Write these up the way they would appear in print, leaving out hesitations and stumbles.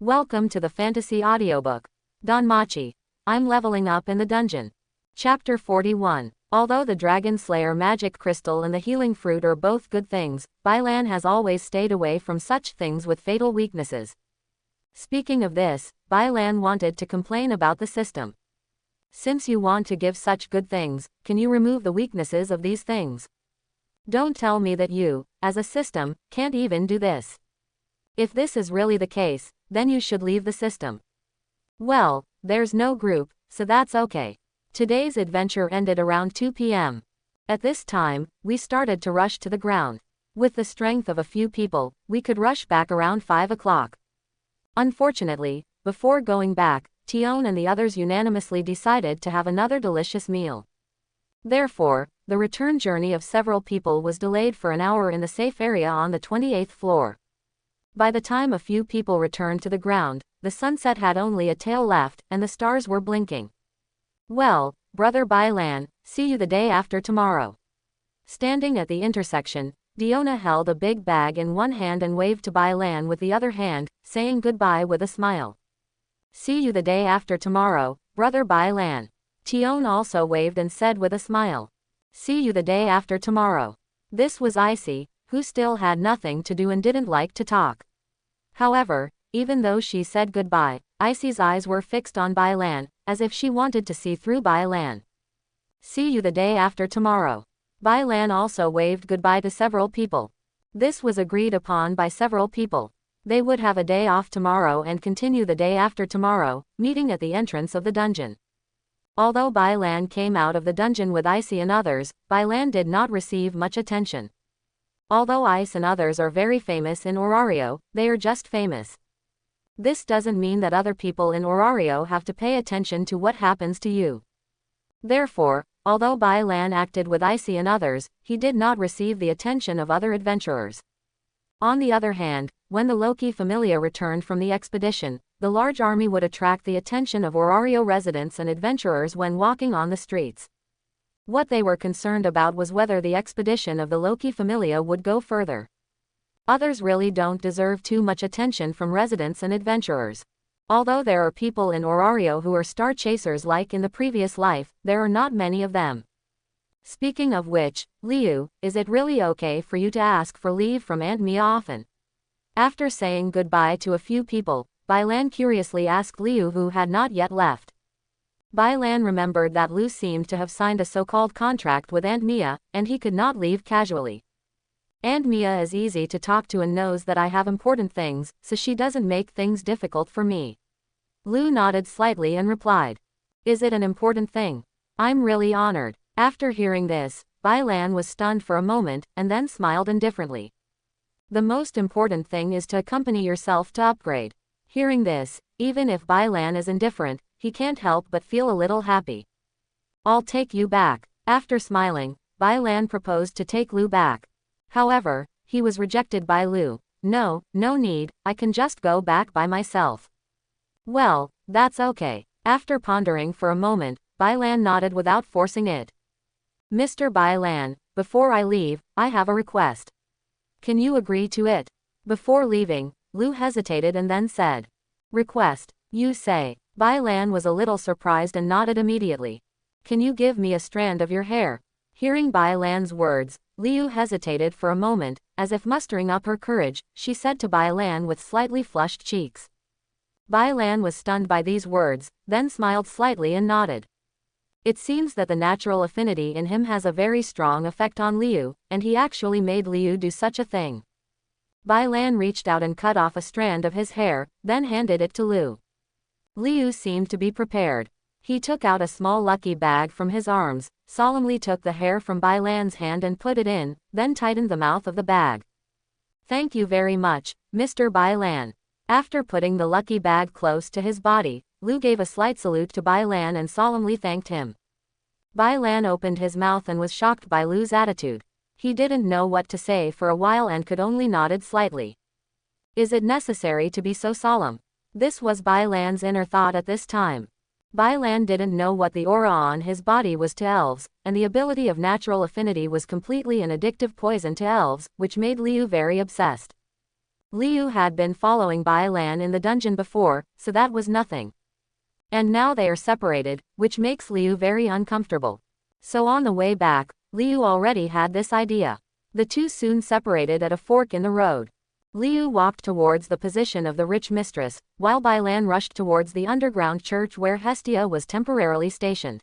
Welcome to the fantasy audiobook. Danmachi. I'm leveling up in the dungeon. Chapter 41. Although the Dragon Slayer magic crystal and the healing fruit are both good things, Bailan has always stayed away from such things with fatal weaknesses. Speaking of this, Bailan wanted to complain about the system. Since you want to give such good things, can you remove the weaknesses of these things? Don't tell me that you, as a system, can't even do this. If this is really the case, then you should leave the system. Well, there's no group, so that's okay. Today's adventure ended around 2 p.m. At this time, we started to rush to the ground. With the strength of a few people, we could rush back around 5 o'clock. Unfortunately, before going back, Tiona and the others unanimously decided to have another delicious meal. Therefore, the return journey of several people was delayed for an hour in the safe area on the 28th floor. By the time a few people returned to the ground, the sunset had only a tail left, and the stars were blinking. Well, brother Bailan, see you the day after tomorrow. Standing at the intersection, Tiona held a big bag in one hand and waved to Bailan with the other hand, saying goodbye with a smile. See you the day after tomorrow, brother Bailan. Tiona also waved and said with a smile. See you the day after tomorrow. This was Icy, who still had nothing to do and didn't like to talk. However, even though she said goodbye, Icy's eyes were fixed on Bailan, as if she wanted to see through Bailan. See you the day after tomorrow. Bailan also waved goodbye to several people. This was agreed upon by several people. They would have a day off tomorrow and continue the day after tomorrow, meeting at the entrance of the dungeon. Although Bailan came out of the dungeon with Icy and others, Bailan did not receive much attention. Although Ice and others are very famous in Orario, they are just famous. This doesn't mean that other people in Orario have to pay attention to what happens to you. Therefore, although Bailan acted with Icy and others, he did not receive the attention of other adventurers. On the other hand, when the Loki Familia returned from the expedition, the large army would attract the attention of Orario residents and adventurers when walking on the streets. What they were concerned about was whether the expedition of the Loki Familia would go further. Others really don't deserve too much attention from residents and adventurers. Although there are people in Orario who are star chasers like in the previous life, there are not many of them. Speaking of which, Liu, is it really okay for you to ask for leave from Aunt Mia often? After saying goodbye to a few people, Bailan curiously asked Liu, who had not yet left. Bailan remembered that Liu seemed to have signed a so-called contract with Aunt Mia, and he could not leave casually. Aunt Mia is easy to talk to and knows that I have important things, so she doesn't make things difficult for me. Liu nodded slightly and replied. Is it an important thing? I'm really honored. After hearing this, Bailan was stunned for a moment, and then smiled indifferently. The most important thing is to accompany yourself to upgrade. Hearing this, even if Bailan is indifferent, he can't help but feel a little happy. I'll take you back. After smiling, Bailan proposed to take Liu back. However, he was rejected by Liu. No need, I can just go back by myself. Well, that's okay. After pondering for a moment, Bailan nodded without forcing it. Mr. Bailan, before I leave, I have a request. Can you agree to it? Before leaving, Liu hesitated and then said. Request, you say? Bailan was a little surprised and nodded immediately. Can you give me a strand of your hair? Hearing Bailan's words, Liu hesitated for a moment, as if mustering up her courage, she said to Bailan with slightly flushed cheeks. Bailan was stunned by these words, then smiled slightly and nodded. It seems that the natural affinity in him has a very strong effect on Liu, and he actually made Liu do such a thing. Bailan reached out and cut off a strand of his hair, then handed it to Liu. Liu seemed to be prepared. He took out a small lucky bag from his arms, solemnly took the hair from Bailan's hand and put it in, then tightened the mouth of the bag. Thank you very much, Mr. Bailan. After putting the lucky bag close to his body, Liu gave a slight salute to Bailan and solemnly thanked him. Bailan opened his mouth and was shocked by Liu's attitude. He didn't know what to say for a while and could only nodded slightly. Is it necessary to be so solemn? This was Bailan's inner thought at this time. Bailan didn't know what the aura on his body was to elves, and the ability of natural affinity was completely an addictive poison to elves, which made Liu very obsessed. Liu had been following Bai Lan in the dungeon before, so that was nothing. And now they are separated, which makes Liu very uncomfortable. So on the way back, Liu already had this idea. The two soon separated at a fork in the road. Liu walked towards the position of the rich mistress, while Bai Lan rushed towards the underground church where Hestia was temporarily stationed.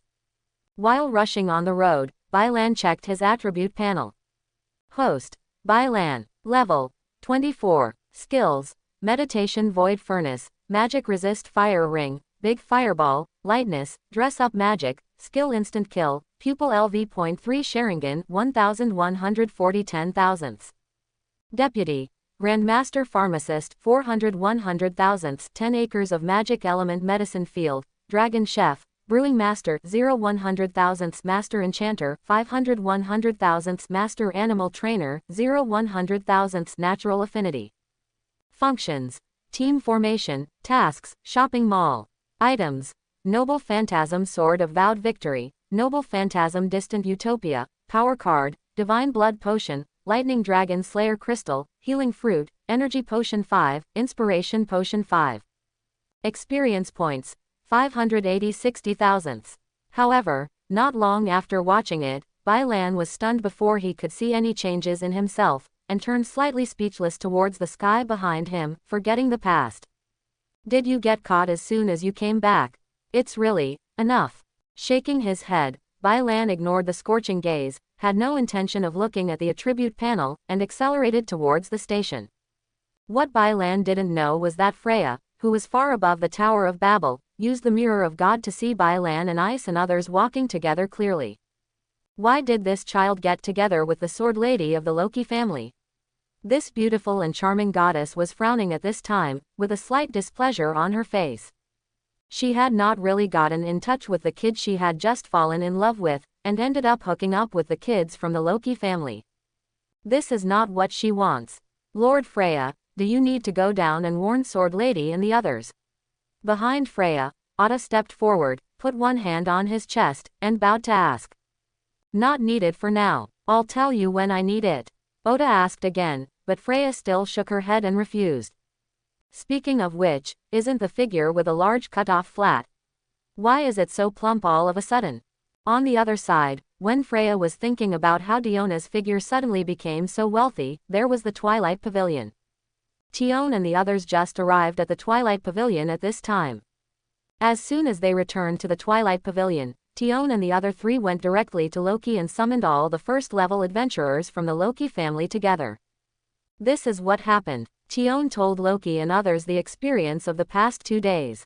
While rushing on the road, Bai Lan checked his attribute panel. Host. Bai Lan. Level. 24. Skills. Meditation Void Furnace, Magic Resist Fire Ring, Big Fireball, Lightness, Dress Up Magic, Skill Instant Kill, Pupil LV.3 Sharingan 1140 10 thousandths. Deputy. Grandmaster Pharmacist 400 100 thousandths 10 acres of Magic Element Medicine Field, Dragon Chef, Brewing Master 0 100 thousandths Master Enchanter 500 100 thousandths Master Animal Trainer 0 100 thousandths Natural Affinity. Functions. Team Formation, Tasks, Shopping Mall. Items. Noble Phantasm Sword of Vowed Victory, Noble Phantasm Distant Utopia, Power Card, Divine Blood Potion, Lightning Dragon Slayer Crystal, Healing Fruit, Energy Potion 5, Inspiration Potion 5. Experience Points. 580 60 thousandths. However, not long after watching it, Bai Lan was stunned before he could see any changes in himself, and turned slightly speechless towards the sky behind him, forgetting the past. Did you get caught as soon as you came back? It's really enough. Shaking his head, Bai Lan ignored the scorching gaze, had no intention of looking at the attribute panel, and accelerated towards the station. What Bai Lan didn't know was that Freya, who was far above the Tower of Babel, used the Mirror of God to see Bai Lan and Ice and others walking together clearly. Why did this child get together with the Sword Lady of the Loki family? This beautiful and charming goddess was frowning at this time, with a slight displeasure on her face. She had not really gotten in touch with the kid she had just fallen in love with, and ended up hooking up with the kids from the Loki family. This is not what she wants. Lord Freya, do you need to go down and warn Sword Lady and the others? Behind Freya, Otta stepped forward, put one hand on his chest, and bowed to ask. Not needed for now. I'll tell you when I need it. Otta asked again, but Freya still shook her head and refused. Speaking of which, isn't the figure with a large cut-off flat? Why is it so plump all of a sudden? On the other side, when Freya was thinking about how Tiona's figure suddenly became so wealthy, there was the Twilight Pavilion. Tiona and the others just arrived at the Twilight Pavilion at this time. As soon as they returned to the Twilight Pavilion, Tiona and the other three went directly to Loki and summoned all the first-level adventurers from the Loki family together. This is what happened. Tiona told Loki and others the experience of the past 2 days.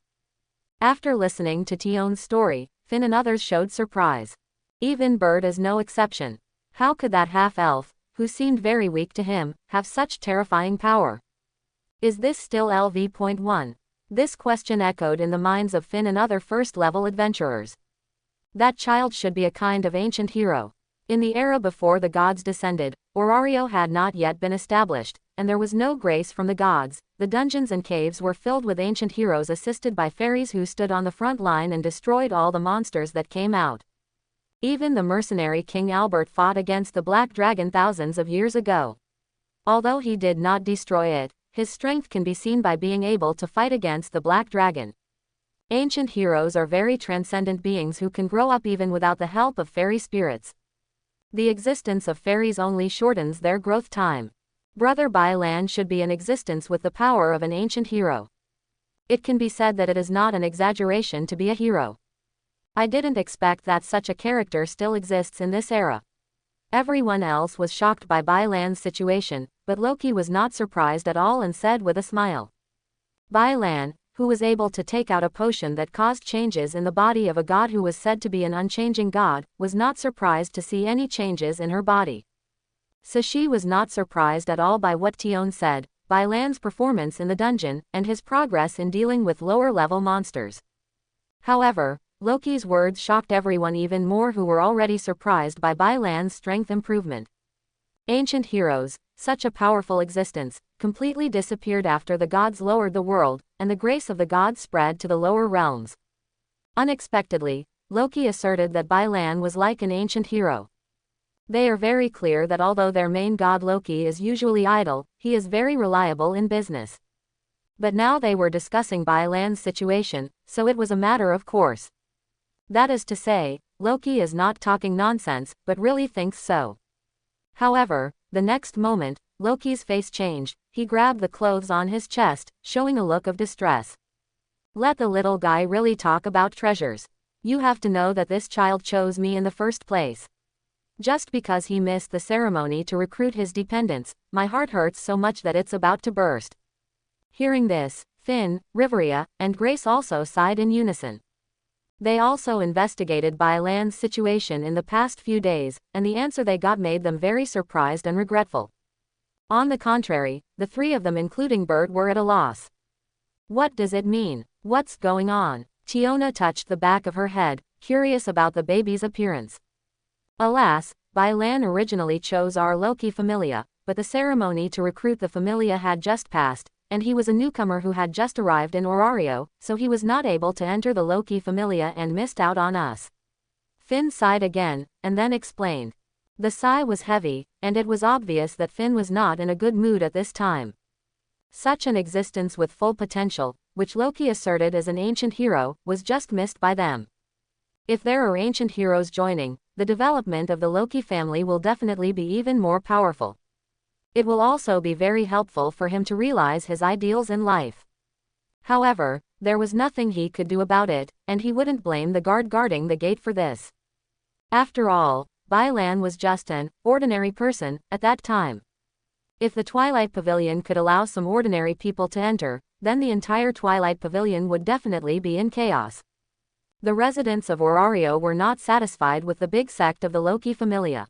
After listening to Tiona's story, Finn and others showed surprise. Even Bird is no exception. How could that half-elf, who seemed very weak to him, have such terrifying power? Is this still LV.1? This question echoed in the minds of Finn and other first-level adventurers. That child should be a kind of ancient hero. In the era before the gods descended, Orario had not yet been established, and there was no grace from the gods. The dungeons and caves were filled with ancient heroes assisted by fairies who stood on the front line and destroyed all the monsters that came out. Even the mercenary King Albert fought against the Black Dragon thousands of years ago. Although he did not destroy it, his strength can be seen by being able to fight against the Black Dragon. Ancient heroes are very transcendent beings who can grow up even without the help of fairy spirits. The existence of fairies only shortens their growth time. Brother Bai Lan should be in existence with the power of an ancient hero. It can be said that it is not an exaggeration to be a hero. I didn't expect that such a character still exists in this era. Everyone else was shocked by Bai Lan's situation, but Loki was not surprised at all and said with a smile. Bai Lan, who was able to take out a potion that caused changes in the body of a god who was said to be an unchanging god, was not surprised to see any changes in her body. So she was not surprised at all by what Tiona said, Bai Lan's performance in the dungeon, and his progress in dealing with lower-level monsters. However, Loki's words shocked everyone even more who were already surprised by Bai Lan's strength improvement. Ancient heroes, such a powerful existence, completely disappeared after the gods lowered the world, and the grace of the gods spread to the lower realms. Unexpectedly, Loki asserted that Bai Lan was like an ancient hero. They are very clear that although their main god Loki is usually idle, he is very reliable in business. But now they were discussing Bailan's situation, so it was a matter of course. That is to say, Loki is not talking nonsense, but really thinks so. However, the next moment, Loki's face changed. He grabbed the clothes on his chest, showing a look of distress. Let the little guy really talk about treasures. You have to know that this child chose me in the first place. Just because he missed the ceremony to recruit his dependents, my heart hurts so much that it's about to burst. Hearing this, Finn, Riveria, and Grace also sighed in unison. They also investigated Bailan's situation in the past few days, and the answer they got made them very surprised and regretful. On the contrary, the three of them including Bert were at a loss. What does it mean? What's going on? Tiona touched the back of her head, curious about the baby's appearance. Alas, Bailan originally chose our Loki Familia, but the ceremony to recruit the Familia had just passed, and he was a newcomer who had just arrived in Orario, so he was not able to enter the Loki Familia and missed out on us. Finn sighed again, and then explained. The sigh was heavy, and it was obvious that Finn was not in a good mood at this time. Such an existence with full potential, which Loki asserted as an ancient hero, was just missed by them. If there are ancient heroes joining, the development of the Loki family will definitely be even more powerful. It will also be very helpful for him to realize his ideals in life. However, there was nothing he could do about it, and he wouldn't blame the guard guarding the gate for this. After all, Bailan was just an ordinary person at that time. If the Twilight Pavilion could allow some ordinary people to enter, then the entire Twilight Pavilion would definitely be in chaos. The residents of Orario were not satisfied with the big sect of the Loki Familia.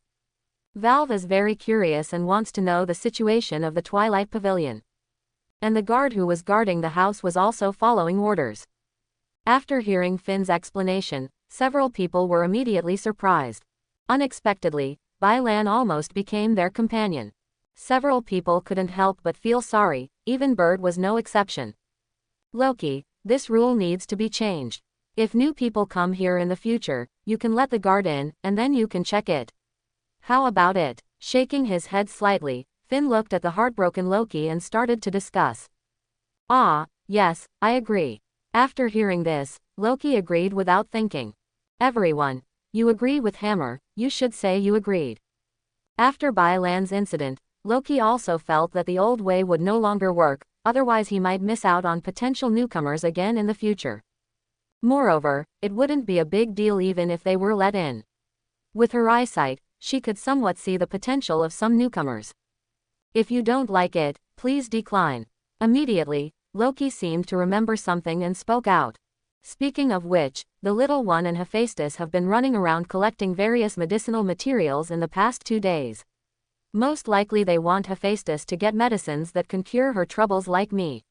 Valve is very curious and wants to know the situation of the Twilight Pavilion. And the guard who was guarding the house was also following orders. After hearing Finn's explanation, several people were immediately surprised. Unexpectedly, Bailan almost became their companion. Several people couldn't help but feel sorry, even Bird was no exception. Loki, this rule needs to be changed. If new people come here in the future, you can let the guard in, and then you can check it. How about it? Shaking his head slightly, Finn looked at the heartbroken Loki and started to discuss. Ah, yes, I agree. After hearing this, Loki agreed without thinking. Everyone, you agree with Hammer, you should say you agreed. After Bailan's incident, Loki also felt that the old way would no longer work, otherwise he might miss out on potential newcomers again in the future. Moreover, it wouldn't be a big deal even if they were let in. With her eyesight, she could somewhat see the potential of some newcomers. If you don't like it, please decline. Immediately, Loki seemed to remember something and spoke out. Speaking of which, the little one and Hephaestus have been running around collecting various medicinal materials in the past 2 days. Most likely they want Hephaestus to get medicines that can cure her troubles like me.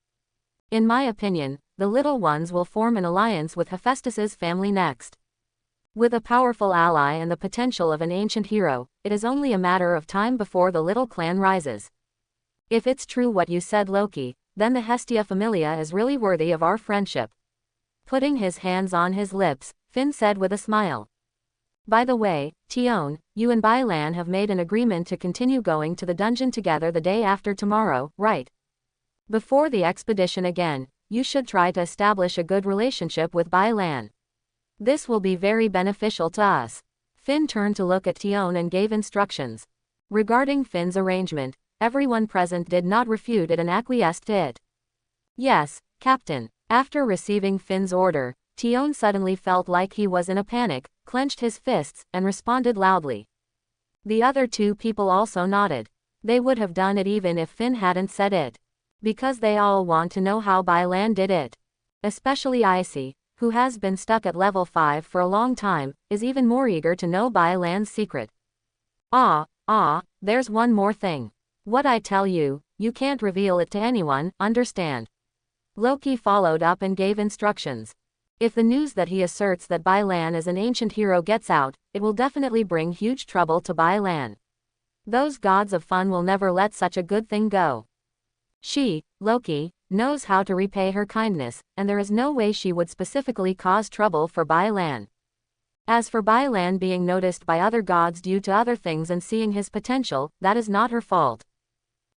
In my opinion, the little ones will form an alliance with Hephaestus's family next. With a powerful ally and the potential of an ancient hero, it is only a matter of time before the little clan rises. If it's true what you said, Loki, then the Hestia Familia is really worthy of our friendship. Putting his hands on his lips, Finn said with a smile. By the way, Tiona, you and Bailan have made an agreement to continue going to the dungeon together the day after tomorrow, right? Before the expedition again, you should try to establish a good relationship with Bailan. This will be very beneficial to us. Finn turned to look at Tiona and gave instructions. Regarding Finn's arrangement, everyone present did not refute it and acquiesced to it. Yes, Captain. After receiving Finn's order, Tiona suddenly felt like he was in a panic, clenched his fists, and responded loudly. The other 2 people also nodded. They would have done it even if Finn hadn't said it. Because they all want to know how Bailan did it. Especially Icy, who has been stuck at level 5 for a long time, is even more eager to know Bailan's secret. There's one more thing. What I tell you, you can't reveal it to anyone, understand? Loki followed up and gave instructions. If the news that he asserts that Bailan is an ancient hero gets out, it will definitely bring huge trouble to Bailan. Those gods of fun will never let such a good thing go. She, Loki, knows how to repay her kindness, and there is no way she would specifically cause trouble for Bailan. As for Bailan being noticed by other gods due to other things and seeing his potential, that is not her fault.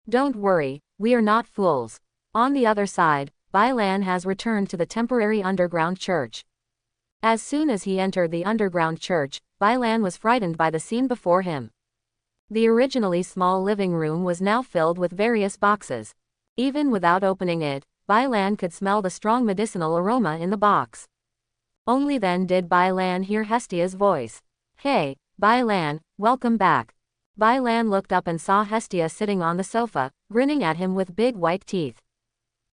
Don't worry, we are not fools. On the other side, Bailan has returned to the temporary underground church. As soon as he entered the underground church, Bailan was frightened by the scene before him. The originally small living room was now filled with various boxes. Even without opening it, Bailan could smell the strong medicinal aroma in the box. Only then did Bailan hear Hestia's voice. "Hey, Bailan, welcome back." Bailan looked up and saw Hestia sitting on the sofa, grinning at him with big white teeth.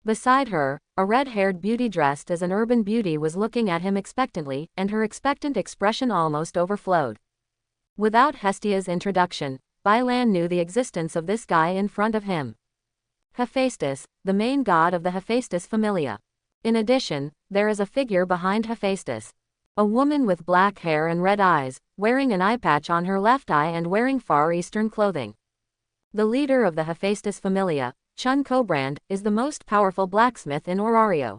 Beside her, a red-haired beauty dressed as an urban beauty was looking at him expectantly, and her expectant expression almost overflowed. Without Hestia's introduction, Bailan knew the existence of this guy in front of him. Hephaestus, the main god of the Hephaestus Familia. In addition, there is a figure behind Hephaestus. A woman with black hair and red eyes, wearing an eye patch on her left eye and wearing Far Eastern clothing. The leader of the Hephaestus Familia, Chun Cobrand, is the most powerful blacksmith in Orario.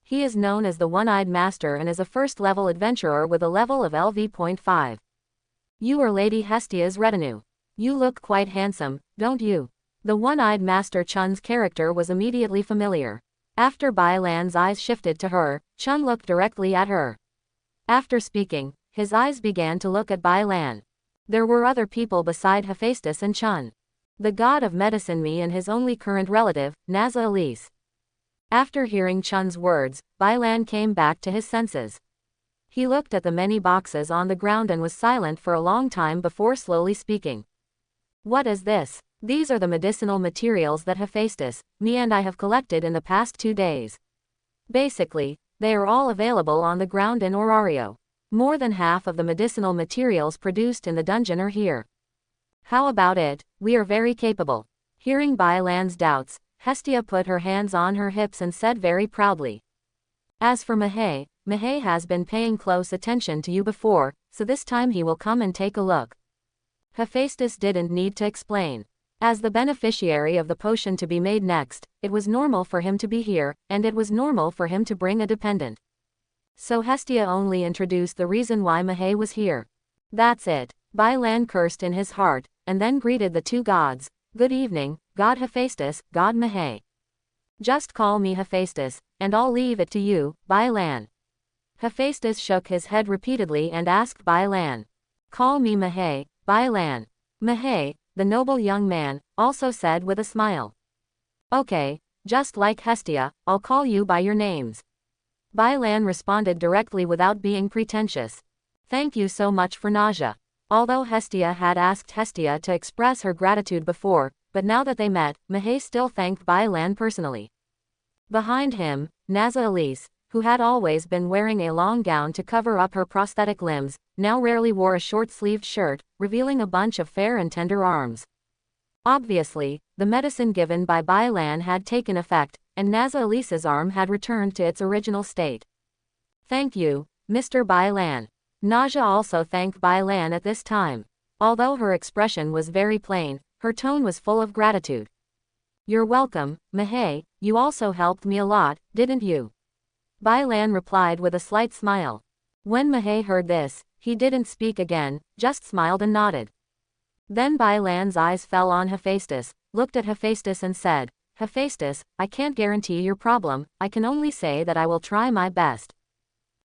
He is known as the One-Eyed Master and is a first-level adventurer with a level of LV.5. You are Lady Hestia's retinue. You look quite handsome, don't you? The One-Eyed Master Chun's character was immediately familiar. After Bailan's eyes shifted to her, Chun looked directly at her. After speaking, his eyes began to look at Bailan. There were other people beside Hephaestus and Chun. The god of medicine me and his only current relative, Naaza Elise. After hearing Chun's words, Bailan came back to his senses. He looked at the many boxes on the ground and was silent for a long time before slowly speaking. What is this? These are the medicinal materials that Hephaestus, me and I have collected in the past 2 days. Basically, they are all available on the ground in Orario. More than half of the medicinal materials produced in the dungeon are here. How about it? We are very capable. Hearing Bailan's doubts, Hestia put her hands on her hips and said very proudly. As for Mahé has been paying close attention to you before, so this time he will come and take a look. Hephaestus didn't need to explain. As the beneficiary of the potion to be made next, it was normal for him to be here, and it was normal for him to bring a dependent. So Hestia only introduced the reason why Mahé was here. That's it. Bailan cursed in his heart, and then greeted the two gods. Good evening, God Hephaestus, God Mahé. Just call me Hephaestus, and I'll leave it to you, Bailan. Hephaestus shook his head repeatedly and asked Bailan. Call me Mahé, Bailan. Mahé, the noble young man, also said with a smile. Okay, just like Hestia, I'll call you by your names. Bailan responded directly without being pretentious. Thank you so much for Naaza. Although Hestia had asked Hestia to express her gratitude before, but now that they met, Mahé still thanked Bailan personally. Behind him, Naaza Elise, who had always been wearing a long gown to cover up her prosthetic limbs, now rarely wore a short-sleeved shirt, revealing a bunch of fair and tender arms. Obviously, the medicine given by Bailan had taken effect, and Naaza Elise's arm had returned to its original state. Thank you, Mr. Bailan. Naaza also thanked Bailan at this time. Although her expression was very plain, her tone was full of gratitude. You're welcome, Mahé, you also helped me a lot, didn't you? Bailan replied with a slight smile. When Mahé heard this, he didn't speak again, just smiled and nodded. Then Bailan's eyes fell on Hephaestus, looked at Hephaestus and said, Hephaestus, I can't guarantee your problem, I can only say that I will try my best.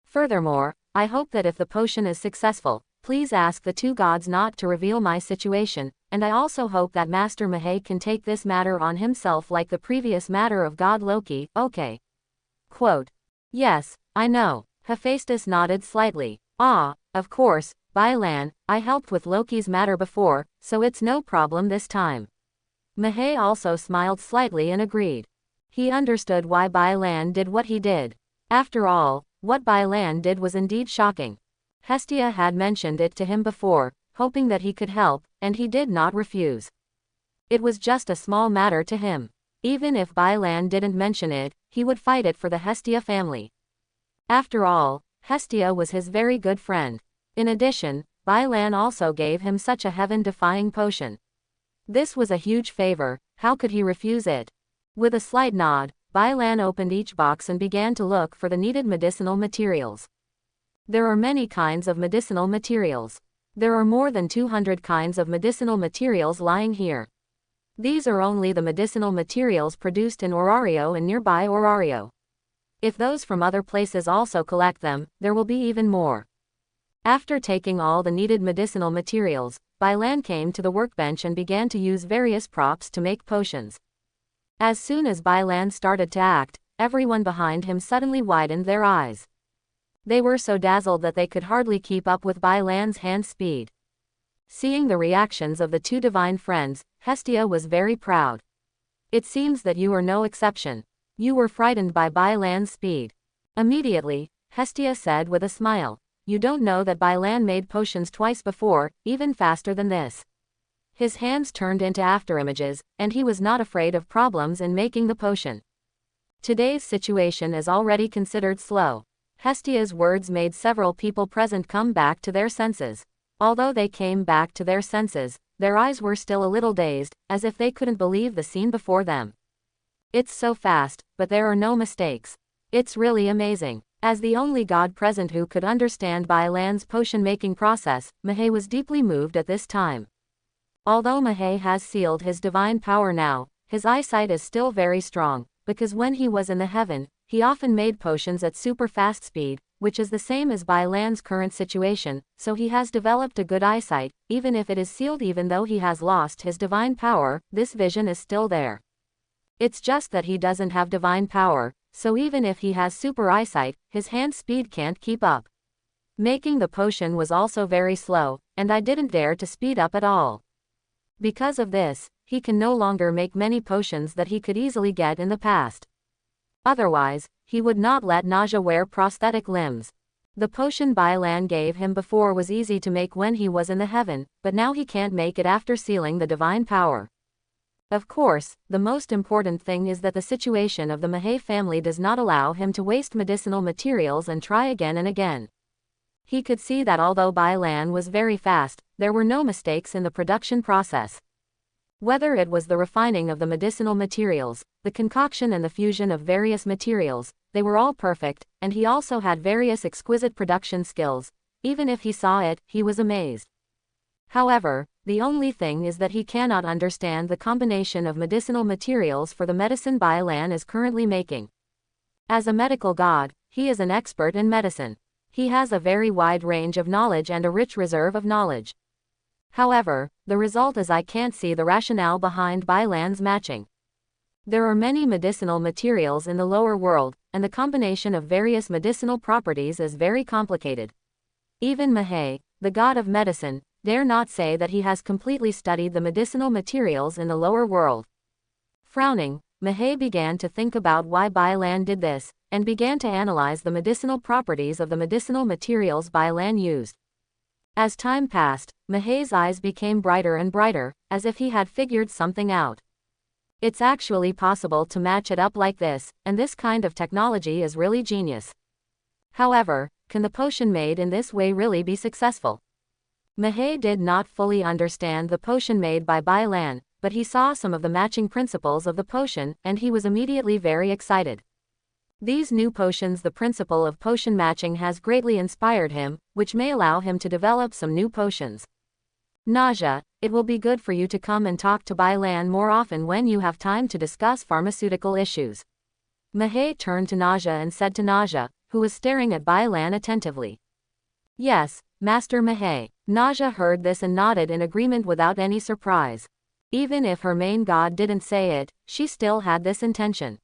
Furthermore, I hope that if the potion is successful, please ask the two gods not to reveal my situation, and I also hope that Master Mahé can take this matter on himself like the previous matter of God Loki, okay? Quote. Yes, I know. Hephaestus nodded slightly. Ah, of course, Bailan, I helped with Loki's matter before, so it's no problem this time. Mahé also smiled slightly and agreed. He understood why Bailan did what he did. After all, what Bailan did was indeed shocking. Hestia had mentioned it to him before, hoping that he could help, and he did not refuse. It was just a small matter to him. Even if Bailan didn't mention it, he would fight it for the Hestia family. After all, Hestia was his very good friend. In addition, Bailan also gave him such a heaven-defying potion. This was a huge favor, how could he refuse it? With a slight nod, Bailan opened each box and began to look for the needed medicinal materials. There are many kinds of medicinal materials. There are more than 200 kinds of medicinal materials lying here. These are only the medicinal materials produced in Orario and nearby Orario. If those from other places also collect them, there will be even more. After taking all the needed medicinal materials, Bailan came to the workbench and began to use various props to make potions. As soon as Bailan started to act, everyone behind him suddenly widened their eyes. They were so dazzled that they could hardly keep up with Bailan's hand speed. Seeing the reactions of the two divine friends, Hestia was very proud. It seems that you are no exception. You were frightened by Bailan's speed. Immediately, Hestia said with a smile, "You don't know that Bailan made potions twice before, even faster than this." His hands turned into afterimages, and he was not afraid of problems in making the potion. Today's situation is already considered slow. Hestia's words made several people present come back to their senses. Although they came back to their senses, their eyes were still a little dazed, as if they couldn't believe the scene before them. It's so fast, but there are no mistakes. It's really amazing. As the only god present who could understand Bailan's potion-making process, Mahé was deeply moved at this time. Although Mahé has sealed his divine power now, his eyesight is still very strong, because when he was in the heaven, he often made potions at super fast speed, which is the same as Bailan's current situation, so he has developed a good eyesight, even if it is sealed. Even though he has lost his divine power, this vision is still there. It's just that he doesn't have divine power, so even if he has super eyesight, his hand speed can't keep up. Making the potion was also very slow, and I didn't dare to speed up at all. Because of this, he can no longer make many potions that he could easily get in the past. Otherwise, he would not let Naaza wear prosthetic limbs. The potion Bailan gave him before was easy to make when he was in the heaven, but now he can't make it after sealing the divine power. Of course, the most important thing is that the situation of the Mahé family does not allow him to waste medicinal materials and try again and again. He could see that although Bailan was very fast, there were no mistakes in the production process. Whether it was the refining of the medicinal materials, the concoction and the fusion of various materials, they were all perfect, and he also had various exquisite production skills. Even if he saw it, he was amazed. However, the only thing is that he cannot understand the combination of medicinal materials for the medicine Bailan is currently making. As a medical god, he is an expert in medicine. He has a very wide range of knowledge and a rich reserve of knowledge. However, the result is I can't see the rationale behind Bailan's matching. There are many medicinal materials in the lower world, and the combination of various medicinal properties is very complicated. Even Mahé, the god of medicine, dare not say that he has completely studied the medicinal materials in the lower world. Frowning, Mahé began to think about why Bailan did this, and began to analyze the medicinal properties of the medicinal materials Bailan used. As time passed, Mahé's eyes became brighter and brighter, as if he had figured something out. It's actually possible to match it up like this, and this kind of technology is really genius. However, can the potion made in this way really be successful? Mahé did not fully understand the potion made by Bailan, but he saw some of the matching principles of the potion, and he was immediately very excited. These new potions, the principle of potion matching has greatly inspired him, which may allow him to develop some new potions. Naaza, it will be good for you to come and talk to Bailan more often when you have time to discuss pharmaceutical issues. Mahé turned to Naaza and said to Naaza, who was staring at Bailan attentively. Yes, Master Mahé. Naaza heard this and nodded in agreement without any surprise. Even if her main god didn't say it, she still had this intention.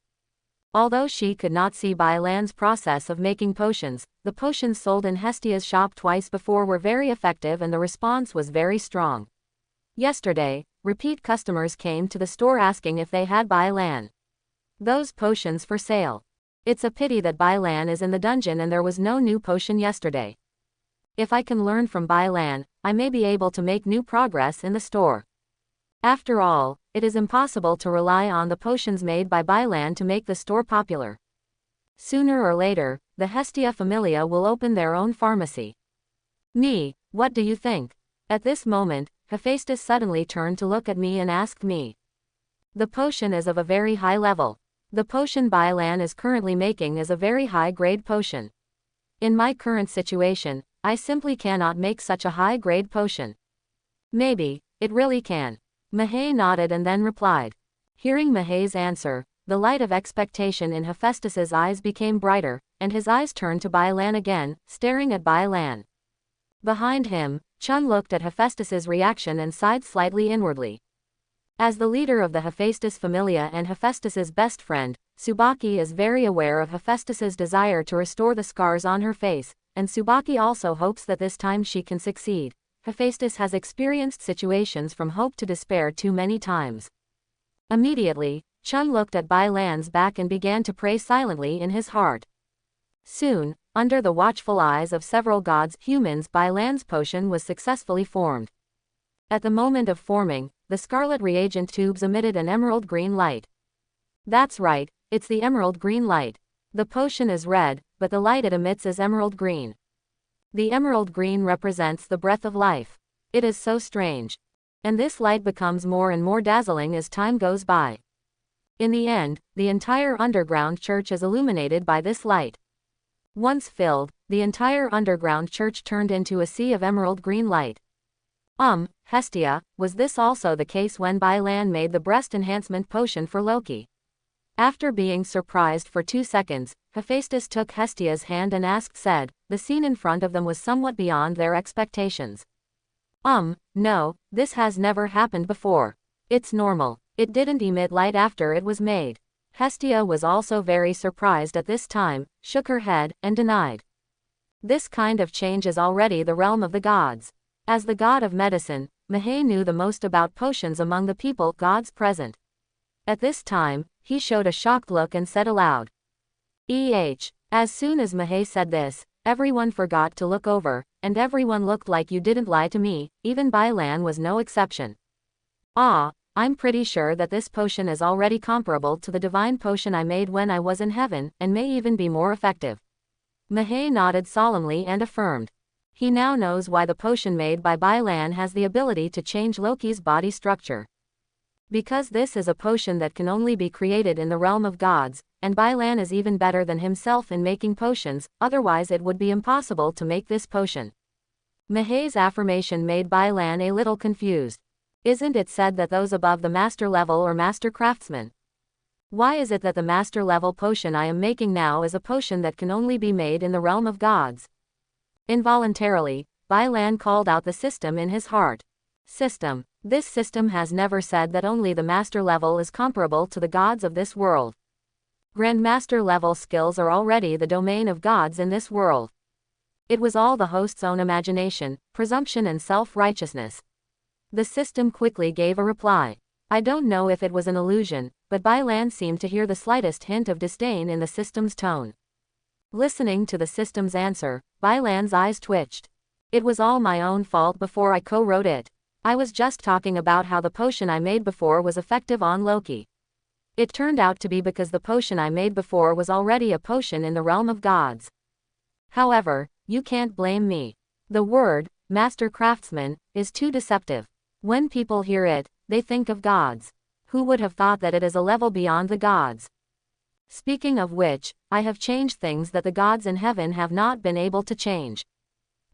Although she could not see Bailan's process of making potions, the potions sold in Hestia's shop twice before were very effective and the response was very strong. Yesterday, repeat customers came to the store asking if they had Bailan. Those potions for sale. It's a pity that Bailan is in the dungeon and there was no new potion yesterday. If I can learn from Bailan, I may be able to make new progress in the store. After all, it is impossible to rely on the potions made by Bailan to make the store popular. Sooner or later, the Hestia Familia will open their own pharmacy. Me, what do you think? At this moment, Hephaestus suddenly turned to look at me and asked me. The potion is of a very high level. The potion Bailan is currently making is a very high-grade potion. In my current situation, I simply cannot make such a high-grade potion. Maybe, it really can. Mahé nodded and then replied. Hearing Mahé's answer, the light of expectation in Hephaestus's eyes became brighter, and his eyes turned to Bai Lan again, staring at Bai Lan. Behind him, Chun looked at Hephaestus's reaction and sighed slightly inwardly. As the leader of the Hephaestus Familia and Hephaestus's best friend, Tsubaki is very aware of Hephaestus's desire to restore the scars on her face, and Tsubaki also hopes that this time she can succeed. Hephaestus has experienced situations from hope to despair too many times. Immediately, Chun looked at Bai Lan's back and began to pray silently in his heart. Soon, under the watchful eyes of several gods, humans, Bai Lan's potion was successfully formed. At the moment of forming, the scarlet reagent tubes emitted an emerald green light. That's right, it's the emerald green light. The potion is red, but the light it emits is emerald green. The emerald green represents the breath of life. It is so strange. And this light becomes more and more dazzling as time goes by. In the end, the entire underground church is illuminated by this light. Once filled, the entire underground church turned into a sea of emerald green light. Hestia, was this also the case when Bai Lan made the breast enhancement potion for Loki? After being surprised for 2 seconds, Hephaestus took Hestia's hand and said, the scene in front of them was somewhat beyond their expectations. No, this has never happened before. It's normal. It didn't emit light after it was made. Hestia was also very surprised at this time, shook her head, and denied. This kind of change is already the realm of the gods. As the god of medicine, Mahé knew the most about potions among the people gods present. At this time, he showed a shocked look and said aloud. As soon as Mahé said this, everyone forgot to look over, and everyone looked like you didn't lie to me, even Bai Lan was no exception. I'm pretty sure that this potion is already comparable to the divine potion I made when I was in heaven, and may even be more effective. Mahé nodded solemnly and affirmed. He now knows why the potion made by Bai Lan has the ability to change Loki's body structure. Because this is a potion that can only be created in the realm of gods, and Bai Lan is even better than himself in making potions, otherwise it would be impossible to make this potion. Mahé's affirmation made Bai Lan a little confused. Isn't it said that those above the master level are master craftsmen? Why is it that the master level potion I am making now is a potion that can only be made in the realm of gods? Involuntarily, Bai Lan called out the system in his heart. System. This system has never said that only the master level is comparable to the gods of this world. Grandmaster level skills are already the domain of gods in this world. It was all the host's own imagination, presumption and self-righteousness. The system quickly gave a reply. I don't know if it was an illusion, but Bai Lan seemed to hear the slightest hint of disdain in the system's tone. Listening to the system's answer, Bai Lan's eyes twitched. It was all my own fault before I co-wrote it. I was just talking about how the potion I made before was effective on Loki. It turned out to be because the potion I made before was already a potion in the realm of gods. However, you can't blame me. The word, master craftsman, is too deceptive. When people hear it, they think of gods. Who would have thought that it is a level beyond the gods? Speaking of which, I have changed things that the gods in heaven have not been able to change.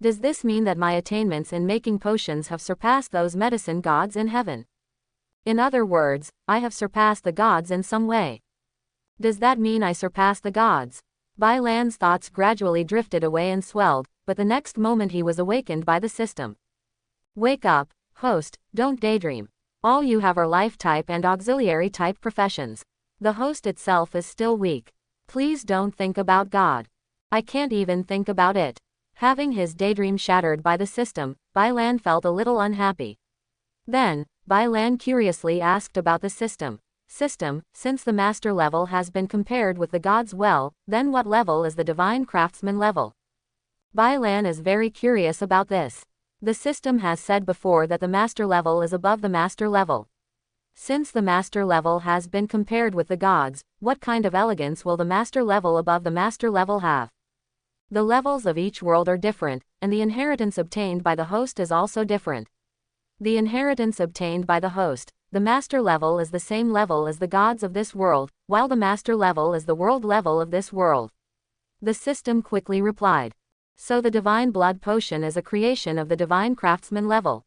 Does this mean that my attainments in making potions have surpassed those medicine gods in heaven? In other words, I have surpassed the gods in some way. Does that mean I surpass the gods? Bai Lan's thoughts gradually drifted away and swelled, but the next moment he was awakened by the system. Wake up, host, don't daydream. All you have are life type and auxiliary type professions. The host itself is still weak. Please don't think about God. I can't even think about it. Having his daydream shattered by the system, Bai Lan felt a little unhappy. Then, Bai Lan curiously asked about the system. System, since the master level has been compared with the gods, well, then what level is the divine craftsman level? Bai Lan is very curious about this. The system has said before that the master level is above the master level. Since the master level has been compared with the gods, what kind of elegance will the master level above the master level have? The levels of each world are different, and the inheritance obtained by the host is also different. The inheritance obtained by the host, the master level, is the same level as the gods of this world, while the master level is the world level of this world. The system quickly replied. So the divine blood potion is a creation of the divine craftsman level.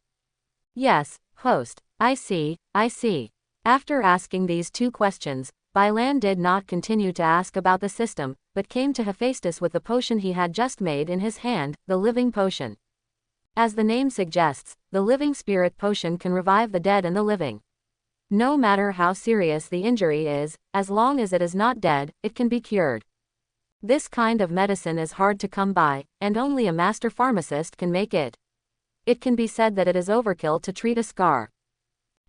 Yes, host. I see, I see. After asking these two questions, Bailan did not continue to ask about the system, but came to Hephaestus with the potion he had just made in his hand, the living potion. As the name suggests, the living spirit potion can revive the dead and the living. No matter how serious the injury is, as long as it is not dead, it can be cured. This kind of medicine is hard to come by, and only a master pharmacist can make it. It can be said that it is overkill to treat a scar.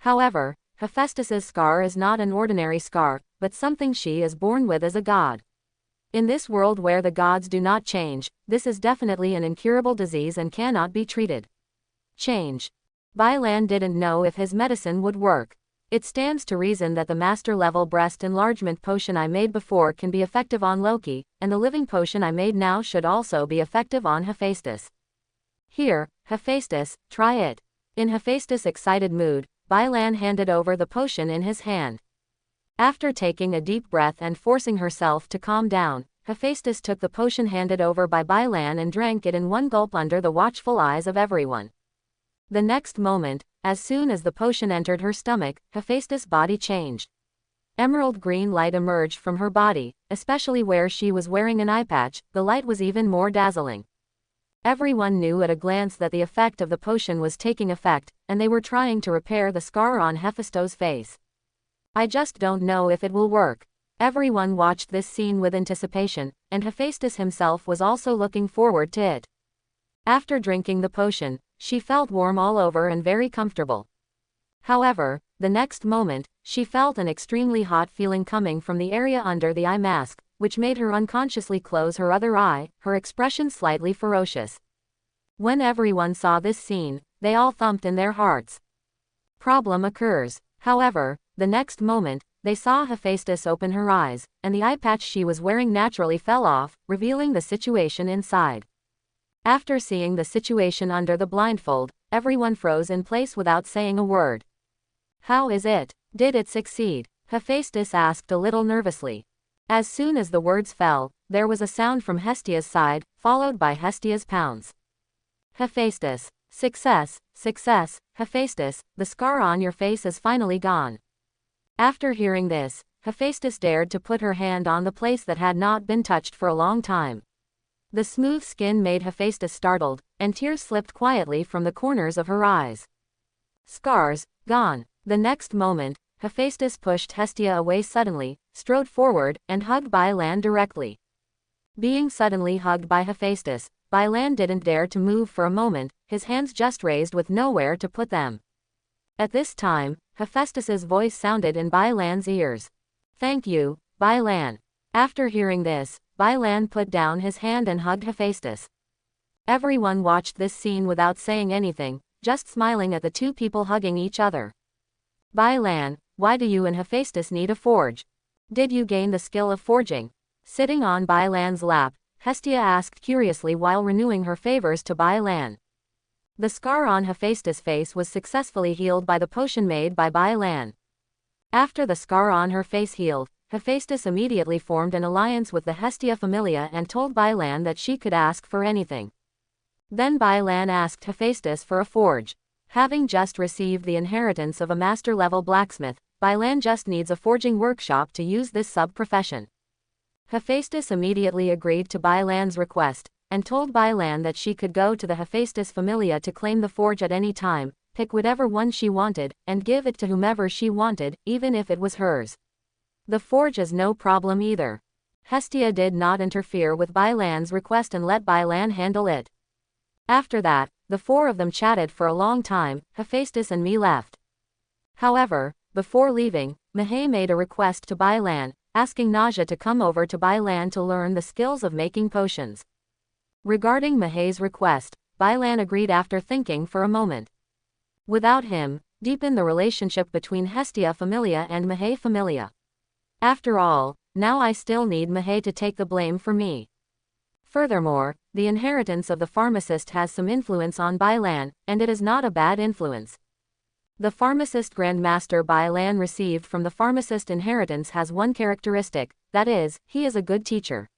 However, Hephaestus's scar is not an ordinary scar, but something she is born with as a god. In this world where the gods do not change, this is definitely an incurable disease and cannot be treated. Change. Bailan didn't know if his medicine would work. It stands to reason that the master-level breast enlargement potion I made before can be effective on Loki, and the living potion I made now should also be effective on Hephaestus. Here, Hephaestus, try it. In Hephaestus' excited mood, Bailan handed over the potion in his hand. After taking a deep breath and forcing herself to calm down, Hephaestus took the potion handed over by Bailan and drank it in one gulp under the watchful eyes of everyone. The next moment, as soon as the potion entered her stomach, Hephaestus' body changed. Emerald green light emerged from her body, especially where she was wearing an eye patch. The light was even more dazzling. Everyone knew at a glance that the effect of the potion was taking effect, and they were trying to repair the scar on Hephaestus' face. I just don't know if it will work. Everyone watched this scene with anticipation, and Hephaestus himself was also looking forward to it. After drinking the potion, she felt warm all over and very comfortable. However, the next moment, she felt an extremely hot feeling coming from the area under the eye mask, which made her unconsciously close her other eye, her expression slightly ferocious. When everyone saw this scene, they all thumped in their hearts. Problem occurs. However, the next moment, they saw Hephaestus open her eyes, and the eye patch she was wearing naturally fell off, revealing the situation inside. After seeing the situation under the blindfold, everyone froze in place without saying a word. How is it? Did it succeed? Hephaestus asked a little nervously. As soon as the words fell, there was a sound from Hestia's side, followed by Hestia's pounds. Hephaestus. Success, success, Hephaestus, the scar on your face is finally gone. After hearing this, Hephaestus dared to put her hand on the place that had not been touched for a long time. The smooth skin made Hephaestus startled, and tears slipped quietly from the corners of her eyes. Scars, gone. The next moment, Hephaestus pushed Hestia away suddenly, strode forward, and hugged Bailan directly. Being suddenly hugged by Hephaestus, Bailan didn't dare to move for a moment, his hands just raised with nowhere to put them. At this time, Hephaestus's voice sounded in Bailan's ears. Thank you, Bailan. After hearing this, Bailan put down his hand and hugged Hephaestus. Everyone watched this scene without saying anything, just smiling at the two people hugging each other. Bailan, why do you and Hephaestus need a forge? Did you gain the skill of forging? Sitting on Bailan's lap, Hestia asked curiously while renewing her favors to Bailan. The scar on Hephaestus' face was successfully healed by the potion made by Bailan. After the scar on her face healed, Hephaestus immediately formed an alliance with the Loki Familia and told Bailan that she could ask for anything. Then Bailan asked Hephaestus for a forge. Having just received the inheritance of a master-level blacksmith, Bailan just needs a forging workshop to use this sub-profession. Hephaestus immediately agreed to Bailan's request, and told Bailan that she could go to the Hephaestus Familia to claim the forge at any time, pick whatever one she wanted, and give it to whomever she wanted, even if it was hers. The forge is no problem either. Hestia did not interfere with Bailan's request and let Bailan handle it. After that, the four of them chatted for a long time. Hephaestus and me left. However, before leaving, Mahe made a request to Bailan, asking Naaza to come over to Bailan to learn the skills of making potions. Regarding Mahe's request, Bailan agreed after thinking for a moment. Without him, deepen the relationship between Hestia Familia and Mahe Familia. After all, now I still need Mahe to take the blame for me. Furthermore, the inheritance of the pharmacist has some influence on Bailan, and it is not a bad influence. The pharmacist Grandmaster Bailan received from the pharmacist inheritance has one characteristic, that is, he is a good teacher.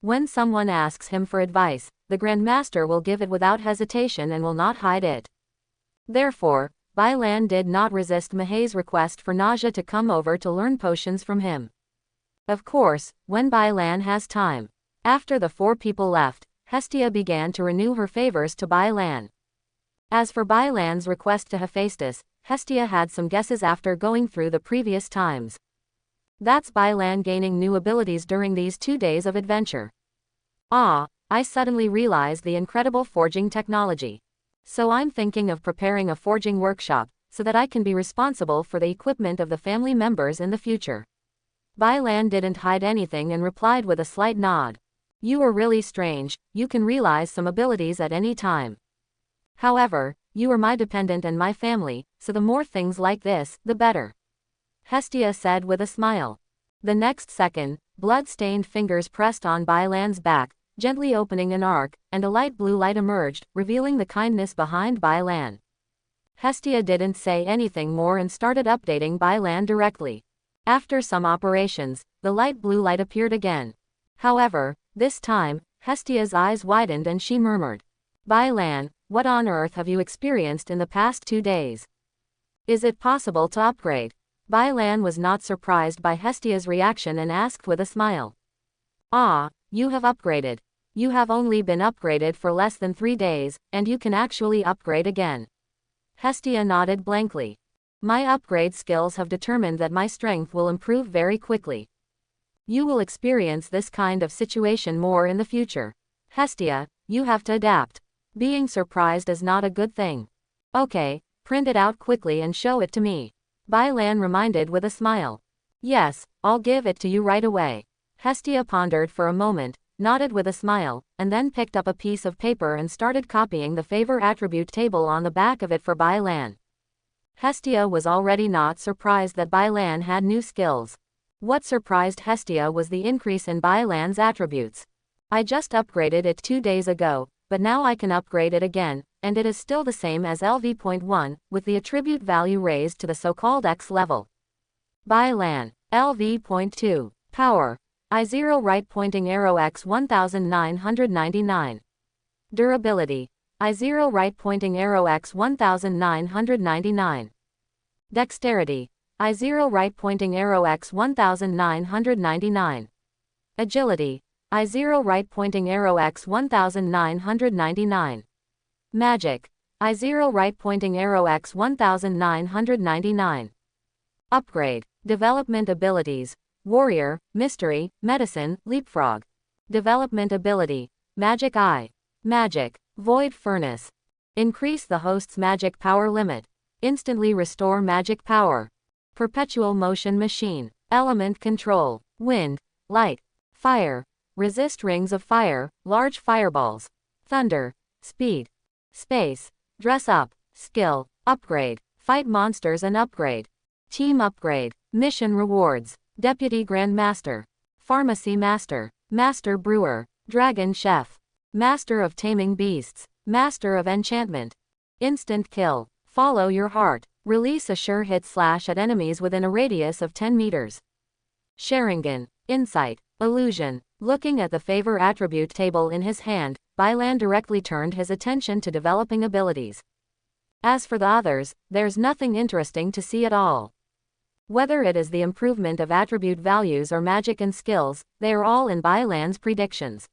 When someone asks him for advice, the Grand Master will give it without hesitation and will not hide it. Therefore, Bai Lan did not resist Mahay's request for Naaza to come over to learn potions from him. Of course, when Bai Lan has time. After the 4 people left, Hestia began to renew her favors to Bai Lan. As for Bai Lan's request to Hephaestus, Hestia had some guesses after going through the previous times. That's Bai Lan gaining new abilities during these 2 days of adventure. I suddenly realized the incredible forging technology. So I'm thinking of preparing a forging workshop, so that I can be responsible for the equipment of the family members in the future. Bai Lan didn't hide anything and replied with a slight nod. You are really strange, you can realize some abilities at any time. However, you are my dependent and my family, so the more things like this, the better. Hestia said with a smile. The next second, blood-stained fingers pressed on Bai Lan's back, gently opening an arc, and a light blue light emerged, revealing the kindness behind Bai Lan. Hestia didn't say anything more and started updating Bai Lan directly. After some operations, the light blue light appeared again. However, this time, Hestia's eyes widened and she murmured, Bai Lan, what on earth have you experienced in the past 2 days? Is it possible to upgrade? Bai Lan was not surprised by Hestia's reaction and asked with a smile. You have upgraded. You have only been upgraded for less than 3 days, and you can actually upgrade again. Hestia nodded blankly. My upgrade skills have determined that my strength will improve very quickly. You will experience this kind of situation more in the future. Hestia, you have to adapt. Being surprised is not a good thing. Okay, print it out quickly and show it to me. Bai Lan reminded with a smile. Yes, I'll give it to you right away. Hestia pondered for a moment, nodded with a smile, and then picked up a piece of paper and started copying the favor attribute table on the back of it for Bai Lan. Hestia was already not surprised that Bai Lan had new skills. What surprised Hestia was the increase in Bai Lan's attributes. I just upgraded it 2 days ago, but now I can upgrade it again, and it is still the same as LV.1, with the attribute value raised to the so-called X level. Bai Lan, LV.2, Power. I0 right pointing arrow X 1999. Durability. I0 right pointing arrow X 1999. Dexterity. I0 right pointing arrow X 1999. Agility. I0 right pointing arrow X 1999. Magic. I0 right pointing arrow X 1999. Upgrade. Development abilities. Warrior, Mystery, Medicine, Leapfrog. Development ability. Magic Eye. Magic. Void Furnace. Increase the host's magic power limit. Instantly restore magic power. Perpetual motion machine. Element control. Wind. Light. Fire. Resist rings of fire, large fireballs. Thunder. Speed. Space. Dress up. Skill. Upgrade. Fight monsters and upgrade. Team upgrade. Mission rewards. Deputy Grand Master. Pharmacy Master. Master Brewer. Dragon Chef. Master of Taming Beasts. Master of Enchantment. Instant Kill. Follow your heart. Release a sure hit slash at enemies within a radius of 10 meters. Sharingan. Insight. Illusion. Looking at the favor attribute table in his hand, Bai Lan directly turned his attention to developing abilities. As for the others, there's nothing interesting to see at all. Whether it is the improvement of attribute values or magic and skills, they are all in Bai Lan's predictions.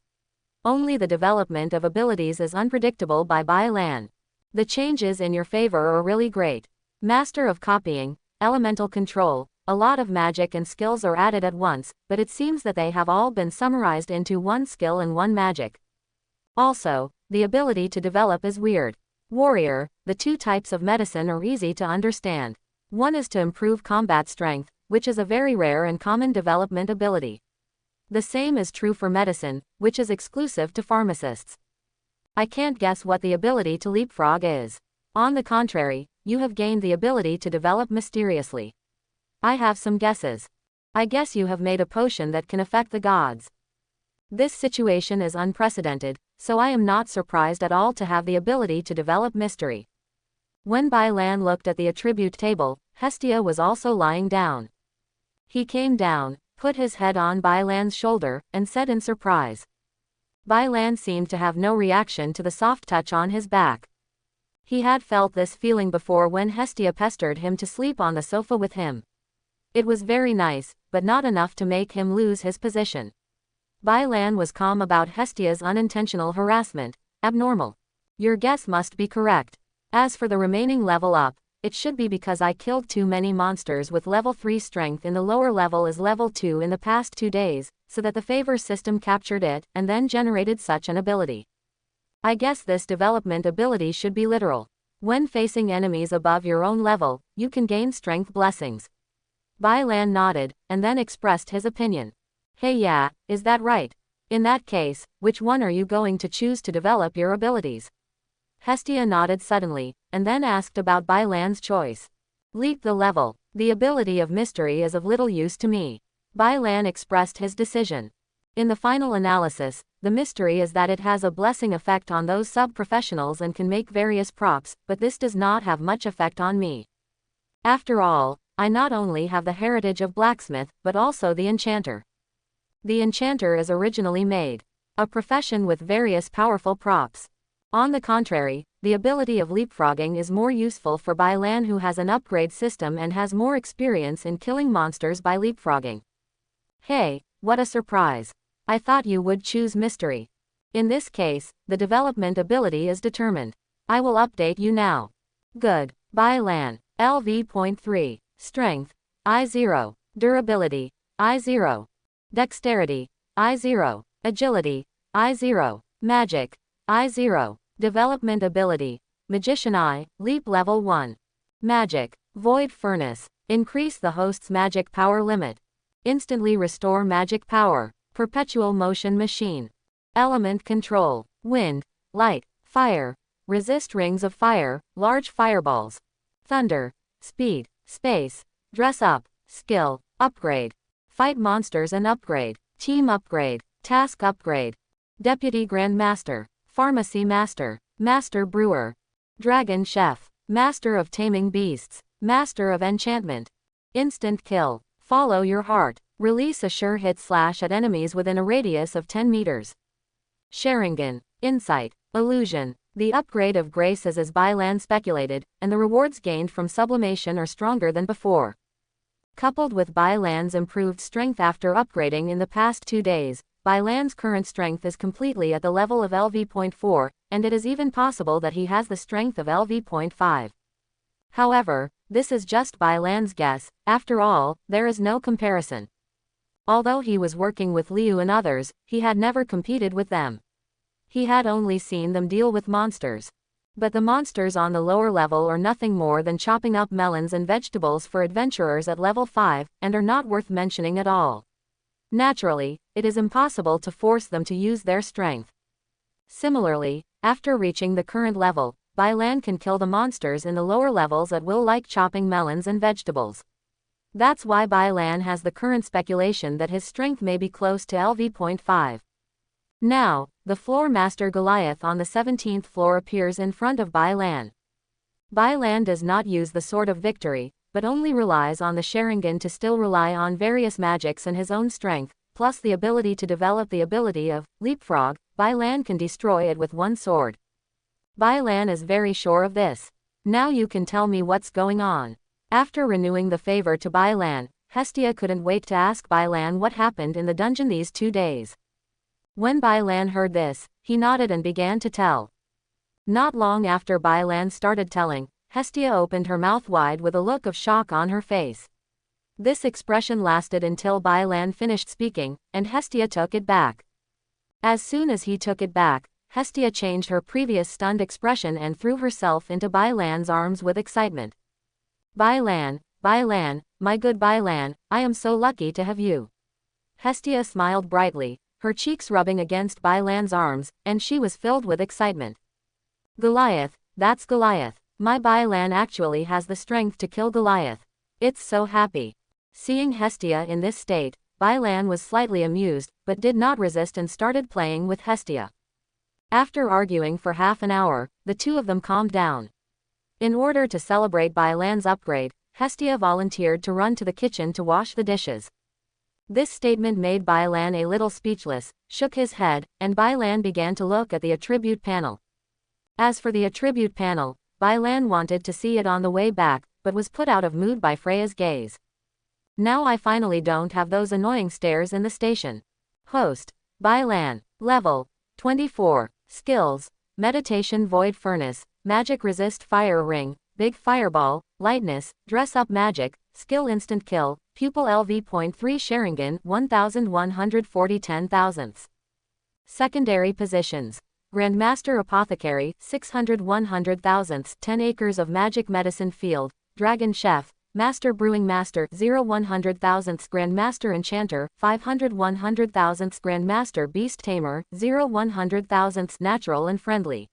Only the development of abilities is unpredictable by Bai Lan. The changes in your favor are really great. Master of Copying, Elemental Control, a lot of magic and skills are added at once, but it seems that they have all been summarized into one skill and one magic. Also, the ability to develop is weird. Warrior, the 2 types of medicine are easy to understand. One is to improve combat strength, which is a very rare and common development ability. The same is true for medicine, which is exclusive to pharmacists. I can't guess what the ability to leapfrog is. On the contrary, you have gained the ability to develop mysteriously. I have some guesses. I guess you have made a potion that can affect the gods. This situation is unprecedented, so I am not surprised at all to have the ability to develop mystery. When Bai Lan looked at the attribute table, Hestia was also lying down. He came down, put his head on Bai Lan's shoulder, and said in surprise, Bailan seemed to have no reaction to the soft touch on his back. He had felt this feeling before when Hestia pestered him to sleep on the sofa with him. It was very nice, but not enough to make him lose his position. Bailan was calm about Hestia's unintentional harassment. Abnormal. Your guess must be correct. As for the remaining level up, it should be because I killed too many monsters with level 3 strength in the lower level as level 2 in the past 2 days, so that the favor system captured it and then generated such an ability. I guess this development ability should be literal. When facing enemies above your own level, you can gain strength blessings. Bailan nodded, and then expressed his opinion. Hey, yeah, is that right? In that case, which one are you going to choose to develop your abilities? Hestia nodded suddenly, and then asked about Bailan's choice. Leap the level. The ability of mystery is of little use to me. Bailan expressed his decision. In the final analysis, the mystery is that it has a blessing effect on those sub-professionals and can make various props, but this does not have much effect on me. After all, I not only have the heritage of blacksmith, but also the enchanter. The enchanter is originally made a profession with various powerful props. On the contrary, the ability of leapfrogging is more useful for Bailan, who has an upgrade system and has more experience in killing monsters by leapfrogging. Hey, what a surprise. I thought you would choose mystery. In this case, the development ability is determined. I will update you now. Good. Bailan. LV.3. Strength. I0. Durability. I0. Dexterity. I0. Agility. I0. Magic. I0. Development ability. Magician Eye. Leap level 1. Magic. Void Furnace. Increase the host's magic power limit. Instantly restore magic power. Perpetual motion machine. Element control. Wind. Light. Fire. Resist rings of fire. Large fireballs. Thunder. Speed. Space. Dress up. Skill. Upgrade. Fight monsters and upgrade. Team upgrade. Task upgrade. Deputy Grandmaster. Pharmacy Master. Master Brewer. Dragon Chef. Master of Taming Beasts. Master of Enchantment. Instant Kill. Follow your heart. Release a sure hit slash at enemies within a radius of 10 meters. Sharingan. Insight. Illusion. The upgrade of grace is as Bailan speculated, and the rewards gained from sublimation are stronger than before. Coupled with Bailan's improved strength after upgrading in the past 2 days, Bailan's current strength is completely at the level of LV.4, and it is even possible that he has the strength of LV.5. However, this is just Bailan's guess. After all, there is no comparison. Although he was working with Liu and others, he had never competed with them. He had only seen them deal with monsters. But the monsters on the lower level are nothing more than chopping up melons and vegetables for adventurers at level 5, and are not worth mentioning at all. Naturally, it is impossible to force them to use their strength. Similarly, after reaching the current level, Bailan can kill the monsters in the lower levels at will, like chopping melons and vegetables. That's why Bailan has the current speculation that his strength may be close to LV.5. Now, the floor master Goliath on the 17th floor appears in front of Bailan. Bailan does not use the Sword of Victory, but only relies on the Sharingan to still rely on various magics and his own strength, plus the ability to develop the ability of Leapfrog. Bailan can destroy it with one sword. Bailan is very sure of this. Now you can tell me what's going on. After renewing the favor to Bailan, Hestia couldn't wait to ask Bailan what happened in the dungeon these 2 days. When Bailan heard this, he nodded and began to tell. Not long after Bailan started telling, Hestia opened her mouth wide with a look of shock on her face. This expression lasted until Bailan finished speaking, and Hestia took it back. As soon as he took it back, Hestia changed her previous stunned expression and threw herself into Bailan's arms with excitement. Bailan, Bailan, my good Bailan, I am so lucky to have you. Hestia smiled brightly, her cheeks rubbing against Bailan's arms, and she was filled with excitement. Goliath, that's Goliath. My Bailan actually has the strength to kill Goliath. It's so happy. Seeing Hestia in this state, Bailan was slightly amused, but did not resist and started playing with Hestia. After arguing for half an hour, the two of them calmed down. In order to celebrate Bailan's upgrade, Hestia volunteered to run to the kitchen to wash the dishes. This statement made Bai Lan a little speechless, shook his head, and Bai Lan began to look at the attribute panel. As for the attribute panel, Bai Lan wanted to see it on the way back, but was put out of mood by Freya's gaze. Now I finally don't have those annoying stares in the station. Host, Bai Lan. Level, 24. Skills, Meditation Void Furnace, Magic Resist Fire Ring, Big Fireball, Lightness, Dress Up Magic, Skill Instant Kill, Pupil LV.3 Sharingan 1140 10,000ths. Secondary positions. Grandmaster Apothecary 600 100,000ths 10 acres of Magic Medicine Field, Dragon Chef, Master Brewing Master 0 100,000ths Grandmaster Enchanter 500 100,000ths Grandmaster Beast Tamer 0 100,000ths Natural and Friendly.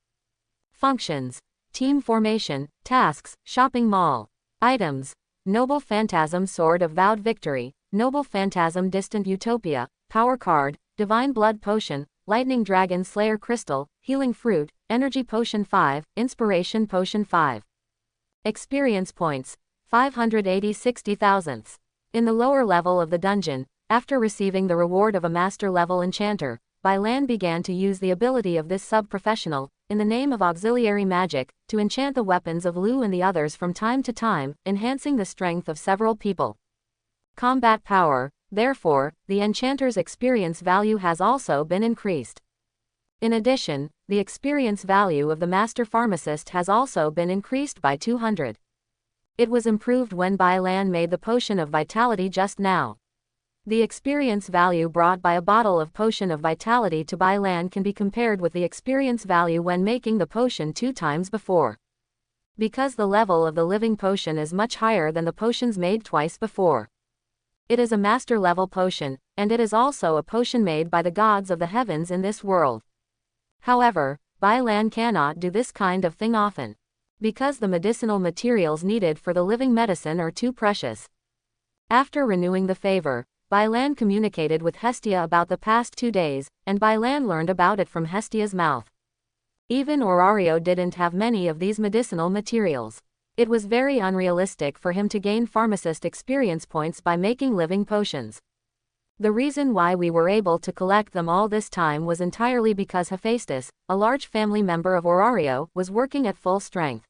Functions. Team Formation, Tasks, Shopping Mall. Items. Noble Phantasm Sword of Vowed Victory, Noble Phantasm Distant Utopia, Power Card, Divine Blood Potion, Lightning Dragon Slayer Crystal, Healing Fruit, Energy Potion 5, Inspiration Potion 5. Experience Points, 580 60,000ths. In the lower level of the dungeon, after receiving the reward of a master level enchanter, Bai Lan began to use the ability of this sub-professional, in the name of auxiliary magic, to enchant the weapons of Lu and the others from time to time, enhancing the strength of several people. Combat power. Therefore, the enchanter's experience value has also been increased. In addition, the experience value of the master pharmacist has also been increased by 200. It was improved when Bai Lan made the potion of vitality just now. The experience value brought by a bottle of potion of vitality to Bai Lan can be compared with the experience value when making the potion 2 times before. Because the level of the living potion is much higher than the potions made twice before. It is a master level potion, and it is also a potion made by the gods of the heavens in this world. However, Bai Lan cannot do this kind of thing often, because the medicinal materials needed for the living medicine are too precious. After renewing the favor, Bai Lan communicated with Hestia about the past 2 days, and Bai Lan learned about it from Hestia's mouth. Even Orario didn't have many of these medicinal materials. It was very unrealistic for him to gain pharmacist experience points by making living potions. The reason why we were able to collect them all this time was entirely because Hephaestus, a large family member of Orario, was working at full strength.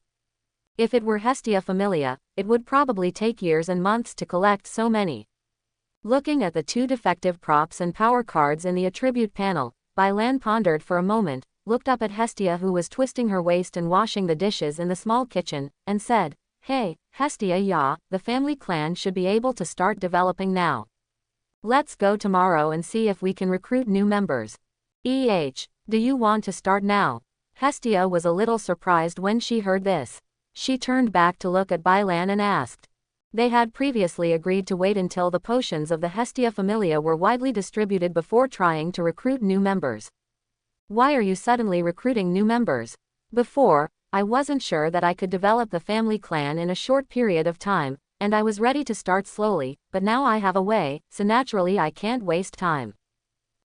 If it were Hestia Familia, it would probably take years and months to collect so many. Looking at the 2 defective props and power cards in the attribute panel, Bai Lan pondered for a moment, looked up at Hestia who was twisting her waist and washing the dishes in the small kitchen, and said, "Hey, Hestia, yeah, the family clan should be able to start developing now. Let's go tomorrow and see if we can recruit new members. Do you want to start now?" Hestia was a little surprised when she heard this. She turned back to look at Bai Lan and asked. They had previously agreed to wait until the potions of the Hestia Familia were widely distributed before trying to recruit new members. "Why are you suddenly recruiting new members?" "Before, I wasn't sure that I could develop the family clan in a short period of time, and I was ready to start slowly, but now I have a way, so naturally I can't waste time."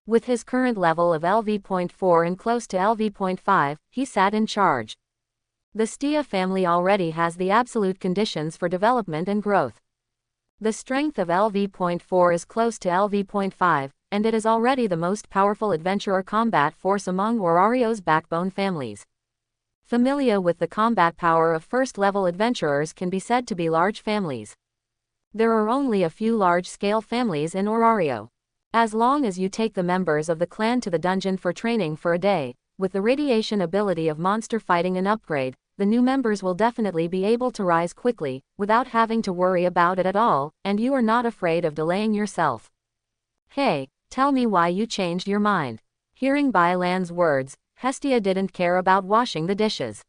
With his current level of LV.4 and close to LV.5, he sat in charge. The Stia family already has the absolute conditions for development and growth. The strength of LV.4 is close to LV.5, and it is already the most powerful adventurer combat force among Orario's backbone families. Familia with the combat power of first-level adventurers can be said to be large families. There are only a few large-scale families in Orario. As long as you take the members of the clan to the dungeon for training for a day, with the radiation ability of monster fighting and upgrade, the new members will definitely be able to rise quickly, without having to worry about it at all, and you are not afraid of delaying yourself. "Hey, tell me why you changed your mind." Hearing Bai Lan's words, Hestia didn't care about washing the dishes.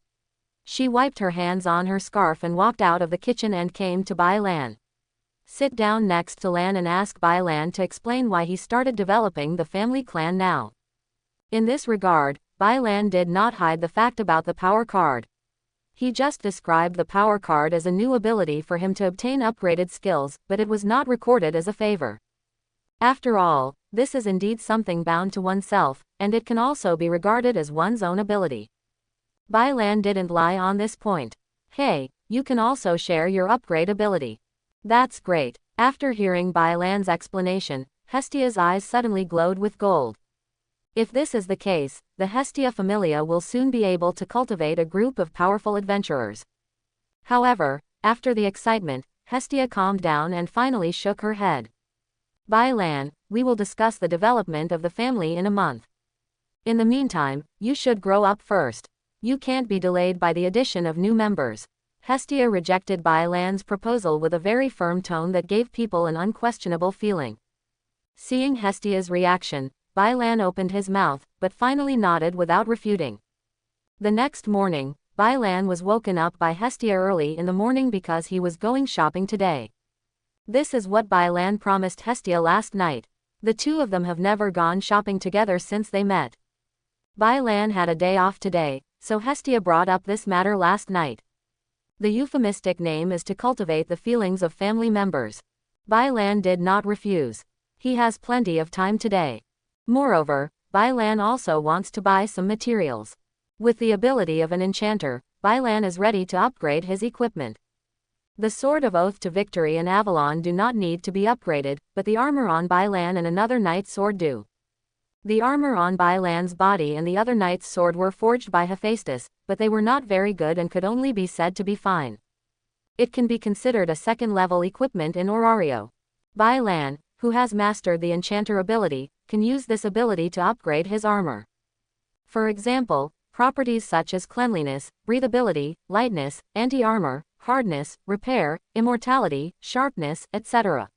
She wiped her hands on her scarf and walked out of the kitchen and came to Bai Lan. Sit down next to Lan and ask Bai Lan to explain why he started developing the family clan now. In this regard, Bai Lan did not hide the fact about the power card. He just described the power card as a new ability for him to obtain upgraded skills, but it was not recorded as a favor. After all, this is indeed something bound to oneself, and it can also be regarded as one's own ability. Bai Lan didn't lie on this point. "Hey, you can also share your upgrade ability." "That's great." After hearing Bai Lan's explanation, Hestia's eyes suddenly glowed with gold. If this is the case, the Hestia Familia will soon be able to cultivate a group of powerful adventurers. However, after the excitement, Hestia calmed down and finally shook her head. Bailan, we will discuss the development of the family in a month. In the meantime, you should grow up first. You can't be delayed by the addition of new members. Hestia rejected Bailan's proposal with a very firm tone that gave people an unquestionable feeling. Seeing Hestia's reaction, Bailan opened his mouth, but finally nodded without refuting. The next morning, Bailan was woken up by Hestia early in the morning because he was going shopping today. This is what Bailan promised Hestia last night. The two of them have never gone shopping together since they met. Bailan had a day off today, so Hestia brought up this matter last night. The euphemistic name is to cultivate the feelings of family members. Bailan did not refuse. He has plenty of time today. Moreover, Bailan also wants to buy some materials. With the ability of an enchanter, Bailan is ready to upgrade his equipment. The Sword of Oath to Victory and Avalon do not need to be upgraded, but the armor on Bailan and another knight's sword do. The armor on Bailan's body and the other knight's sword were forged by Hephaestus, but they were not very good and could only be said to be fine. It can be considered a second-level equipment in Orario. Bailan, who has mastered the enchanter ability, can use this ability to upgrade his armor. For example, properties such as cleanliness, breathability, lightness, anti-armor, hardness, repair, immortality, sharpness, etc.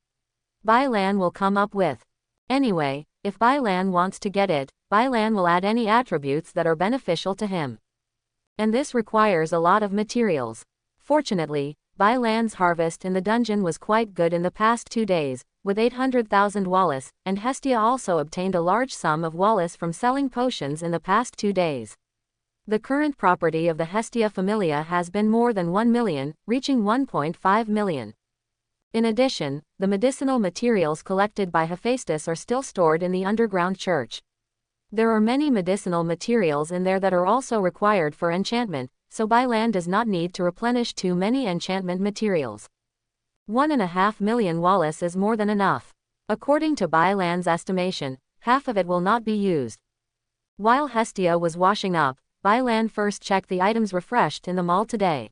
Bailan will come up with. Anyway, if Bailan wants to get it, Bailan will add any attributes that are beneficial to him. And this requires a lot of materials. Fortunately, Bailan's harvest in the dungeon was quite good in the past 2 days, with 800,000 Wallace, and Hestia also obtained a large sum of Wallace from selling potions in the past 2 days. The current property of the Hestia Familia has been more than 1 million, reaching 1.5 million. In addition, the medicinal materials collected by Hephaestus are still stored in the underground church. There are many medicinal materials in there that are also required for enchantment, so Bailan does not need to replenish too many enchantment materials. 1.5 million Wallace is more than enough. According to Bailan's estimation, half of it will not be used. While Hestia was washing up, Bailan first checked the items refreshed in the mall today.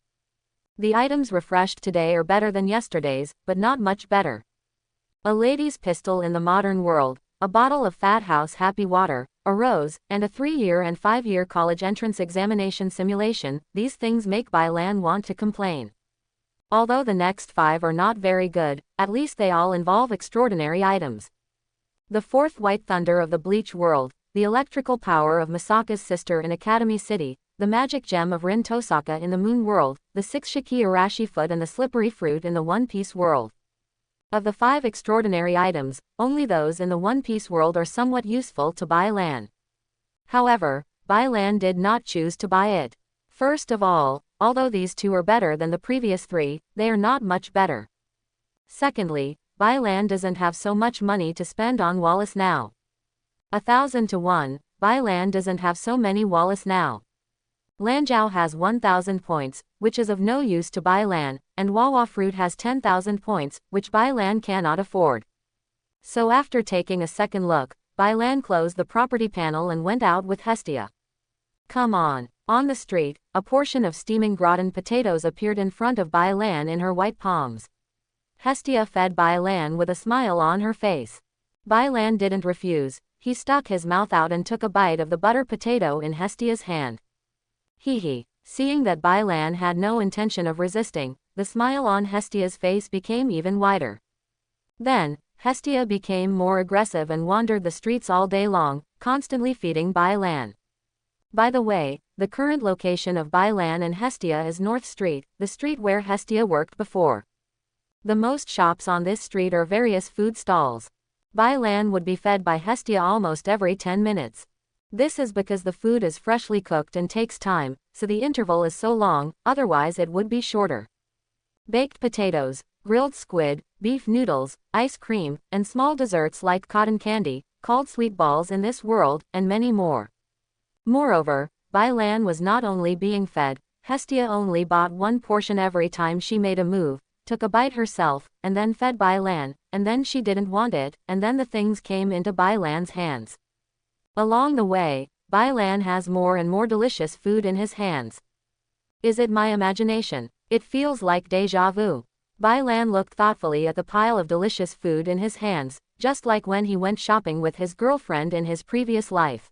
The items refreshed today are better than yesterday's, but not much better. A lady's pistol in the modern world, a bottle of Fat House Happy Water, a rose, and a 3-year and 5-year college entrance examination simulation. These things make Bailan want to complain. Although the next 5 are not very good, at least they all involve extraordinary items. The 4th White Thunder of the Bleach World, the electrical power of Misaka's sister in Academy City, the magic gem of Rin Tosaka in the Moon World, the 6 Shiki Arashi Foot and the slippery fruit in the One Piece World. Of the 5 extraordinary items, only those in the One Piece World are somewhat useful to Bailan. However, Bailan did not choose to buy it. First of all, although these 2 are better than the previous 3, they are not much better. Secondly, Bailan doesn't have so much money to spend on Wallace now. 1,000 to 1, Bailan doesn't have so many Wallace now. Lanjiao has 1,000 points, which is of no use to Bailan, and Wawa Fruit has 10,000 points, which Bailan cannot afford. So after taking a second look, Bailan closed the property panel and went out with Hestia. Come on. On the street, a portion of steaming gratin potatoes appeared in front of Bailan in her white palms. Hestia fed Bailan with a smile on her face. Bailan didn't refuse. He stuck his mouth out and took a bite of the butter potato in Hestia's hand. Hee. Seeing that Bailan had no intention of resisting, the smile on Hestia's face became even wider. Then, Hestia became more aggressive and wandered the streets all day long, constantly feeding Bailan. By the way, the current location of Bailan and Hestia is North Street, the street where Hestia worked before. The most shops on this street are various food stalls. Bailan would be fed by Hestia almost every 10 minutes. This is because the food is freshly cooked and takes time, so the interval is so long, otherwise it would be shorter. Baked potatoes, grilled squid, beef noodles, ice cream, and small desserts like cotton candy, called sweet balls in this world, and many more. Moreover, Bailan was not only being fed, Hestia only bought 1 portion every time she made a move, took a bite herself, and then fed Bailan, and then she didn't want it, and then the things came into Bailan's hands. Along the way, Bailan has more and more delicious food in his hands. Is it my imagination? It feels like déjà vu. Bailan looked thoughtfully at the pile of delicious food in his hands, just like when he went shopping with his girlfriend in his previous life.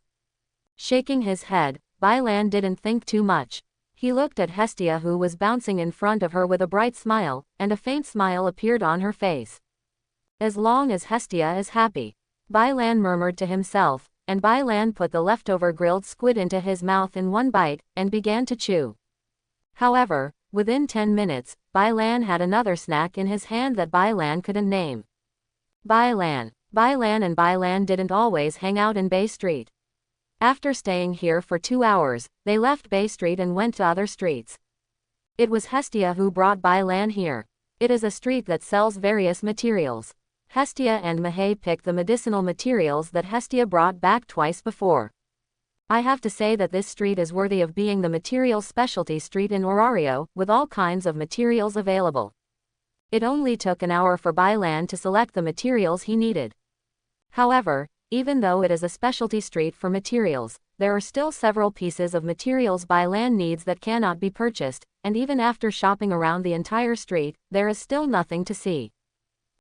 Shaking his head, Bailan didn't think too much. He looked at Hestia, who was bouncing in front of her with a bright smile, and a faint smile appeared on her face. As long as Hestia is happy, Bailan murmured to himself, and Bailan put the leftover grilled squid into his mouth in one bite, and began to chew. However, within 10 minutes, Bailan had another snack in his hand that Bailan couldn't name. Bailan and Bailan didn't always hang out in Bay Street. After staying here for 2 hours, they left Bay Street and went to other streets. It was Hestia who brought Bailan here. It is a street that sells various materials. Hestia and Mahé picked the medicinal materials that Hestia brought back twice before. I have to say that this street is worthy of being the material specialty street in Orario, with all kinds of materials available. It only took an hour for Bailan to select the materials he needed. However, even though it is a specialty street for materials, there are still several pieces of materials Bailan needs that cannot be purchased, and even after shopping around the entire street, there is still nothing to see.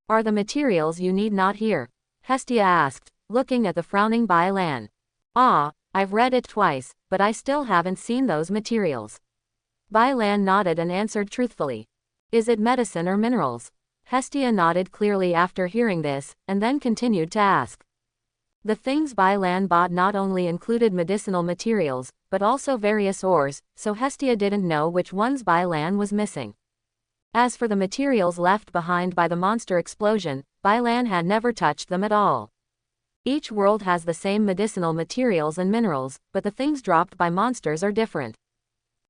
Are the materials you need not here? Hestia asked, looking at the frowning Bailan. Ah, I've read it twice, but I still haven't seen those materials. Bailan nodded and answered truthfully. Is it medicine or minerals? Hestia nodded clearly after hearing this, and then continued to ask. The things Bailan bought not only included medicinal materials, but also various ores, so Hestia didn't know which ones Bailan was missing. As for the materials left behind by the monster explosion, Bailan had never touched them at all. Each world has the same medicinal materials and minerals, but the things dropped by monsters are different.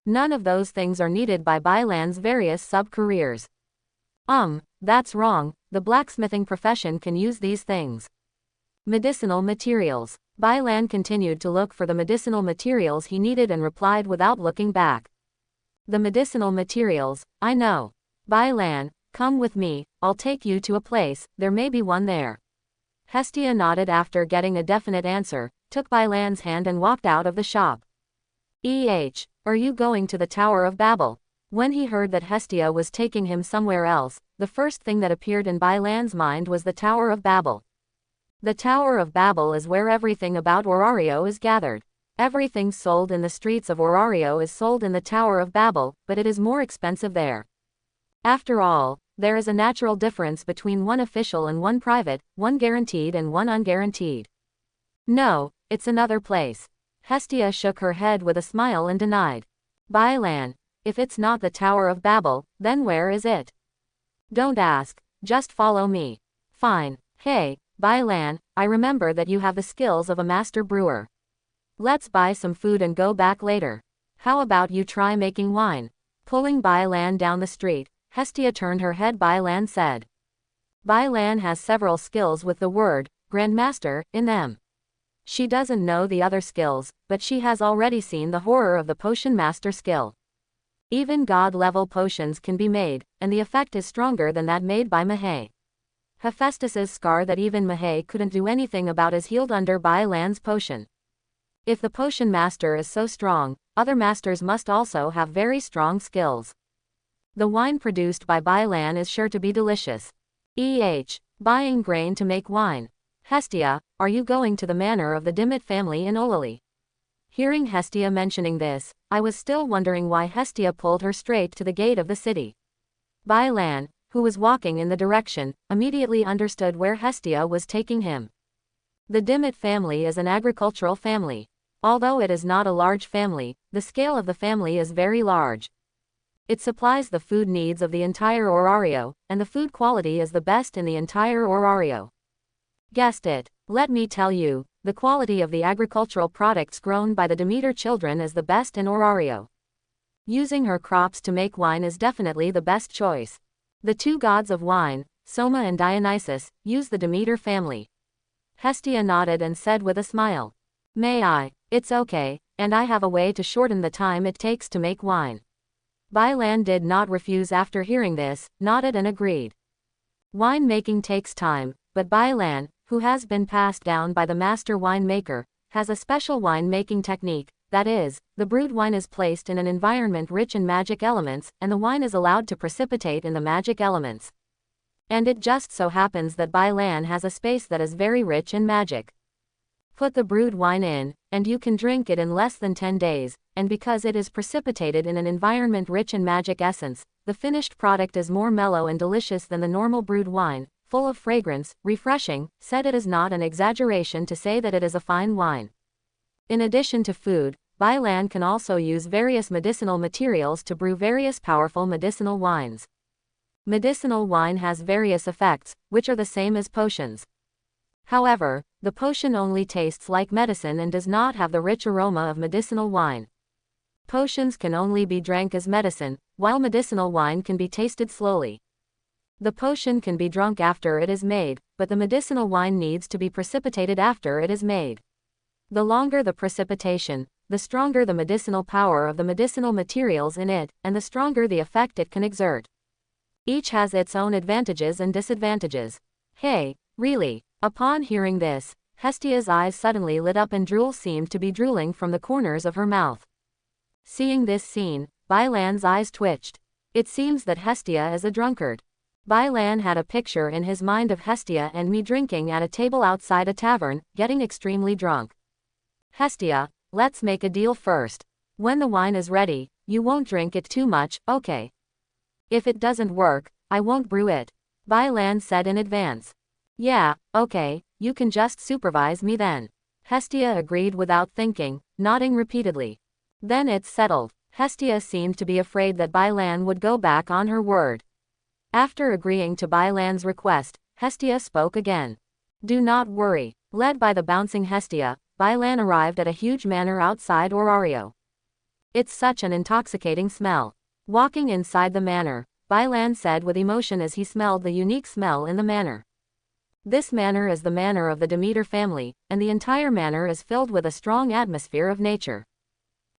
None of those things are needed by Bailan's various sub-careers. That's wrong, the blacksmithing profession can use these things. Medicinal materials. Bailan continued to look for the medicinal materials he needed and replied without looking back. The medicinal materials, I know. Bailan, come with me, I'll take you to a place, there may be one there. Hestia nodded after getting a definite answer, took Bailan's hand and walked out of the shop. Are you going to the Tower of Babel? When he heard that Hestia was taking him somewhere else, the first thing that appeared in Bailan's mind was the Tower of Babel. The Tower of Babel is where everything about Orario is gathered. Everything sold in the streets of Orario is sold in the Tower of Babel, but it is more expensive there. After all, there is a natural difference between one official and one private, one guaranteed and one unguaranteed. No, it's another place. Hestia shook her head with a smile and denied. Bailan, if it's not the Tower of Babel, then where is it? Don't ask, just follow me. Fine. Hey, Bailan, I remember that you have the skills of a master brewer. Let's buy some food and go back later. How about you try making wine? Pulling Bailan down the street, Hestia turned her head. Bailan said. Bailan has several skills with the word, Grandmaster, in them. She doesn't know the other skills, but she has already seen the horror of the potion master skill. Even god-level potions can be made, and the effect is stronger than that made by Mahé. Hephaestus's scar that even Mahé couldn't do anything about is healed under Bailan's potion. If the potion master is so strong, other masters must also have very strong skills. The wine produced by Bailan is sure to be delicious. Buying grain to make wine. Hestia, are you going to the manor of the Demeter family in Olali? Hearing Hestia mentioning this, I was still wondering why Hestia pulled her straight to the gate of the city. Bailan, who was walking in the direction, immediately understood where Hestia was taking him. The Demeter family is an agricultural family. Although it is not a large family, the scale of the family is very large. It supplies the food needs of the entire Orario, and the food quality is the best in the entire Orario. Guessed it. Let me tell you, the quality of the agricultural products grown by the Demeter children is the best in Orario. Using her crops to make wine is definitely the best choice. The two gods of wine, Soma and Dionysus, use the Demeter family. Hestia nodded and said with a smile. May I? It's okay, and I have a way to shorten the time it takes to make wine. Bailan did not refuse after hearing this, nodded and agreed. Wine making takes time, but Bailan, who has been passed down by the master winemaker, has a special wine-making technique. That is, the brewed wine is placed in an environment rich in magic elements, and the wine is allowed to precipitate in the magic elements. And it just so happens that Bailan has a space that is very rich in magic. Put the brewed wine in, and you can drink it in less than 10 days, and because it is precipitated in an environment rich in magic essence, the finished product is more mellow and delicious than the normal brewed wine, full of fragrance, refreshing. Said it is not an exaggeration to say that it is a fine wine. In addition to food, Bailan can also use various medicinal materials to brew various powerful medicinal wines. Medicinal wine has various effects, which are the same as potions. However, the potion only tastes like medicine and does not have the rich aroma of medicinal wine. Potions can only be drank as medicine, while medicinal wine can be tasted slowly. The potion can be drunk after it is made, but the medicinal wine needs to be precipitated after it is made. The longer the precipitation, the stronger the medicinal power of the medicinal materials in it, and the stronger the effect it can exert. Each has its own advantages and disadvantages. Hey, really? Upon hearing this, Hestia's eyes suddenly lit up and drool seemed to be drooling from the corners of her mouth. Seeing this scene, Bailan's eyes twitched. It seems that Hestia is a drunkard. Bailan had a picture in his mind of Hestia and me drinking at a table outside a tavern, getting extremely drunk. Hestia, let's make a deal first. When the wine is ready, you won't drink it too much, okay? If it doesn't work, I won't brew it. Bailan said in advance. Yeah, okay, you can just supervise me then. Hestia agreed without thinking, nodding repeatedly. Then it's settled. Hestia seemed to be afraid that Bailan would go back on her word. After agreeing to Bailan's request, Hestia spoke again. Do not worry. Led by the bouncing Hestia, Bailan arrived at a huge manor outside Orario. It's such an intoxicating smell. Walking inside the manor, Bailan said with emotion as he smelled the unique smell in the manor. This manor is the manor of the Demeter family, and the entire manor is filled with a strong atmosphere of nature.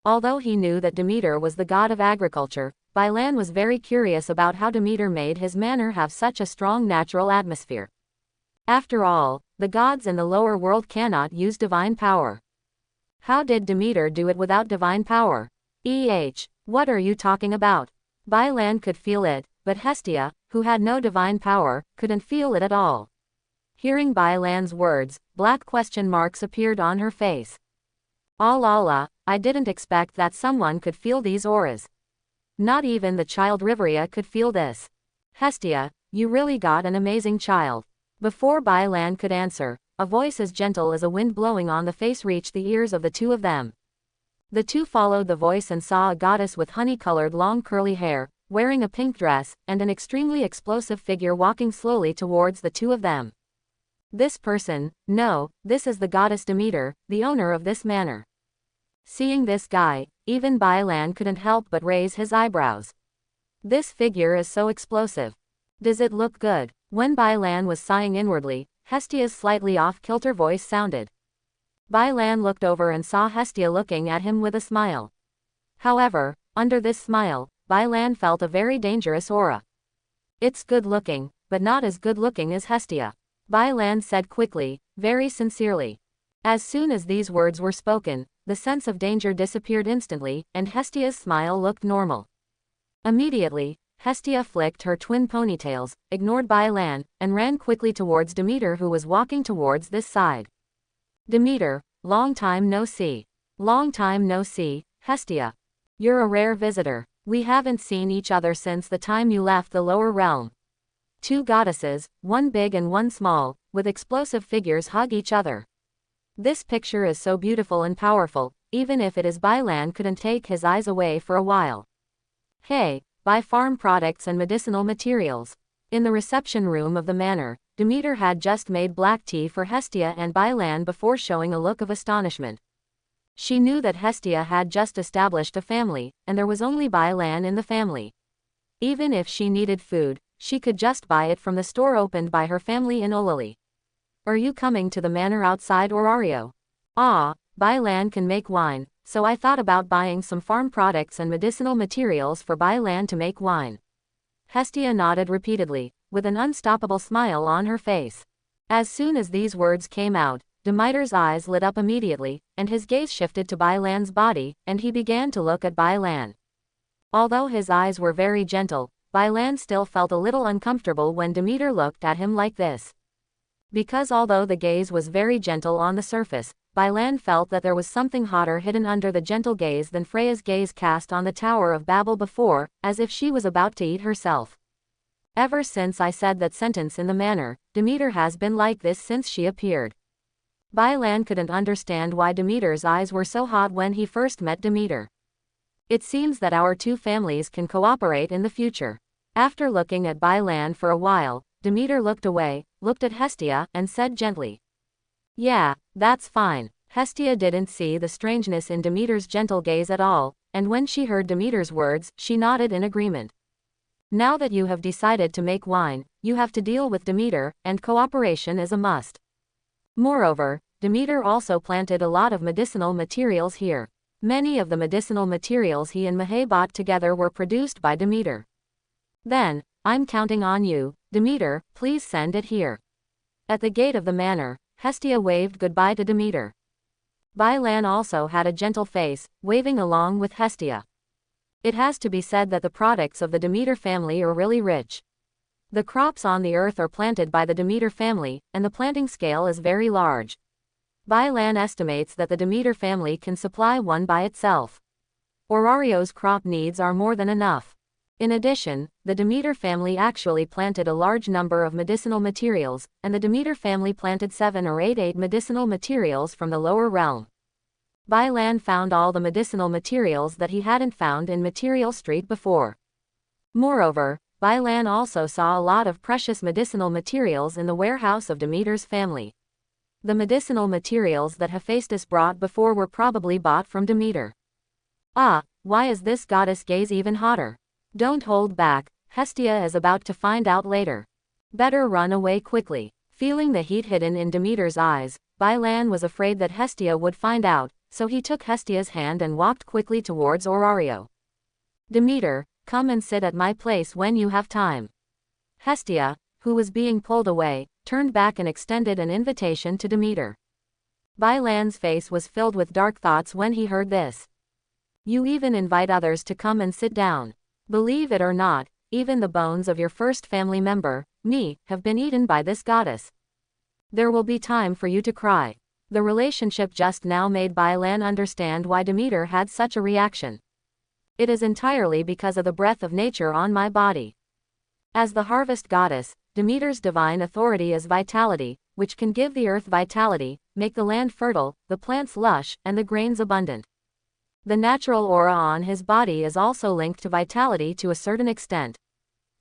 Although he knew that Demeter was the god of agriculture, Bailan was very curious about how Demeter made his manor have such a strong natural atmosphere. After all, the gods in the lower world cannot use divine power. How did Demeter do it without divine power? What are you talking about? Bailan could feel it, but Hestia, who had no divine power, couldn't feel it at all. Hearing Bailan's words, black question marks appeared on her face. Allah, I didn't expect that someone could feel these auras. Not even the child Riveria could feel this. Hestia, you really got an amazing child. Before Bailan could answer, a voice as gentle as a wind blowing on the face reached the ears of the two of them. The two followed the voice and saw a goddess with honey-colored long curly hair, wearing a pink dress, and an extremely explosive figure walking slowly towards the two of them. This person, no, this is the goddess Demeter, the owner of this manor. Seeing this guy, even Bailan couldn't help but raise his eyebrows. This figure is so explosive. Does it look good? When Bailan was sighing inwardly, Hestia's slightly off-kilter voice sounded. Bailan looked over and saw Hestia looking at him with a smile. However, under this smile, Bailan felt a very dangerous aura. It's good looking, but not as good looking as Hestia. Bailan said quickly, very sincerely. As soon as these words were spoken, the sense of danger disappeared instantly, and Hestia's smile looked normal. Immediately, Hestia flicked her twin ponytails, ignored Bailan, and ran quickly towards Demeter, who was walking towards this side. Demeter, long time no see. Long time no see, Hestia. You're a rare visitor. We haven't seen each other since the time you left the lower realm. Two goddesses, one big and one small, with explosive figures hug each other. This picture is so beautiful and powerful, even if it is Bailan couldn't take his eyes away for a while. Hey, buy farm products and medicinal materials. In the reception room of the manor, Demeter had just made black tea for Hestia and Bailan before showing a look of astonishment. She knew that Hestia had just established a family, and there was only Bailan in the family. Even if she needed food, she could just buy it from the store opened by her family in Olali. Are you coming to the manor outside Orario? Ah, Bailan can make wine, so I thought about buying some farm products and medicinal materials for Bailan to make wine. Hestia nodded repeatedly, with an unstoppable smile on her face. As soon as these words came out, Demeter's eyes lit up immediately, and his gaze shifted to Bailan's body, and he began to look at Bailan. Although his eyes were very gentle, Bailan still felt a little uncomfortable when Demeter looked at him like this. Because although the gaze was very gentle on the surface, Bailan felt that there was something hotter hidden under the gentle gaze than Freya's gaze cast on the Tower of Babel before, as if she was about to eat herself. Ever since I said that sentence in the manner, Demeter has been like this since she appeared. Bailan couldn't understand why Demeter's eyes were so hot when he first met Demeter. It seems that our two families can cooperate in the future. After looking at Bailan for a while, Demeter looked away, looked at Hestia, and said gently, "Yeah, that's fine." Hestia didn't see the strangeness in Demeter's gentle gaze at all, and when she heard Demeter's words, she nodded in agreement. Now that you have decided to make wine, you have to deal with Demeter, and cooperation is a must. Moreover, Demeter also planted a lot of medicinal materials here. Many of the medicinal materials he and Mahe bought together were produced by Demeter. Then, I'm counting on you, Demeter, please send it here. At the gate of the manor, Hestia waved goodbye to Demeter. Bailan also had a gentle face, waving along with Hestia. It has to be said that the products of the Demeter family are really rich. The crops on the earth are planted by the Demeter family, and the planting scale is very large. Bailan estimates that the Demeter family can supply one by itself. Orario's crop needs are more than enough. In addition, the Demeter family actually planted a large number of medicinal materials, and the Demeter family planted 7 or 8 medicinal materials from the lower realm. Bailan found all the medicinal materials that he hadn't found in Material Street before. Moreover, Bailan also saw a lot of precious medicinal materials in the warehouse of Demeter's family. The medicinal materials that Hephaestus brought before were probably bought from Demeter. Ah, why is this goddess gaze even hotter? Don't hold back, Hestia is about to find out later. Better run away quickly. Feeling the heat hidden in Demeter's eyes, Bailan was afraid that Hestia would find out, so he took Hestia's hand and walked quickly towards Orario. Demeter, come and sit at my place when you have time. Hestia, who was being pulled away, turned back and extended an invitation to Demeter. Bailan's face was filled with dark thoughts when he heard this. You even invite others to come and sit down. Believe it or not, even the bones of your first family member, me, have been eaten by this goddess. There will be time for you to cry. The relationship just now made Bailan understand why Demeter had such a reaction. It is entirely because of the breath of nature on my body. As the harvest goddess, Demeter's divine authority is vitality, which can give the earth vitality, make the land fertile, the plants lush, and the grains abundant. The natural aura on his body is also linked to vitality to a certain extent.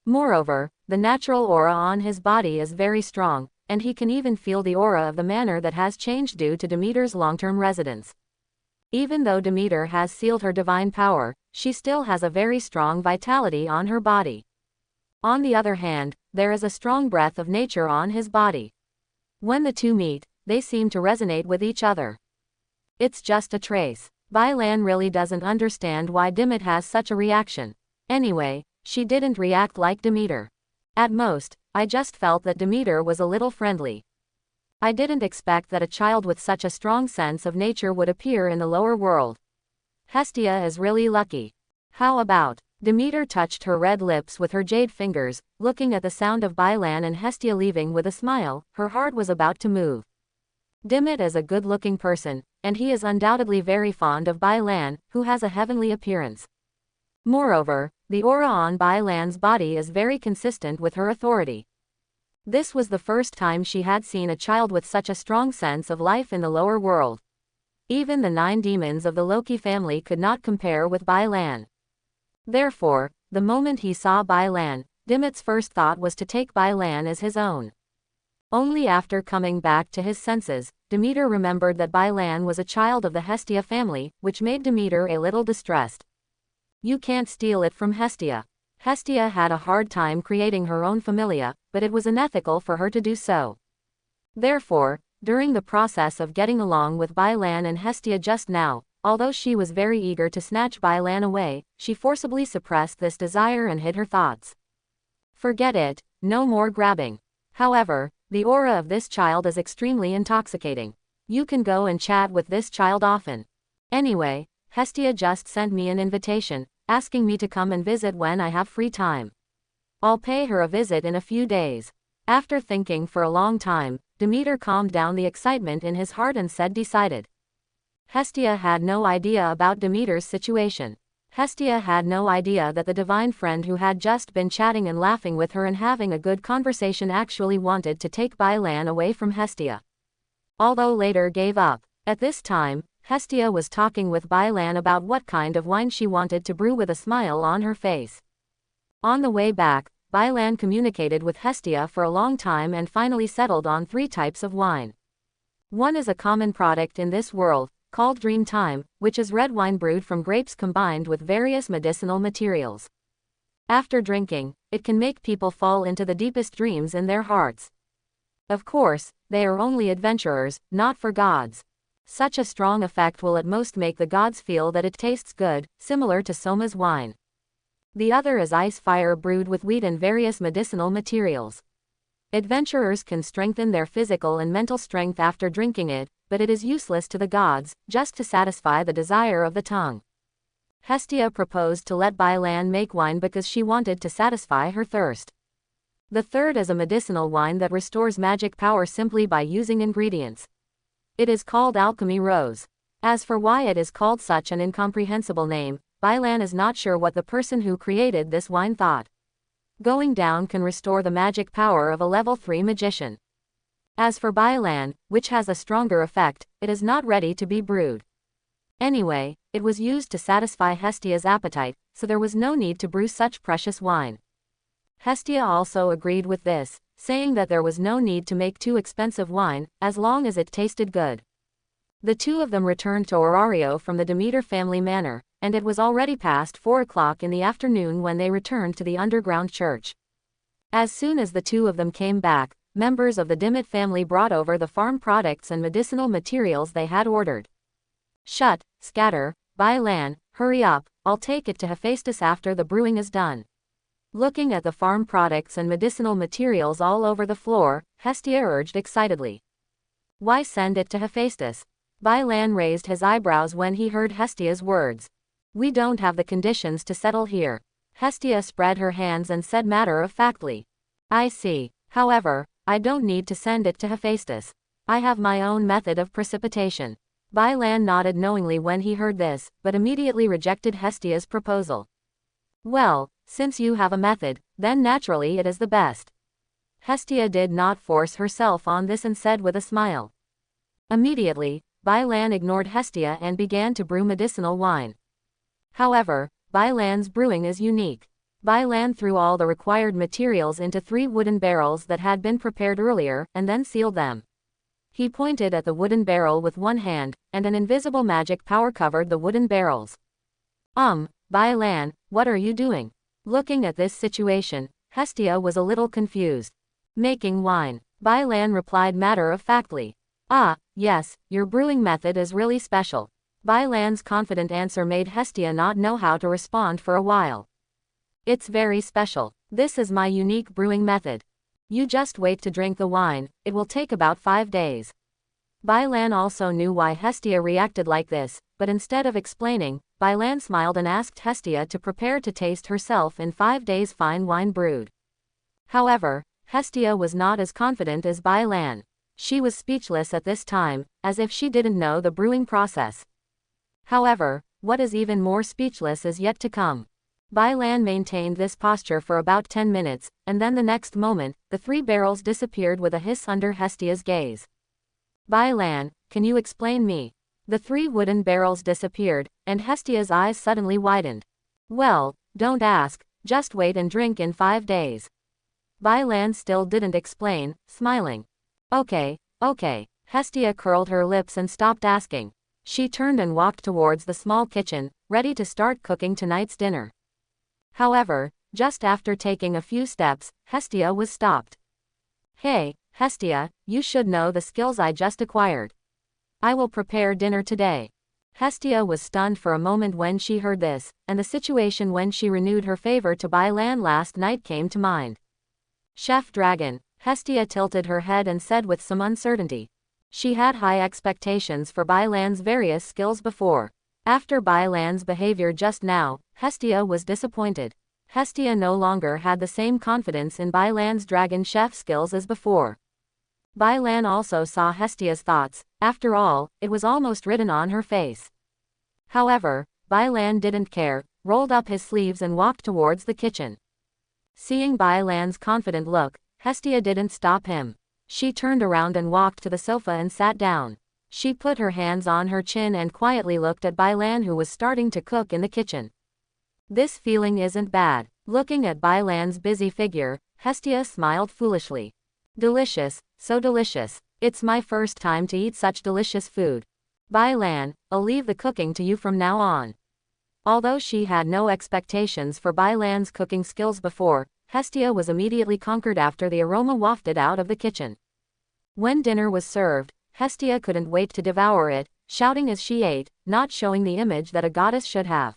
Moreover, the natural aura on his body is very strong, and he can even feel the aura of the manor that has changed due to Demeter's long-term residence. Even though Demeter has sealed her divine power, she still has a very strong vitality on her body. On the other hand, there is a strong breath of nature on his body. When the two meet, they seem to resonate with each other. It's just a trace. Bailan really doesn't understand why Demeter has such a reaction. Anyway, she didn't react like Demeter. At most, I just felt that Demeter was a little friendly. I didn't expect that a child with such a strong sense of nature would appear in the lower world. Hestia is really lucky. How about? Demeter touched her red lips with her jade fingers, looking at the sound of Bailan and Hestia leaving with a smile. Her heart was about to move. Demeter is a good-looking person, and he is undoubtedly very fond of Bailan, who has a heavenly appearance. Moreover, the aura on Bailan's body is very consistent with her authority. This was the first time she had seen a child with such a strong sense of life in the lower world. Even the 9 demons of the Loki family could not compare with Bailan. Therefore, the moment he saw Bailan, Demeter's first thought was to take Bailan as his own. Only after coming back to his senses, Demeter remembered that Bailan was a child of the Hestia family, which made Demeter a little distressed. You can't steal it from Hestia. Hestia had a hard time creating her own familia, but it was unethical for her to do so. Therefore, During the process of getting along with Bailan and Hestia just now, although she was very eager to snatch Bailan away, she forcibly suppressed this desire and hid her thoughts. Forget it, no more grabbing. However, the aura of this child is extremely intoxicating. You can go and chat with this child often. Anyway, Hestia just sent me an invitation, asking me to come and visit when I have free time. I'll pay her a visit in a few days. After thinking for a long time, Demeter calmed down the excitement in his heart and said decided. Hestia had no idea about Demeter's situation. Hestia had no idea that the divine friend who had just been chatting and laughing with her and having a good conversation actually wanted to take Bailan away from Hestia. Although later gave up. At this time, Hestia was talking with Bailan about what kind of wine she wanted to brew with a smile on her face. On the way back, Bailan communicated with Hestia for a long time and finally settled on 3 types of wine. One is a common product in this world, called Dream Time, which is red wine brewed from grapes combined with various medicinal materials. After drinking, it can make people fall into the deepest dreams in their hearts. Of course, they are only adventurers, not for gods. Such a strong effect will at most make the gods feel that it tastes good, similar to Soma's wine. The other is ice fire brewed with wheat and various medicinal materials. Adventurers can strengthen their physical and mental strength after drinking it, but it is useless to the gods, just to satisfy the desire of the tongue. Hestia proposed to let Bailan make wine because she wanted to satisfy her thirst. The third is a medicinal wine that restores magic power simply by using ingredients. It is called Alchemy Rose. As for why it is called such an incomprehensible name, Bailan is not sure what the person who created this wine thought. Going down can restore the magic power of a level 3 magician. As for Bailan, which has a stronger effect, it is not ready to be brewed. Anyway, it was used to satisfy Hestia's appetite, so there was no need to brew such precious wine. Hestia also agreed with this, saying that there was no need to make too expensive wine, as long as it tasted good. The two of them returned to Orario from the Demeter family manor, and it was already past 4 o'clock in the afternoon when they returned to the underground church. As soon as the two of them came back, members of the Demeter family brought over the farm products and medicinal materials they had ordered. Shut, scatter, Bailan, hurry up, I'll take it to Hephaestus after the brewing is done. Looking at the farm products and medicinal materials all over the floor, Hestia urged excitedly. Why send it to Hephaestus? Bailan raised his eyebrows when he heard Hestia's words. We don't have the conditions to settle here. Hestia spread her hands and said matter-of-factly. I see. However, I don't need to send it to Hephaestus. I have my own method of precipitation. Bailan nodded knowingly when he heard this, but immediately rejected Hestia's proposal. Well, since you have a method, then naturally it is the best. Hestia did not force herself on this and said with a smile. Immediately, Bailan ignored Hestia and began to brew medicinal wine. However, Bailan's brewing is unique. Bailan threw all the required materials into 3 wooden barrels that had been prepared earlier, and then sealed them. He pointed at the wooden barrel with one hand, and an invisible magic power covered the wooden barrels. Bailan, what are you doing? Looking at this situation, Hestia was a little confused. Making wine. Bailan replied matter-of-factly. Ah, yes, your brewing method is really special. Bailan's confident answer made Hestia not know how to respond for a while. It's very special. This is my unique brewing method. You just wait to drink the wine, it will take about 5 days. Bailan also knew why Hestia reacted like this, but instead of explaining, Bailan smiled and asked Hestia to prepare to taste herself in 5 days fine wine brewed. However, Hestia was not as confident as Bailan. She was speechless at this time, as if she didn't know the brewing process. However, what is even more speechless is yet to come. Bailan maintained this posture for about 10 minutes, and then the next moment, the 3 barrels disappeared with a hiss under Hestia's gaze. Bailan, can you explain me? The 3 wooden barrels disappeared, and Hestia's eyes suddenly widened. Well, don't ask, just wait and drink in 5 days. Bailan still didn't explain, smiling. Okay. Hestia curled her lips and stopped asking. She turned and walked towards the small kitchen, ready to start cooking tonight's dinner. However, just after taking a few steps, Hestia was stopped. Hey, Hestia, you should know the skills I just acquired. I will prepare dinner today. Hestia was stunned for a moment when she heard this, and the situation when she renewed her favor to Bailan last night came to mind. Chef Dragon, Hestia tilted her head and said with some uncertainty. She had high expectations for Bailan's various skills before. After Bailan's behavior just now, Hestia was disappointed. Hestia no longer had the same confidence in Bailan's dragon chef skills as before. Bailan also saw Hestia's thoughts. After all, it was almost written on her face. However, Bailan didn't care, rolled up his sleeves and walked towards the kitchen. Seeing Bailan's confident look, Hestia didn't stop him. She turned around and walked to the sofa and sat down. She put her hands on her chin and quietly looked at Bailan, who was starting to cook in the kitchen. This feeling isn't bad. Looking at Bailan's busy figure, Hestia smiled foolishly. Delicious, so delicious. It's my first time to eat such delicious food. Bailan, I'll leave the cooking to you from now on. Although she had no expectations for Bailan's cooking skills before, Hestia was immediately conquered after the aroma wafted out of the kitchen. When dinner was served, Hestia couldn't wait to devour it, shouting as she ate, not showing the image that a goddess should have.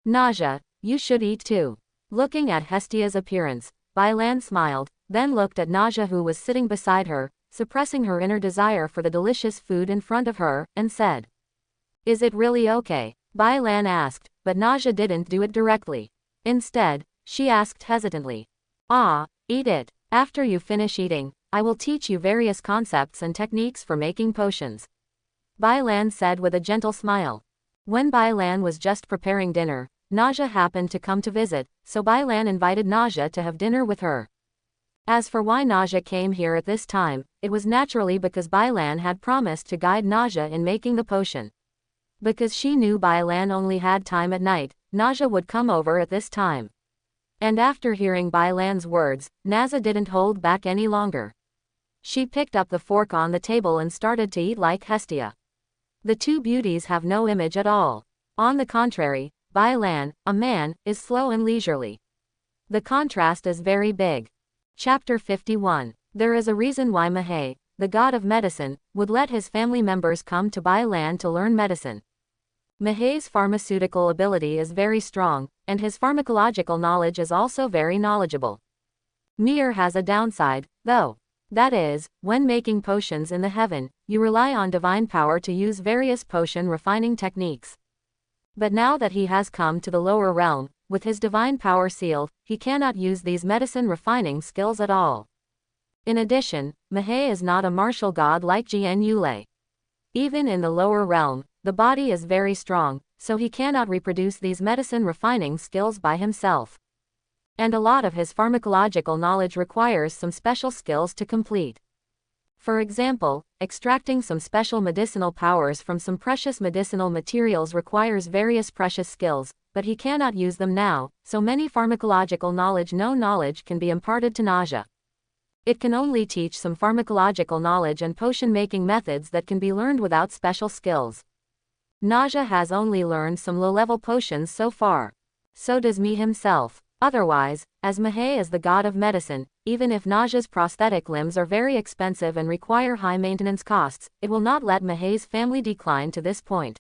Naaza, you should eat too. Looking at Hestia's appearance, Bailan smiled, then looked at Naaza, who was sitting beside her, suppressing her inner desire for the delicious food in front of her, and said, "Is it really okay?" Bailan asked, but Naaza didn't do it directly. Instead, she asked hesitantly, eat it. After you finish eating, I will teach you various concepts and techniques for making potions. Bailan said with a gentle smile. When Bailan was just preparing dinner, Naaza happened to come to visit, so Bailan invited Naaza to have dinner with her. As for why Naaza came here at this time, it was naturally because Bailan had promised to guide Naaza in making the potion. Because she knew Bailan only had time at night, Naaza would come over at this time. And after hearing Bailan's words, Naaza didn't hold back any longer. She picked up the fork on the table and started to eat like Hestia. The two beauties have no image at all. On the contrary, Bailan, a man, is slow and leisurely. The contrast is very big. Chapter 51. There is a reason why Mahe, the god of medicine, would let his family members come to Bailan to learn medicine. Mahe's pharmaceutical ability is very strong, and his pharmacological knowledge is also very knowledgeable. Mir has a downside, though. That is, when making potions in the heaven, you rely on divine power to use various potion refining techniques. But now that he has come to the lower realm, with his divine power sealed, he cannot use these medicine refining skills at all. In addition, Mahe is not a martial god like Jian Yule. Even in the lower realm, the body is very strong, so he cannot reproduce these medicine refining skills by himself. And a lot of his pharmacological knowledge requires some special skills to complete. For example, extracting some special medicinal powers from some precious medicinal materials requires various precious skills, but he cannot use them now, so many pharmacological knowledge can be imparted to Naaza. It can only teach some pharmacological knowledge and potion-making methods that can be learned without special skills. Naaza has only learned some low-level potions so far. So does me himself. Otherwise, as Mahe is the god of medicine, even if Naaza's prosthetic limbs are very expensive and require high maintenance costs, it will not let Mahe's family decline to this point.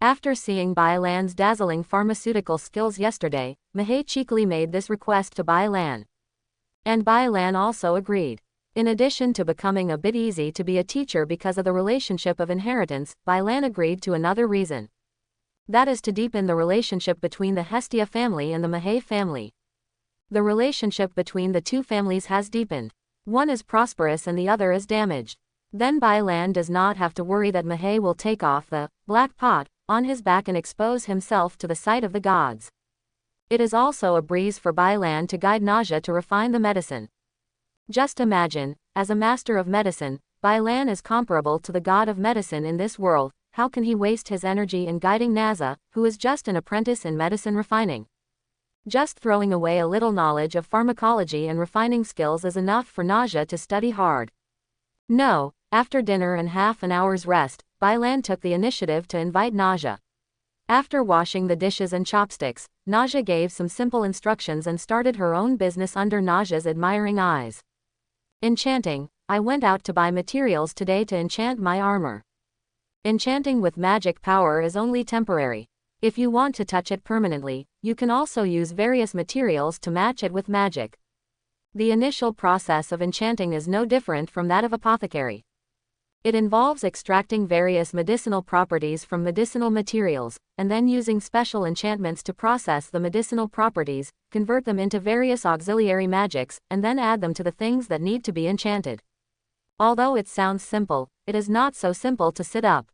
After seeing Bailan's dazzling pharmaceutical skills yesterday, Mahe cheekily made this request to Bailan. And Bailan also agreed. In addition to becoming a bit easy to be a teacher because of the relationship of inheritance, Bailan agreed to another reason. That is to deepen the relationship between the Hestia family and the Mahe family. The relationship between the two families has deepened. One is prosperous and the other is damaged. Then Bailan does not have to worry that Mahe will take off the black pot on his back and expose himself to the sight of the gods. It is also a breeze for Bailan to guide Naaza to refine the medicine. Just imagine, as a master of medicine, Bailan is comparable to the god of medicine in this world. How can he waste his energy in guiding Naaza, who is just an apprentice in medicine refining? Just throwing away a little knowledge of pharmacology and refining skills is enough for Naaza to study hard. No, after dinner and half an hour's rest, Bailan took the initiative to invite Naaza. After washing the dishes and chopsticks, Naaza gave some simple instructions and started her own business under Naaza's admiring eyes. Enchanting. I went out to buy materials today to enchant my armor. Enchanting with magic power is only temporary. If you want to touch it permanently, you can also use various materials to match it with magic. The initial process of enchanting is no different from that of apothecary. It involves extracting various medicinal properties from medicinal materials, and then using special enchantments to process the medicinal properties, convert them into various auxiliary magics, and then add them to the things that need to be enchanted. Although it sounds simple, it is not so simple to set up.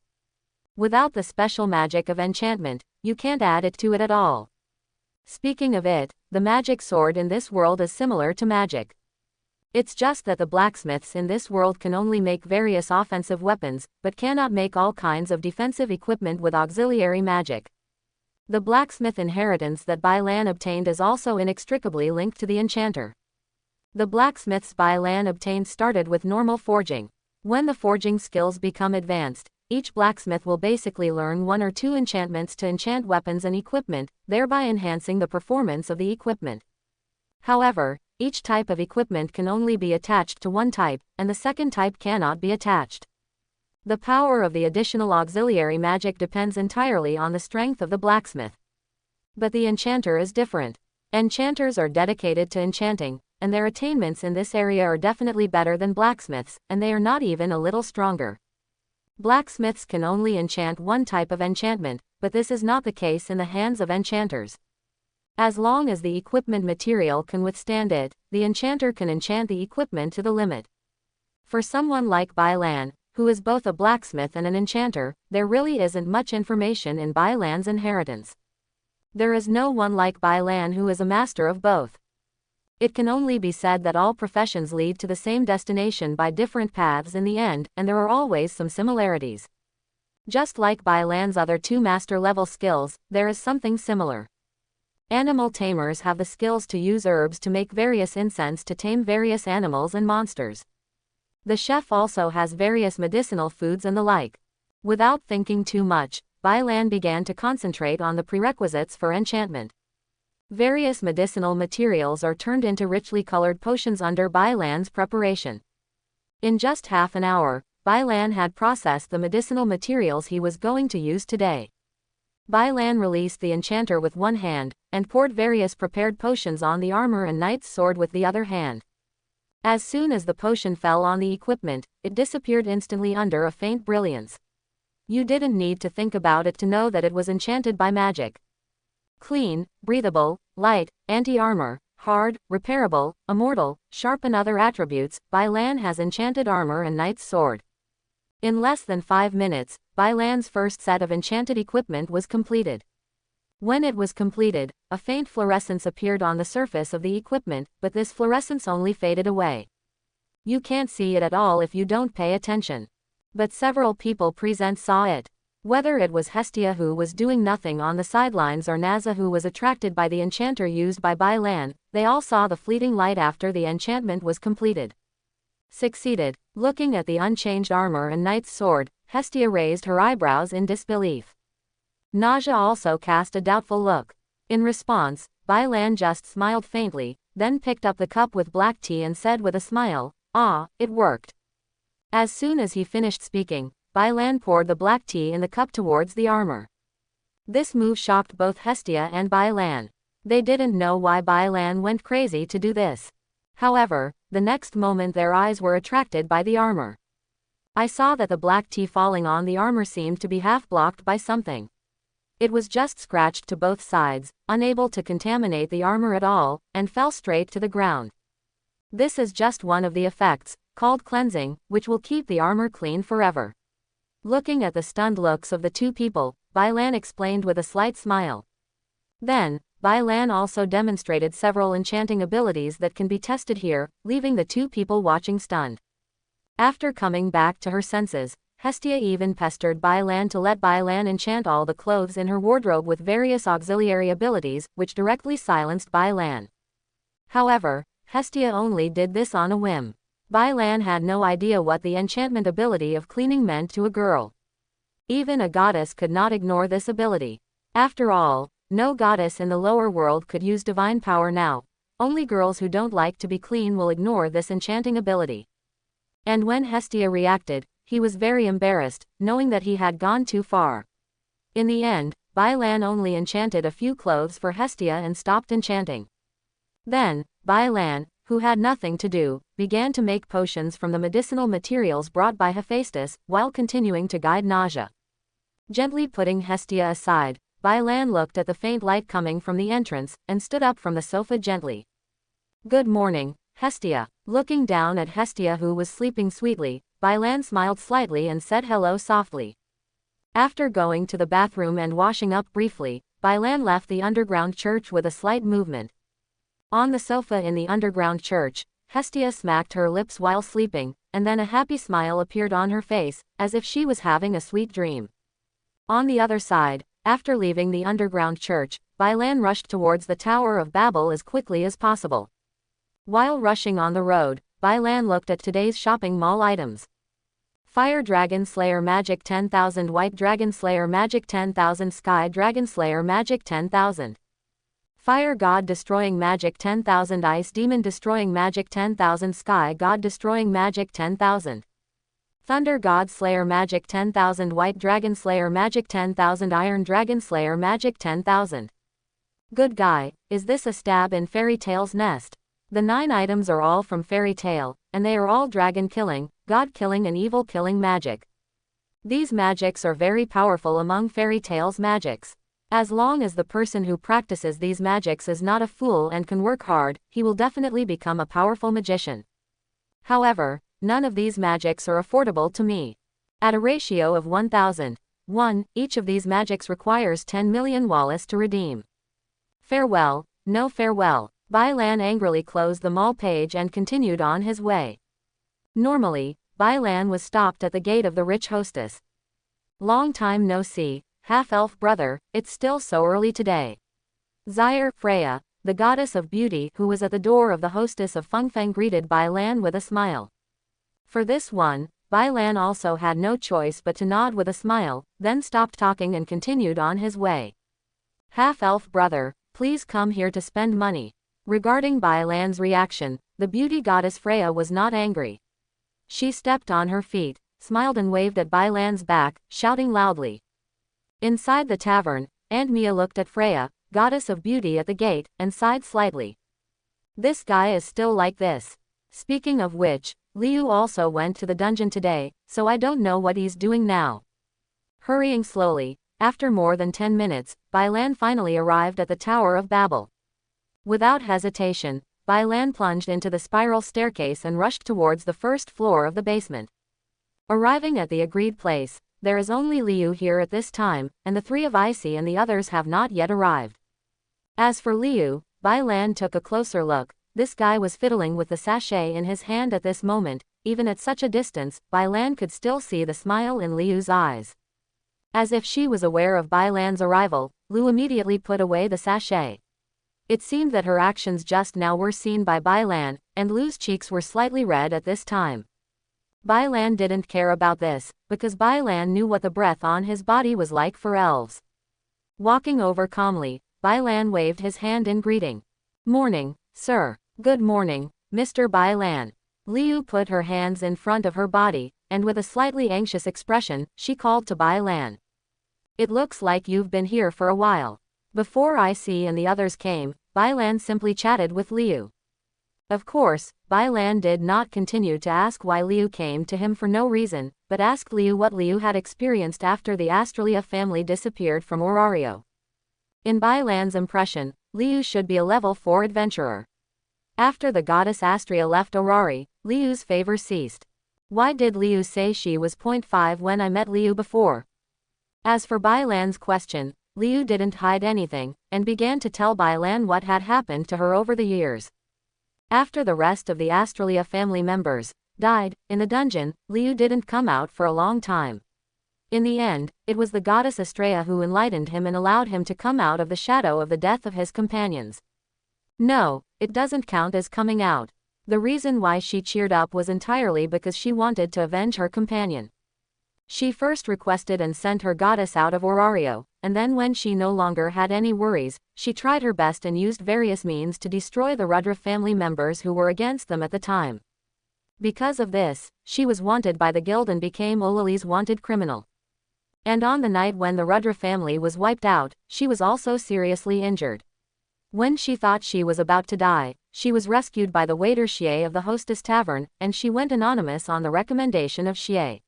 Without the special magic of enchantment, you can't add it to it at all. Speaking of it, the magic sword in this world is similar to magic. It's just that the blacksmiths in this world can only make various offensive weapons, but cannot make all kinds of defensive equipment with auxiliary magic. The blacksmith inheritance that Bailan obtained is also inextricably linked to the enchanter. The blacksmiths Bailan obtained started with normal forging. When the forging skills become advanced, each blacksmith will basically learn 1 or 2 enchantments to enchant weapons and equipment, thereby enhancing the performance of the equipment. However, each type of equipment can only be attached to one type, and the second type cannot be attached. The power of the additional auxiliary magic depends entirely on the strength of the blacksmith. But the enchanter is different. Enchanters are dedicated to enchanting, and their attainments in this area are definitely better than blacksmiths, and they are not even a little stronger. Blacksmiths can only enchant one type of enchantment, but this is not the case in the hands of enchanters. As long as the equipment material can withstand it, the enchanter can enchant the equipment to the limit. For someone like Bailan, who is both a blacksmith and an enchanter, there really isn't much information in Bailan's inheritance. There is no one like Bailan who is a master of both. It can only be said that all professions lead to the same destination by different paths in the end, and there are always some similarities. Just like Bailan's other 2 master-level skills, there is something similar. Animal tamers have the skills to use herbs to make various incense to tame various animals and monsters. The chef also has various medicinal foods and the like. Without thinking too much, Bailan began to concentrate on the prerequisites for enchantment. Various medicinal materials are turned into richly colored potions under Bailan's preparation. In just half an hour, Bailan had processed the medicinal materials he was going to use today. Bailan released the enchanter with one hand, and poured various prepared potions on the armor and knight's sword with the other hand. As soon as the potion fell on the equipment, it disappeared instantly under a faint brilliance. You didn't need to think about it to know that it was enchanted by magic. Clean, breathable, light, anti-armor, hard, repairable, immortal, sharp and other attributes, Bailan has enchanted armor and knight's sword. In less than 5 minutes, Bailan's first set of enchanted equipment was completed. When it was completed, a faint fluorescence appeared on the surface of the equipment, but this fluorescence only faded away. You can't see it at all if you don't pay attention. But several people present saw it. Whether it was Hestia who was doing nothing on the sidelines or Naaza who was attracted by the enchanter used by Bailan, they all saw the fleeting light after the enchantment was completed. Succeeded. Looking at the unchanged armor and knight's sword, Hestia raised her eyebrows in disbelief. Naaza also cast a doubtful look. In response, Bailan just smiled faintly, then picked up the cup with black tea and said with a smile, "Ah, it worked." As soon as he finished speaking, Bailan poured the black tea in the cup towards the armor. This move shocked both Hestia and Bailan. They didn't know why Bailan went crazy to do this. However, the next moment their eyes were attracted by the armor. I saw that the black tea falling on the armor seemed to be half blocked by something. It was just scratched to both sides, unable to contaminate the armor at all, and fell straight to the ground. This is just one of the effects, called cleansing, which will keep the armor clean forever. Looking at the stunned looks of the 2 people, Bailan explained with a slight smile. Then, Bailan also demonstrated several enchanting abilities that can be tested here, leaving the 2 people watching stunned. After coming back to her senses, Hestia even pestered Bailan to let Bailan enchant all the clothes in her wardrobe with various auxiliary abilities, which directly silenced Bailan. However, Hestia only did this on a whim. Bailan had no idea what the enchantment ability of cleaning meant to a girl. Even a goddess could not ignore this ability. After all, no goddess in the lower world could use divine power now. Only girls who don't like to be clean will ignore this enchanting ability. And when Hestia reacted, he was very embarrassed, knowing that he had gone too far. In the end, Bai Lan only enchanted a few clothes for Hestia and stopped enchanting. Then, Bai Lan, who had nothing to do, began to make potions from the medicinal materials brought by Hephaestus, while continuing to guide Naaza. Gently putting Hestia aside, Bai Lan looked at the faint light coming from the entrance, and stood up from the sofa gently. "Good morning, Hestia." Looking down at Hestia who was sleeping sweetly, Bai Lan smiled slightly and said hello softly. After going to the bathroom and washing up briefly, Bai Lan left the underground church with a slight movement. On the sofa in the underground church, Hestia smacked her lips while sleeping, and then a happy smile appeared on her face, as if she was having a sweet dream. On the other side, after leaving the underground church, Bai Lan rushed towards the Tower of Babel as quickly as possible. While rushing on the road, Bai Lan looked at today's shopping mall items. Fire Dragon Slayer Magic 10,000, White Dragon Slayer Magic 10,000, Sky Dragon Slayer Magic 10,000. Fire God Destroying Magic 10,000, Ice Demon Destroying Magic 10,000, Sky God Destroying Magic 10,000. Thunder God Slayer Magic 10,000, White Dragon Slayer Magic 10,000, Iron Dragon Slayer Magic 10,000. Good guy, is this a stab in Fairy Tale's nest? The 9 items are all from Fairy Tale, and they are all dragon killing, god killing and evil killing magic. These magics are very powerful among Fairy Tale's magics. As long as the person who practices these magics is not a fool and can work hard, he will definitely become a powerful magician. However, none of these magics are affordable to me. At a ratio of 1,001, each of these magics requires 10 million wallis to redeem. Farewell, no farewell. Bai Lan angrily closed the mall page and continued on his way. Normally, Bai Lan was stopped at the gate of the rich hostess. Long time no see, half-elf brother, it's still so early today. Freya, the goddess of beauty who was at the door of the hostess of Fengfeng, greeted Bai Lan with a smile. For this one, Bai Lan also had no choice but to nod with a smile, then stopped talking and continued on his way. Half-elf brother, please come here to spend money. Regarding Bai Lan's reaction, the beauty goddess Freya was not angry. She stepped on her feet, smiled and waved at Bai Lan's back, shouting loudly. Inside the tavern, Aunt Mia looked at Freya, goddess of beauty at the gate, and sighed slightly. This guy is still like this. Speaking of which, Liu also went to the dungeon today, so I don't know what he's doing now. Hurrying slowly, after more than 10 minutes, Bai Lan finally arrived at the Tower of Babel. Without hesitation, Bai Lan plunged into the spiral staircase and rushed towards the first floor of the basement. Arriving at the agreed place, there is only Liu here at this time, and the 3 of Icy and the others have not yet arrived. As for Liu, Bai Lan took a closer look. This guy was fiddling with the sachet in his hand at this moment. Even at such a distance, Bai Lan could still see the smile in Liu's eyes. As if she was aware of Bai Lan's arrival, Liu immediately put away the sachet. It seemed that her actions just now were seen by Bai Lan, and Liu's cheeks were slightly red at this time. Bai Lan didn't care about this, because Bai Lan knew what the breath on his body was like for elves. Walking over calmly, Bai Lan waved his hand in greeting. Morning, sir. Good morning, Mr. Bai Lan. Liu put her hands in front of her body, and with a slightly anxious expression, she called to Bai Lan. It looks like you've been here for a while. Before Icy and the others came, Bai Lan simply chatted with Liu. Of course, Bai Lan did not continue to ask why Liu came to him for no reason, but asked Liu what Liu had experienced after the Australia family disappeared from Orario. In Bai Lan's impression, Liu should be a level 4 adventurer. After the goddess Astria left Orari, Liu's favor ceased. Why did Liu say she was 0.5 when I met Liu before? As for Bai Lan's question, Liu didn't hide anything, and began to tell Bai Lan what had happened to her over the years. After the rest of the Australia family members died in the dungeon, Liu didn't come out for a long time. In the end, it was the goddess Astrea who enlightened him and allowed him to come out of the shadow of the death of his companions. No, it doesn't count as coming out. The reason why she cheered up was entirely because she wanted to avenge her companion. She first requested and sent her goddess out of Orario, and then when she no longer had any worries, she tried her best and used various means to destroy the Rudra family members who were against them at the time. Because of this, she was wanted by the guild and became Olali's wanted criminal. And on the night when the Rudra family was wiped out, she was also seriously injured. When she thought she was about to die, she was rescued by the waiter Xie of the Hostess Tavern, and she went anonymous on the recommendation of Xie.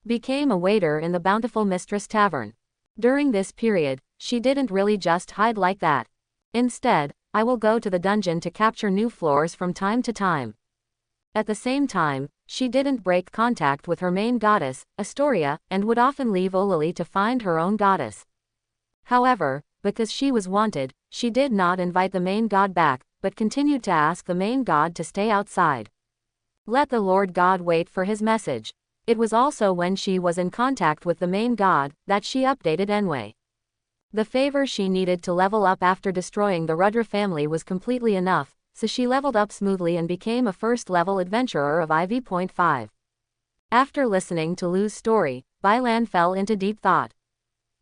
Became a waiter in the Bountiful Mistress Tavern. During this period, she didn't really just hide like that. Instead, I will go to the dungeon to capture new floors from time to time. At the same time, she didn't break contact with her main goddess, Astoria, and would often leave Olali to find her own goddess. However, because she was wanted, she did not invite the main god back, but continued to ask the main god to stay outside. Let the Lord God wait for his message. It was also when she was in contact with the main god that she updated Enwei. The favor she needed to level up after destroying the Rudra family was completely enough, so she leveled up smoothly and became a first-level adventurer of IV.5. After listening to Lu's story, Bailan fell into deep thought.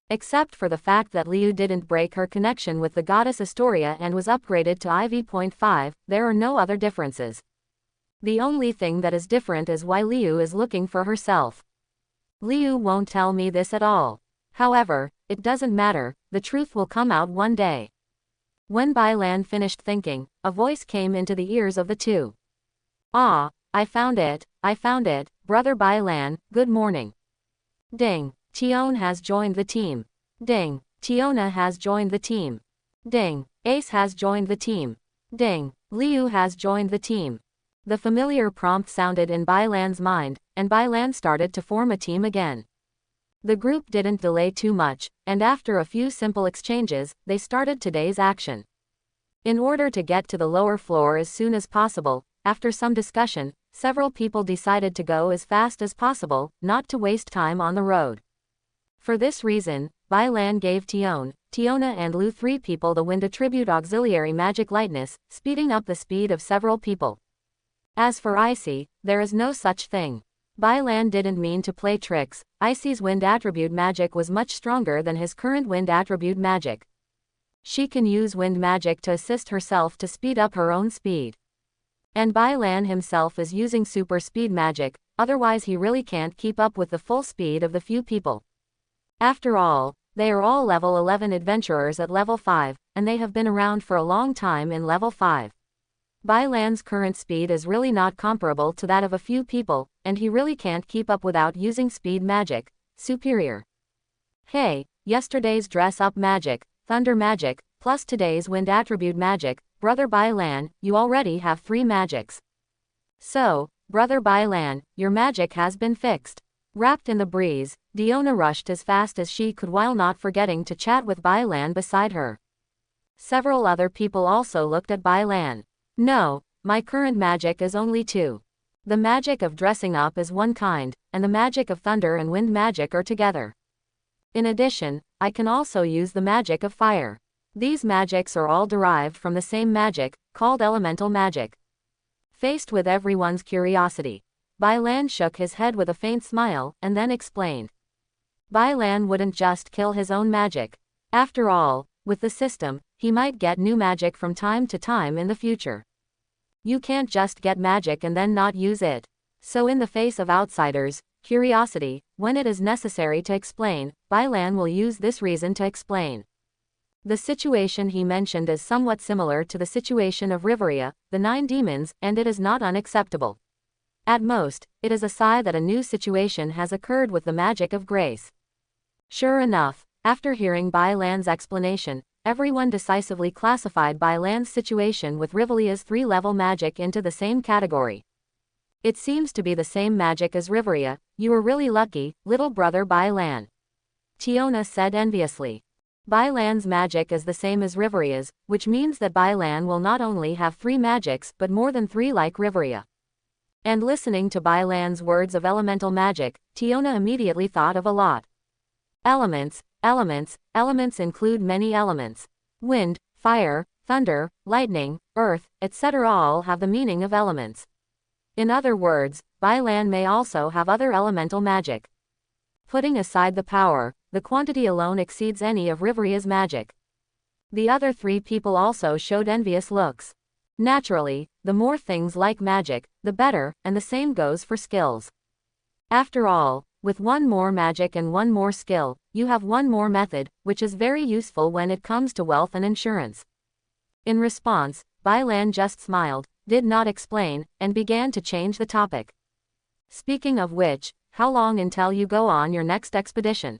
Except for the fact that Liu didn't break her connection with the goddess Astoria and was upgraded to IV.5, there are no other differences. The only thing that is different is why Liu is looking for herself. Liu won't tell me this at all. However, it doesn't matter, the truth will come out one day. When Bailan finished thinking, a voice came into the ears of the two. Ah, I found it, brother Bailan, good morning. Ding, Tiona has joined the team. Ding, Tiona has joined the team. Ding, Ace has joined the team. Ding, Liu has joined the team. The familiar prompt sounded in Bailan's mind, and Bailan started to form a team again. The group didn't delay too much, and after a few simple exchanges, they started today's action. In order to get to the lower floor as soon as possible, after some discussion, several people decided to go as fast as possible, not to waste time on the road. For this reason, Bailan gave Tiona and Lu 3 people the wind attribute auxiliary magic lightness, speeding up the speed of several people. As for Icy, there is no such thing. Bailan didn't mean to play tricks. Icy's wind attribute magic was much stronger than his current wind attribute magic. She can use wind magic to assist herself to speed up her own speed. And Bailan himself is using super speed magic, otherwise he really can't keep up with the full speed of the few people. After all, they are all level 11 adventurers at level 5, and they have been around for a long time in level 5. Bailan's current speed is really not comparable to that of a few people, and he really can't keep up without using speed magic. Superior. Hey, yesterday's dress-up magic, thunder magic, plus today's wind attribute magic, brother Bailan, you already have 3 magics. So, brother Bailan, your magic has been fixed. Wrapped in the breeze, Tiona rushed as fast as she could while not forgetting to chat with Bailan beside her. Several other people also looked at Bailan. No, my current magic is only 2. The magic of dressing up is one kind, and the magic of thunder and wind magic are together. In addition, I can also use the magic of fire. These magics are all derived from the same magic, called elemental magic. Faced with everyone's curiosity, Bailan shook his head with a faint smile, and then explained. Bailan wouldn't just kill his own magic. After all, with the system, he might get new magic from time to time in the future. You can't just get magic and then not use it. So in the face of outsiders' curiosity, when it is necessary to explain, Bailan will use this reason to explain. The situation he mentioned is somewhat similar to the situation of Riveria, the 9 demons, and it is not unacceptable. At most, it is a sign that a new situation has occurred with the magic of grace. Sure enough, after hearing Bailan's explanation, everyone decisively classified Bailan's situation with Rivelia's 3-level magic into the same category. It seems to be the same magic as Riveria. You were really lucky, little brother Bailan. Tiona said enviously. Bailan's magic is the same as Riveria's, which means that Bailan will not only have 3 magics but more than 3 like Riveria. And listening to Bailan's words of elemental magic, Tiona immediately thought of a lot. Elements include many elements. Wind, fire, thunder, lightning, earth, etc. all have the meaning of elements. In other words, Bailan may also have other elemental magic. Putting aside the power, the quantity alone exceeds any of Riveria's magic. The other 3 people also showed envious looks. Naturally, the more things like magic, the better, and the same goes for skills. After all, with 1 more magic and 1 more skill, you have 1 more method, which is very useful when it comes to wealth and insurance. In response, Bailan just smiled, did not explain, and began to change the topic. Speaking of which, how long until you go on your next expedition?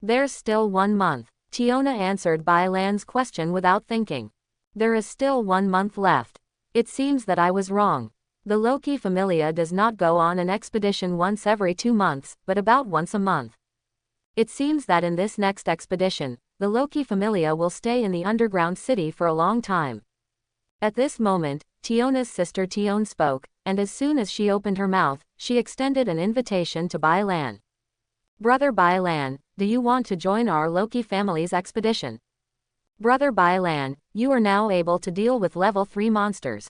There's still 1 month. Tiona answered Bailan's question without thinking. There is still 1 month left. It seems that I was wrong. The Loki Familia does not go on an expedition once every 2 months, but about once a month. It seems that in this next expedition, the Loki Familia will stay in the underground city for a long time. At this moment, Tiona's sister Tione spoke, and as soon as she opened her mouth, she extended an invitation to Bailan. Brother Bailan, do you want to join our Loki family's expedition? Brother Bailan, you are now able to deal with level 3 monsters.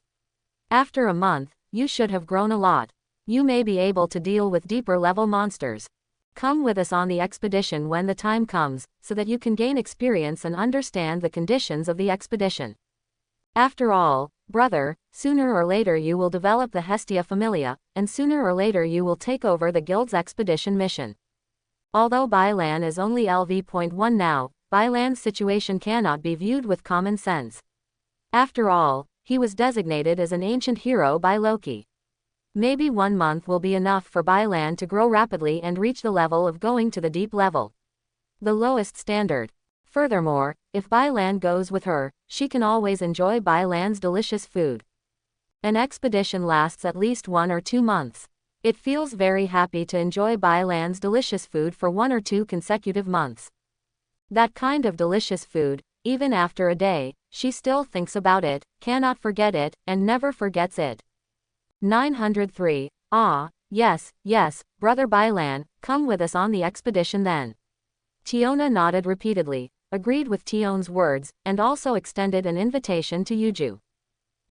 After a month, you should have grown a lot. You may be able to deal with deeper level monsters. Come with us on the expedition when the time comes, so that you can gain experience and understand the conditions of the expedition. After all, brother, sooner or later you will develop the Hestia Familia, and sooner or later you will take over the guild's expedition mission. Although Bailan is only LV.1 now, Bailan's situation cannot be viewed with common sense. After all, he was designated as an ancient hero by Loki. Maybe 1 month will be enough for Bailan to grow rapidly and reach the level of going to the deep level. The lowest standard. Furthermore, if Bailan goes with her, she can always enjoy Bailan's delicious food. An expedition lasts at least 1 or 2 months. It feels very happy to enjoy Bailan's delicious food for 1 or 2 consecutive months. That kind of delicious food, even after a day, she still thinks about it, cannot forget it, and never forgets it. 903. Ah, yes, brother Bailan, come with us on the expedition then. Tiona nodded repeatedly, agreed with Tione's words, and also extended an invitation to Yuju.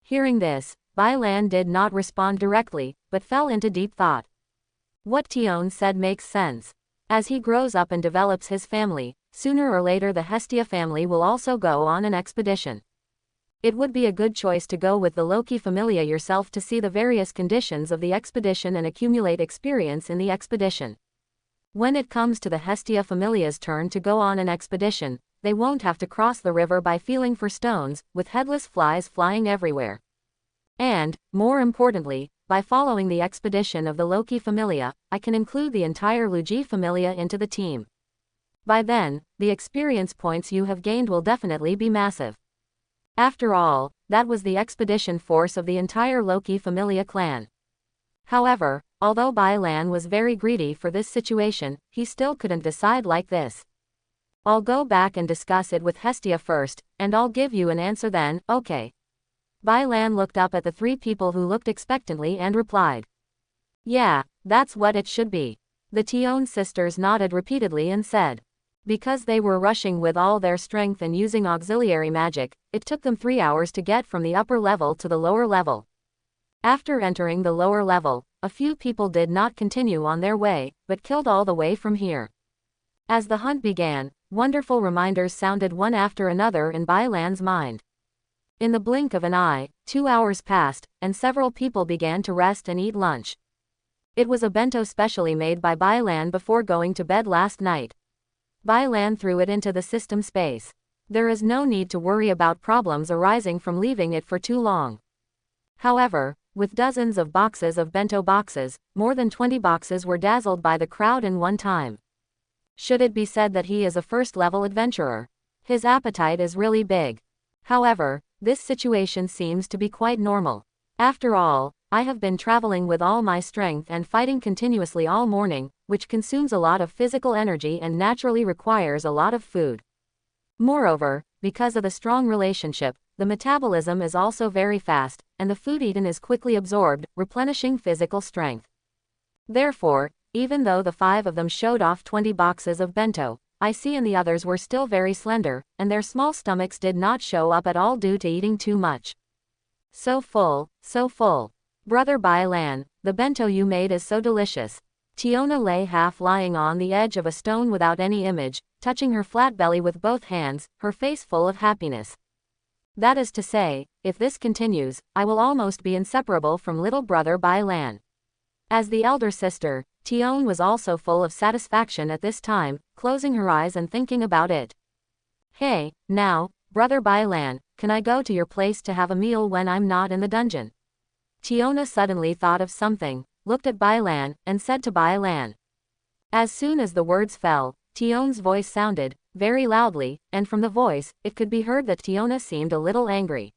Hearing this, Bailan did not respond directly, but fell into deep thought. What Tione said makes sense. As he grows up and develops his family, sooner or later the Hestia family will also go on an expedition. It would be a good choice to go with the Loki Familia yourself to see the various conditions of the expedition and accumulate experience in the expedition. When it comes to the Hestia Familia's turn to go on an expedition, they won't have to cross the river by feeling for stones, with headless flies flying everywhere. And, more importantly, by following the expedition of the Loki Familia, I can include the entire Luigi Familia into the team. By then, the experience points you have gained will definitely be massive. After all, that was the expedition force of the entire Loki Familia clan. However, although Bailan was very greedy for this situation, he still couldn't decide like this. I'll go back and discuss it with Hestia first, and I'll give you an answer then, okay? Bailan looked up at the 3 people who looked expectantly and replied. Yeah, that's what it should be. The Tione sisters nodded repeatedly and said. Because they were rushing with all their strength and using auxiliary magic, it took them 3 hours to get from the upper level to the lower level. After entering the lower level, a few people did not continue on their way, but killed all the way from here. As the hunt began, wonderful reminders sounded one after another in Bailan's mind. In the blink of an eye, 2 hours passed, and several people began to rest and eat lunch. It was a bento specially made by Bailan before going to bed last night. Bailan threw it into the system space. There is no need to worry about problems arising from leaving it for too long. However, with dozens of boxes of bento boxes, more than 20 boxes were dazzled by the crowd in one time. Should it be said that he is a first-level adventurer? His appetite is really big. However, this situation seems to be quite normal. After all, I have been traveling with all my strength and fighting continuously all morning, which consumes a lot of physical energy and naturally requires a lot of food. Moreover, because of the strong relationship, the metabolism is also very fast, and the food eaten is quickly absorbed, replenishing physical strength. Therefore, even though the 5 of them showed off 20 boxes of bento, I see and the others were still very slender, and their small stomachs did not show up at all due to eating too much. So full, so full. Brother Bailan, the bento you made is so delicious. Tiona lay half lying on the edge of a stone without any image, touching her flat belly with both hands, her face full of happiness. That is to say, if this continues, I will almost be inseparable from little brother Bailan. As the elder sister, Tiona was also full of satisfaction at this time, closing her eyes and thinking about it. Hey, now, brother Bailan, can I go to your place to have a meal when I'm not in the dungeon? Tiona suddenly thought of something, looked at Bailan, and said to Bailan. As soon as the words fell, Tiona's voice sounded, very loudly, and from the voice, it could be heard that Tiona seemed a little angry.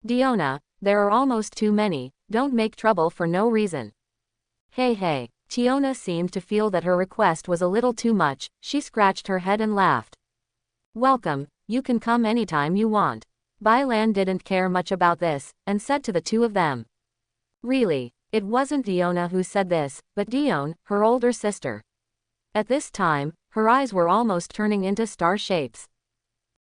Tiona, there are almost too many, don't make trouble for no reason. Hey. Tiona seemed to feel that her request was a little too much, she scratched her head and laughed. Welcome, you can come anytime you want. Bailan didn't care much about this, and said to the two of them. Really, it wasn't Tiona who said this, but Tiona, her older sister. At this time, her eyes were almost turning into star shapes.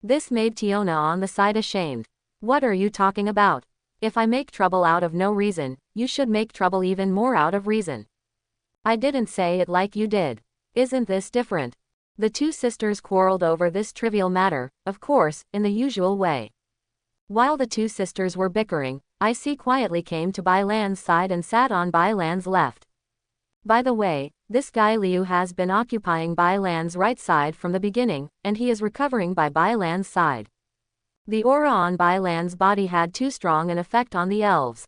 This made Tiona on the side ashamed. What are you talking about? If I make trouble out of no reason, you should make trouble even more out of reason. I didn't say it like you did. Isn't this different? The two sisters quarreled over this trivial matter, of course, in the usual way. While the two sisters were bickering, Icy quietly came to Bailan's side and sat on Bailan's left. By the way, this guy Liu has been occupying Bailan's right side from the beginning, and he is recovering by Bailan's side. The aura on Bailan's body had too strong an effect on the elves.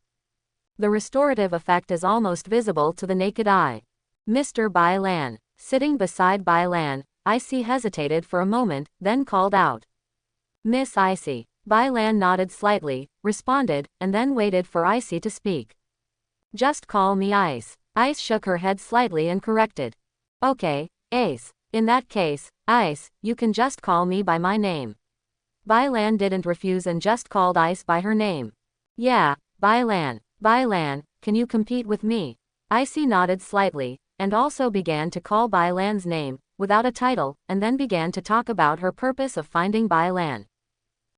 The restorative effect is almost visible to the naked eye. Mr. Bailan, sitting beside Bailan, Icy hesitated for a moment, then called out. Miss Icy. Bailan nodded slightly, responded, and then waited for Icy to speak. Just call me Ice. Ice shook her head slightly and corrected. Okay, Ace. In that case, Ice, you can just call me by my name. Bailan didn't refuse and just called Ice by her name. Yeah, Bailan. Bailan, can you compete with me? Icy nodded slightly, and also began to call Bailan's name, without a title, and then began to talk about her purpose of finding Bailan.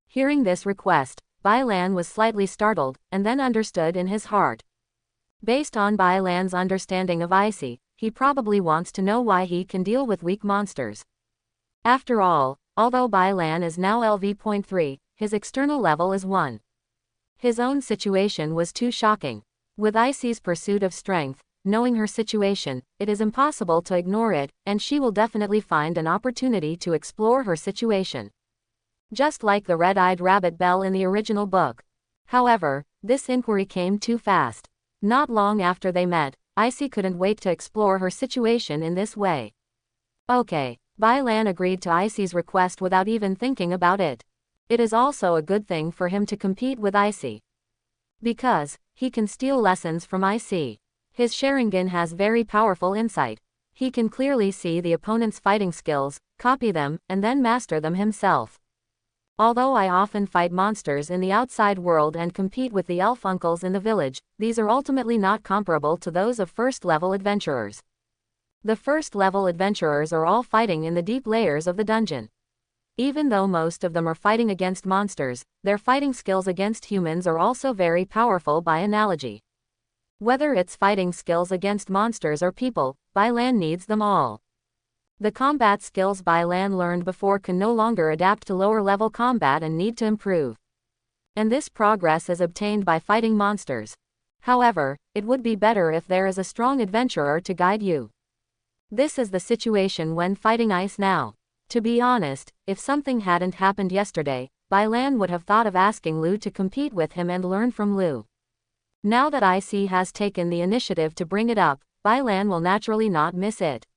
Hearing this request, Bailan was slightly startled, and then understood in his heart. Based on Bailan's understanding of Icy, he probably wants to know why he can deal with weak monsters. After all, although Bailan is now LV.3, his external level is 1. His own situation was too shocking. With Icy's pursuit of strength, knowing her situation, it is impossible to ignore it, and she will definitely find an opportunity to explore her situation. Just like the red-eyed rabbit Belle in the original book. However, this inquiry came too fast. Not long after they met, Icy couldn't wait to explore her situation in this way. Okay, Bailan agreed to Icy's request without even thinking about it. It is also a good thing for him to compete with Icy. Because, he can steal lessons from Icy. His Sharingan has very powerful insight. He can clearly see the opponent's fighting skills, copy them, and then master them himself. Although I often fight monsters in the outside world and compete with the elf uncles in the village, these are ultimately not comparable to those of first-level adventurers. The first-level adventurers are all fighting in the deep layers of the dungeon. Even though most of them are fighting against monsters, their fighting skills against humans are also very powerful by analogy. Whether it's fighting skills against monsters or people, Bailan needs them all. The combat skills Bailan learned before can no longer adapt to lower-level combat and need to improve. And this progress is obtained by fighting monsters. However, it would be better if there is a strong adventurer to guide you. This is the situation when fighting Ice now. To be honest, if something hadn't happened yesterday, Bailan would have thought of asking Lu to compete with him and learn from Lu. Now that Icy has taken the initiative to bring it up, Bailan will naturally not miss it.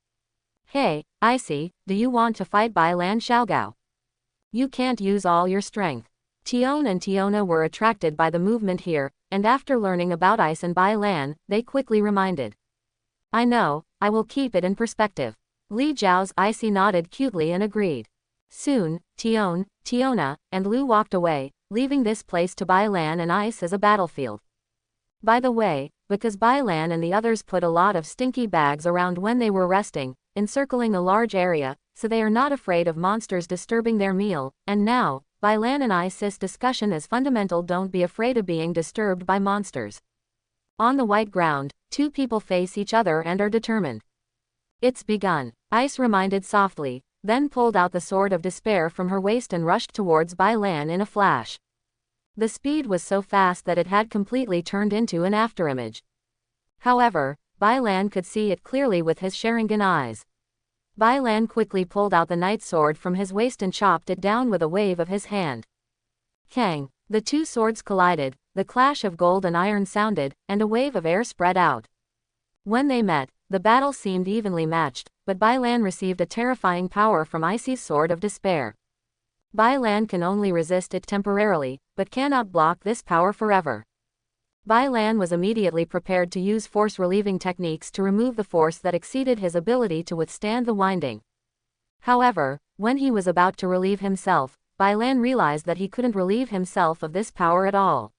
Hey, Icy, do you want to fight Bailan Xiaogao? You can't use all your strength. Tiona and Tiona were attracted by the movement here, and after learning about Ice and Bailan, they quickly reminded. I know, I will keep it in perspective. Li Zhao's Icy nodded cutely and agreed. Soon, Tiona, and Lu walked away, leaving this place to Bailan and Ice as a battlefield. By the way, because Bailan and the others put a lot of stinky bags around when they were resting, encircling a large area, so they are not afraid of monsters disturbing their meal, and now, Bailan and Ice's discussion is fundamental: don't be afraid of being disturbed by monsters. On the white ground, two people face each other and are determined. It's begun, Ice reminded softly, then pulled out the sword of despair from her waist and rushed towards Bai Lan in a flash. The speed was so fast that it had completely turned into an afterimage. However, Bai Lan could see it clearly with his Sharingan eyes. Bai Lan quickly pulled out the night sword from his waist and chopped it down with a wave of his hand. Kang! The two swords collided, the clash of gold and iron sounded, and a wave of air spread out. When they met, the battle seemed evenly matched, but Bai Lan received a terrifying power from Icy's sword of despair. Bai Lan can only resist it temporarily, but cannot block this power forever. Bai Lan was immediately prepared to use force-relieving techniques to remove the force that exceeded his ability to withstand the winding. However, when he was about to relieve himself, Bai Lan realized that he couldn't relieve himself of this power at all.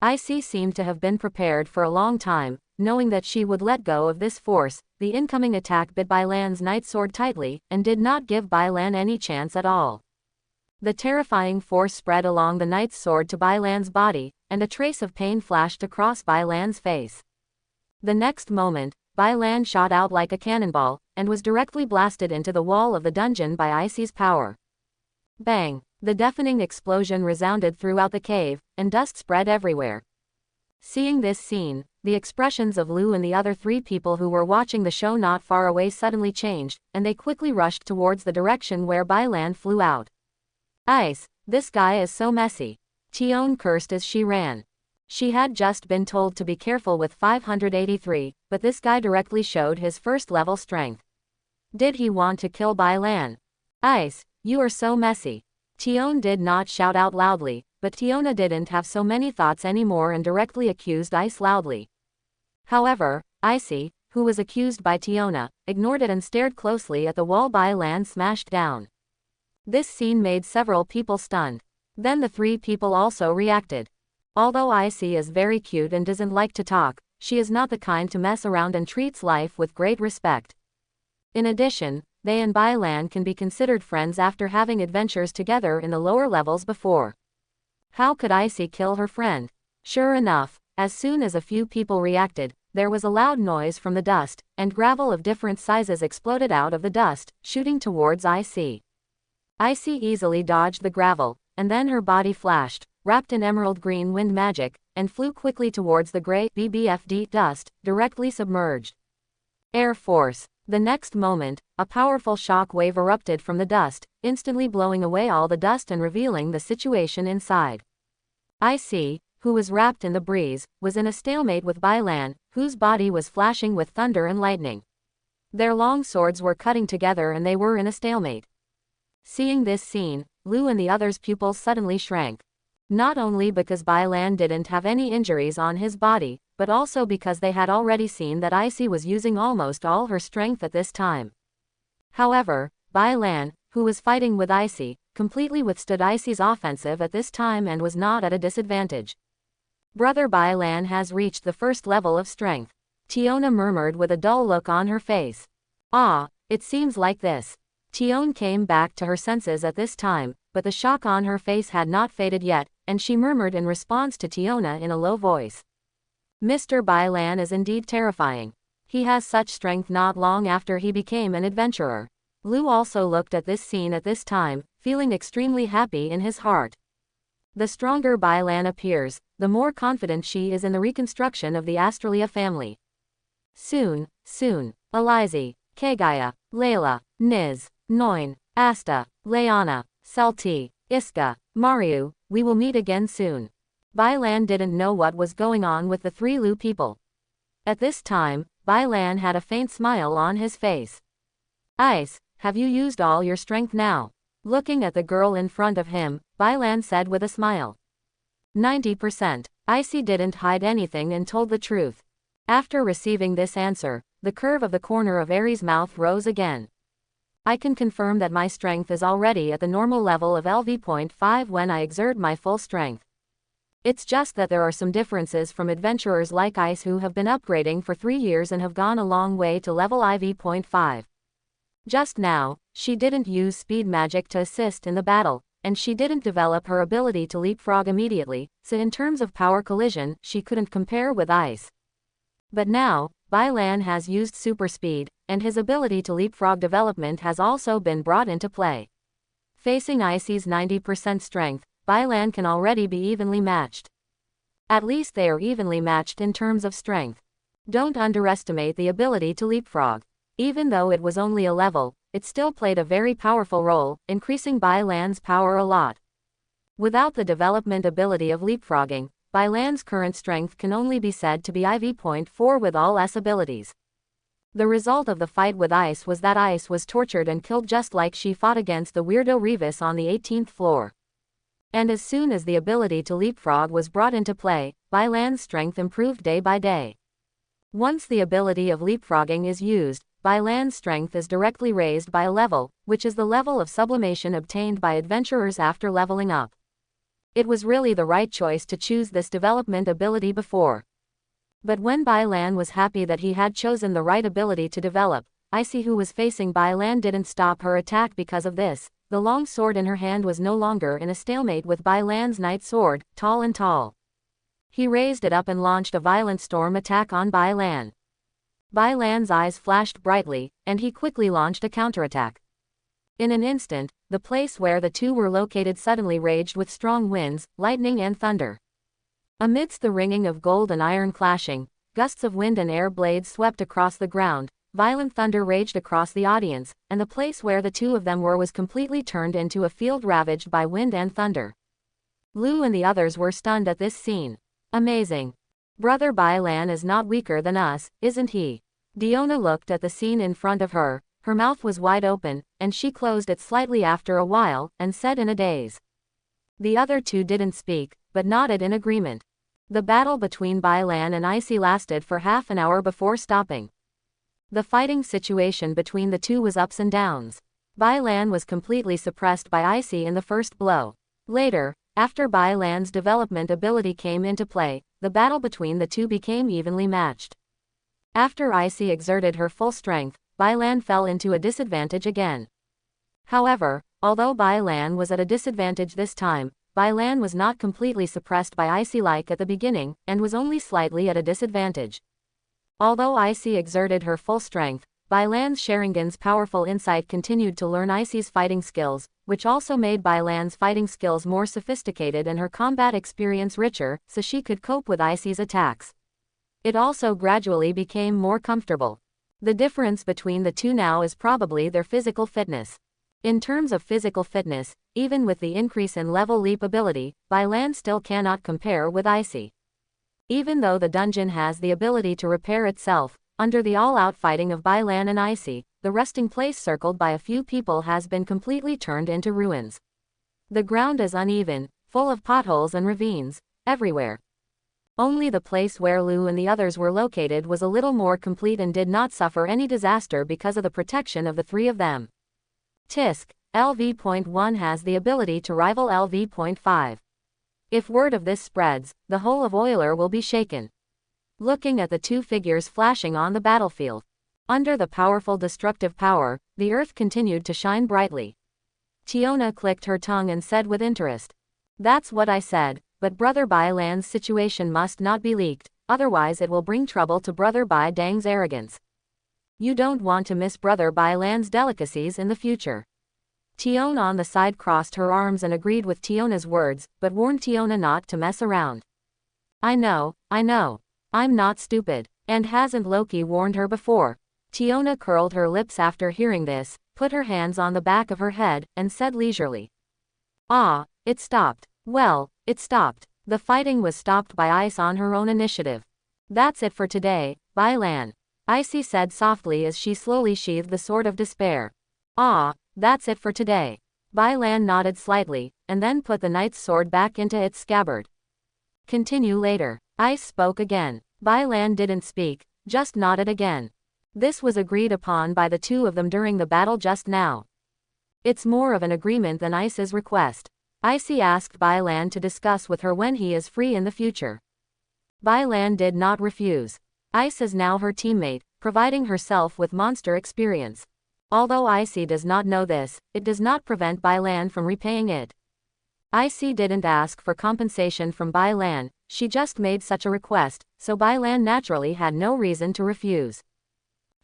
Icy seemed to have been prepared for a long time, knowing that she would let go of this force. The incoming attack bit Bai Lan's night sword tightly, and did not give Bai Lan any chance at all. The terrifying force spread along the knight's sword to Bai Lan's body, and a trace of pain flashed across Bai Lan's face. The next moment, Bai Lan shot out like a cannonball, and was directly blasted into the wall of the dungeon by Icy's power. Bang! The deafening explosion resounded throughout the cave, and dust spread everywhere. Seeing this scene, the expressions of Lu and the other three people who were watching the show not far away suddenly changed, and they quickly rushed towards the direction where Bai Lan flew out. Ice, this guy is so messy. Tiona cursed as she ran. She had just been told to be careful with 583, but this guy directly showed his first-level strength. Did he want to kill Bai Lan? Ice, you are so messy. Tiona did not shout out loudly, but Tiona didn't have so many thoughts anymore and directly accused Ice loudly. However, Icy, who was accused by Tiona, ignored it and stared closely at the wall Bai Lan smashed down. This scene made several people stunned. Then the three people also reacted. Although Icy is very cute and doesn't like to talk, she is not the kind to mess around and treats life with great respect. In addition, they and Bai Lan can be considered friends after having adventures together in the lower levels before. How could Icy kill her friend? Sure enough, as soon as a few people reacted, there was a loud noise from the dust, and gravel of different sizes exploded out of the dust, shooting towards Icy. Icy easily dodged the gravel, and then her body flashed, wrapped in emerald green wind magic, and flew quickly towards the gray BBFD dust, directly submerged. Air Force. The next moment, a powerful shock wave erupted from the dust, instantly blowing away all the dust and revealing the situation inside. Icy, who was wrapped in the breeze, was in a stalemate with Bai Lan, whose body was flashing with thunder and lightning. Their long swords were cutting together and they were in a stalemate. Seeing this scene, Lu and the others' pupils suddenly shrank. Not only because Bai Lan didn't have any injuries on his body, but also because they had already seen that Icy was using almost all her strength at this time. However, Bai Lan, who was fighting with Icy, completely withstood Icy's offensive at this time and was not at a disadvantage. Brother Bai Lan has reached the first level of strength. Tiona murmured with a dull look on her face. Ah, it seems like this. Tiona came back to her senses at this time, but the shock on her face had not faded yet, and she murmured in response to Tiona in a low voice. Mr. Bai Lan is indeed terrifying. He has such strength not long after he became an adventurer. Lu also looked at this scene at this time, feeling extremely happy in his heart. The stronger Bai Lan appears, the more confident she is in the reconstruction of the Australia family. Soon, Alizi, Kagaya, Layla, Niz, Noin, Asta, Layana, Salti, Iska, Mariu, we will meet again soon. Bai Lan didn't know what was going on with the three Lu people. At this time, Bai Lan had a faint smile on his face. Ice, have you used all your strength now? Looking at the girl in front of him, Bai Lan said with a smile. 90%. Icy didn't hide anything and told the truth. After receiving this answer, the curve of the corner of Aries' mouth rose again. I can confirm that my strength is already at the normal level of LV.5 when I exert my full strength. It's just that there are some differences from adventurers like Ice who have been upgrading for 3 years and have gone a long way to level IV.5. Just now, she didn't use speed magic to assist in the battle, and she didn't develop her ability to leapfrog immediately, so in terms of power collision, she couldn't compare with Ice. But now, Bai Lan has used super speed, and his ability to leapfrog development has also been brought into play. Facing Icy's 90% strength, Bailan can already be evenly matched. At least they are evenly matched in terms of strength. Don't underestimate the ability to leapfrog. Even though it was only a level, it still played a very powerful role, increasing Bailan's power a lot. Without the development ability of leapfrogging, Bailan's current strength can only be said to be IV.4 with all S abilities. The result of the fight with Ice was that Ice was tortured and killed just like she fought against the weirdo Revis on the 18th floor. And as soon as the ability to leapfrog was brought into play, Bailan's strength improved day by day. Once the ability of leapfrogging is used, Bailan's strength is directly raised by a level, which is the level of sublimation obtained by adventurers after leveling up. It was really the right choice to choose this development ability before. But when Bailan was happy that he had chosen the right ability to develop, Icy, who was facing Bailan, didn't stop her attack because of this. The long sword in her hand was no longer in a stalemate with Bailan's night sword, tall and tall. He raised it up and launched a violent storm attack on Bailan. Bailan's eyes flashed brightly, and he quickly launched a counterattack. In an instant, the place where the two were located suddenly raged with strong winds, lightning and thunder. Amidst the ringing of gold and iron clashing, gusts of wind and air blades swept across the ground, violent thunder raged across the audience, and the place where the two of them were was completely turned into a field ravaged by wind and thunder. Lu and the others were stunned at this scene. Amazing. Brother Bailan is not weaker than us, isn't he? Tiona looked at the scene in front of her. Her mouth was wide open, and she closed it slightly after a while, and said in a daze. The other two didn't speak, but nodded in agreement. The battle between Bailan and Icy lasted for half an hour before stopping. The fighting situation between the two was ups and downs. Bailan was completely suppressed by Icy in the first blow. Later, after Bailan's development ability came into play, the battle between the two became evenly matched. After Icy exerted her full strength, Bailan fell into a disadvantage again. However, although Bailan was at a disadvantage this time, Bailan was not completely suppressed by Icy like at the beginning, and was only slightly at a disadvantage. Although Icy exerted her full strength, Bailan's Sharingan's powerful insight continued to learn Icy's fighting skills, which also made Bailan's fighting skills more sophisticated and her combat experience richer, so she could cope with Icy's attacks. It also gradually became more comfortable. The difference between the two now is probably their physical fitness. In terms of physical fitness, even with the increase in level leap ability, Bailan still cannot compare with Icy. Even though the dungeon has the ability to repair itself, under the all-out fighting of Bailan and Icy, the resting place circled by a few people has been completely turned into ruins. The ground is uneven, full of potholes and ravines, everywhere. Only the place where Lu and the others were located was a little more complete and did not suffer any disaster because of the protection of the three of them. Tisk, LV.1 has the ability to rival LV.5. If word of this spreads, the whole of Euler will be shaken. Looking at the two figures flashing on the battlefield. Under the powerful destructive power, the earth continued to shine brightly. Tiona clicked her tongue and said with interest. That's what I said, but Brother Bailan's situation must not be leaked, otherwise it will bring trouble to Brother Bai Dang's arrogance. You don't want to miss Brother Bailan's delicacies in the future. Tiona on the side crossed her arms and agreed with Tiona's words, but warned Tiona not to mess around. I know. I'm not stupid. And hasn't Loki warned her before? Tiona curled her lips after hearing this, put her hands on the back of her head, and said leisurely. Ah, it stopped. Well, it stopped. The fighting was stopped by Ice on her own initiative. That's it for today, Bailan. Icy said softly as she slowly sheathed the sword of despair. Ah, that's it for today. Bailan nodded slightly, and then put the knight's sword back into its scabbard. Continue later. Ice spoke again. Bailan didn't speak, just nodded again. This was agreed upon by the two of them during the battle just now. It's more of an agreement than Ice's request. Icy asked Bailan to discuss with her when he is free in the future. Bailan did not refuse. Ice is now her teammate, providing herself with monster experience. Although Icy does not know this, it does not prevent Bailan from repaying it. Icy didn't ask for compensation from Bailan, she just made such a request, so Bailan naturally had no reason to refuse.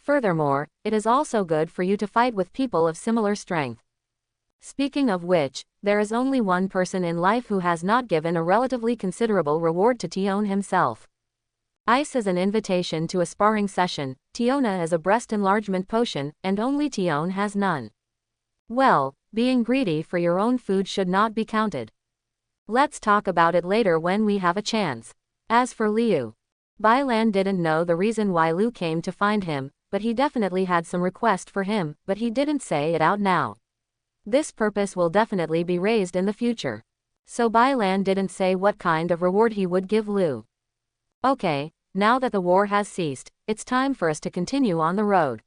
Furthermore, it is also good for you to fight with people of similar strength. Speaking of which, there is only one person in life who has not given a relatively considerable reward to Tiona himself. Ice is an invitation to a sparring session, Tiona is a breast enlargement potion, and only Tiona has none. Well, being greedy for your own food should not be counted. Let's talk about it later when we have a chance. As for Liu, Bai Lan didn't know the reason why Liu came to find him, but he definitely had some request for him, but he didn't say it out now. This purpose will definitely be raised in the future. So Bai Lan didn't say what kind of reward he would give Liu. Okay, now that the war has ceased, it's time for us to continue on the road.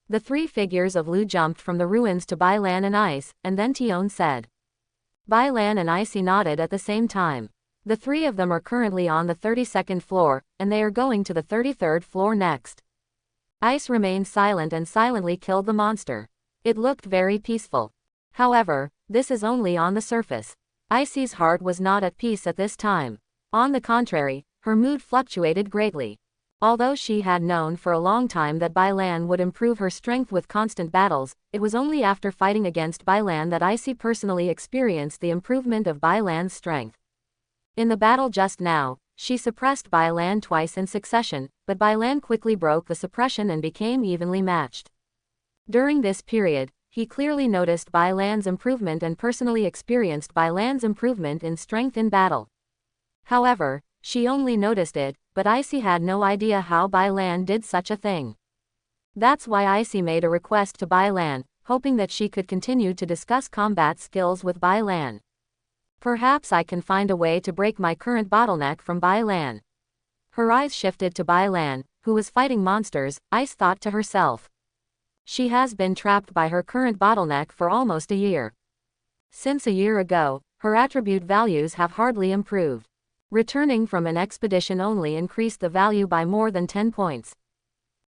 The three figures of Liu jumped from the ruins to Bai Lan and Ice, and then Tiona said. Bai Lan and Icy nodded at the same time. The three of them are currently on the 32nd floor, and they are going to the 33rd floor next. Ice remained silent and silently killed the monster. It looked very peaceful. However, this is only on the surface. Icy's heart was not at peace at this time. On the contrary, her mood fluctuated greatly. Although she had known for a long time that Bai Lan would improve her strength with constant battles, it was only after fighting against Bai Lan that Icy personally experienced the improvement of Bai Lan's strength. In the battle just now, she suppressed Bai Lan twice in succession, but Bai Lan quickly broke the suppression and became evenly matched. During this period, he clearly noticed Bai Lan's improvement and personally experienced Bai Lan's improvement in strength in battle. However, she only noticed it, but Icy had no idea how Bai Lan did such a thing. That's why Icy made a request to Bai Lan, hoping that she could continue to discuss combat skills with Bai Lan. Perhaps I can find a way to break my current bottleneck from Bai Lan. Her eyes shifted to Bai Lan, who was fighting monsters, Ice thought to herself. She has been trapped by her current bottleneck for almost a year. Since a year ago, her attribute values have hardly improved. Returning from an expedition only increased the value by more than 10 points.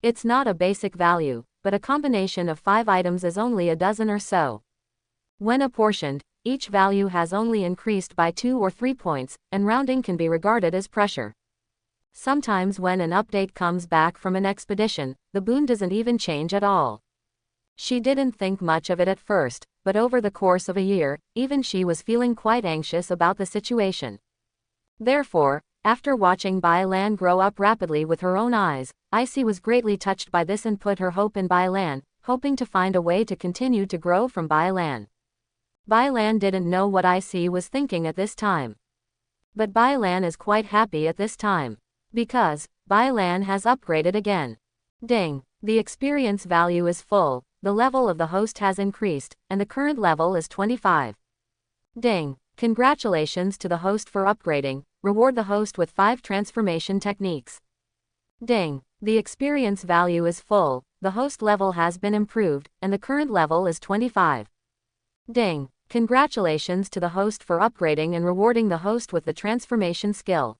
It's not a basic value, but a combination of 5 items is only a dozen or so. When apportioned, each value has only increased by 2 or 3 points, and rounding can be regarded as pressure. Sometimes when an update comes back from an expedition, the boon doesn't even change at all. She didn't think much of it at first, but over the course of a year, even she was feeling quite anxious about the situation. Therefore, after watching Bai Lan grow up rapidly with her own eyes, Icy was greatly touched by this and put her hope in Bai Lan, hoping to find a way to continue to grow from Bai Lan. Bai Lan didn't know what Icy was thinking at this time. But Bai Lan is quite happy at this time. Because, Bai Lan has upgraded again. Ding, the experience value is full, the level of the host has increased, and the current level is 25. Ding, congratulations to the host for upgrading, reward the host with 5 transformation techniques. Ding, the experience value is full, the host level has been improved, and the current level is 25. Ding, congratulations to the host for upgrading and rewarding the host with the transformation skill.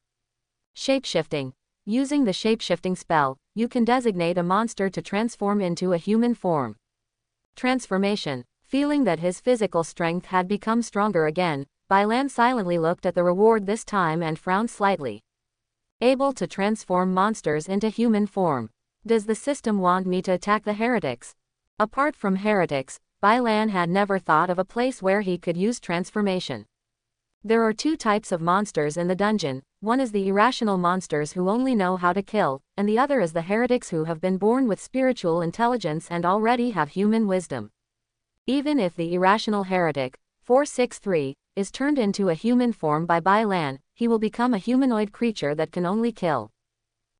Shapeshifting. Using the shapeshifting spell, you can designate a monster to transform into a human form. Transformation. Feeling that his physical strength had become stronger again, Bai Lan silently looked at the reward this time and frowned slightly. Able to transform monsters into human form. Does the system want me to attack the heretics? Apart from heretics, Bai Lan had never thought of a place where he could use transformation. There are 2 types of monsters in the dungeon, one is the irrational monsters who only know how to kill, and the other is the heretics who have been born with spiritual intelligence and already have human wisdom. Even if the irrational heretic, 463, is turned into a human form by Bai Lan, he will become a humanoid creature that can only kill.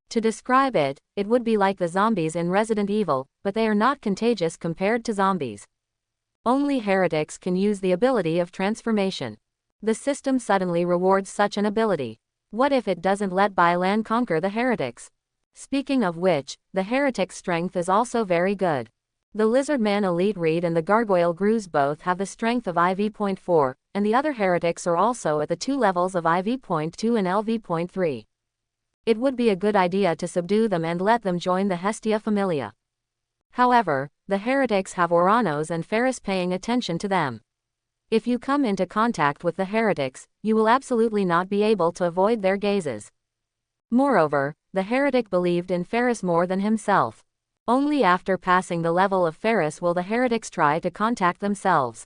To describe it, it would be like the zombies in Resident Evil, but they are not contagious compared to zombies. Only heretics can use the ability of transformation. The system suddenly rewards such an ability. What if it doesn't let Bai Lan conquer the heretics? Speaking of which, the heretic's strength is also very good. The Lizardman Elite Reed and the Gargoyle Grooze both have the strength of IV.4, and the other heretics are also at the 2 levels of IV.2 and LV.3. It would be a good idea to subdue them and let them join the Hestia Familia. However, the heretics have Oranos and Ferris paying attention to them. If you come into contact with the heretics, you will absolutely not be able to avoid their gazes. Moreover, the heretic believed in Ferris more than himself. Only after passing the level of Ferris will the heretics try to contact themselves.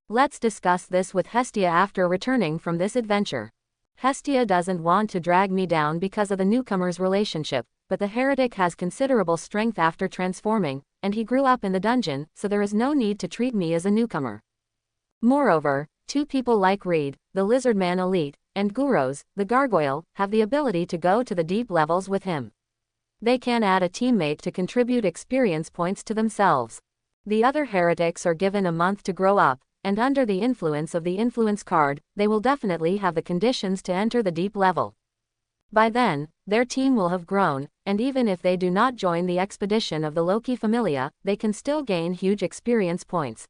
Let's discuss this with Hestia after returning from this adventure. Hestia doesn't want to drag me down because of the newcomer's relationship, but the heretic has considerable strength after transforming, and he grew up in the dungeon, so there is no need to treat me as a newcomer. Moreover, two people like Reed, the Lizardman Elite, and Guros, the Gargoyle, have the ability to go to the deep levels with him. They can add a teammate to contribute experience points to themselves. The other heretics are given a month to grow up, and under the influence of the influence card, they will definitely have the conditions to enter the deep level. By then, their team will have grown, and even if they do not join the expedition of the Loki Familia, they can still gain huge experience points.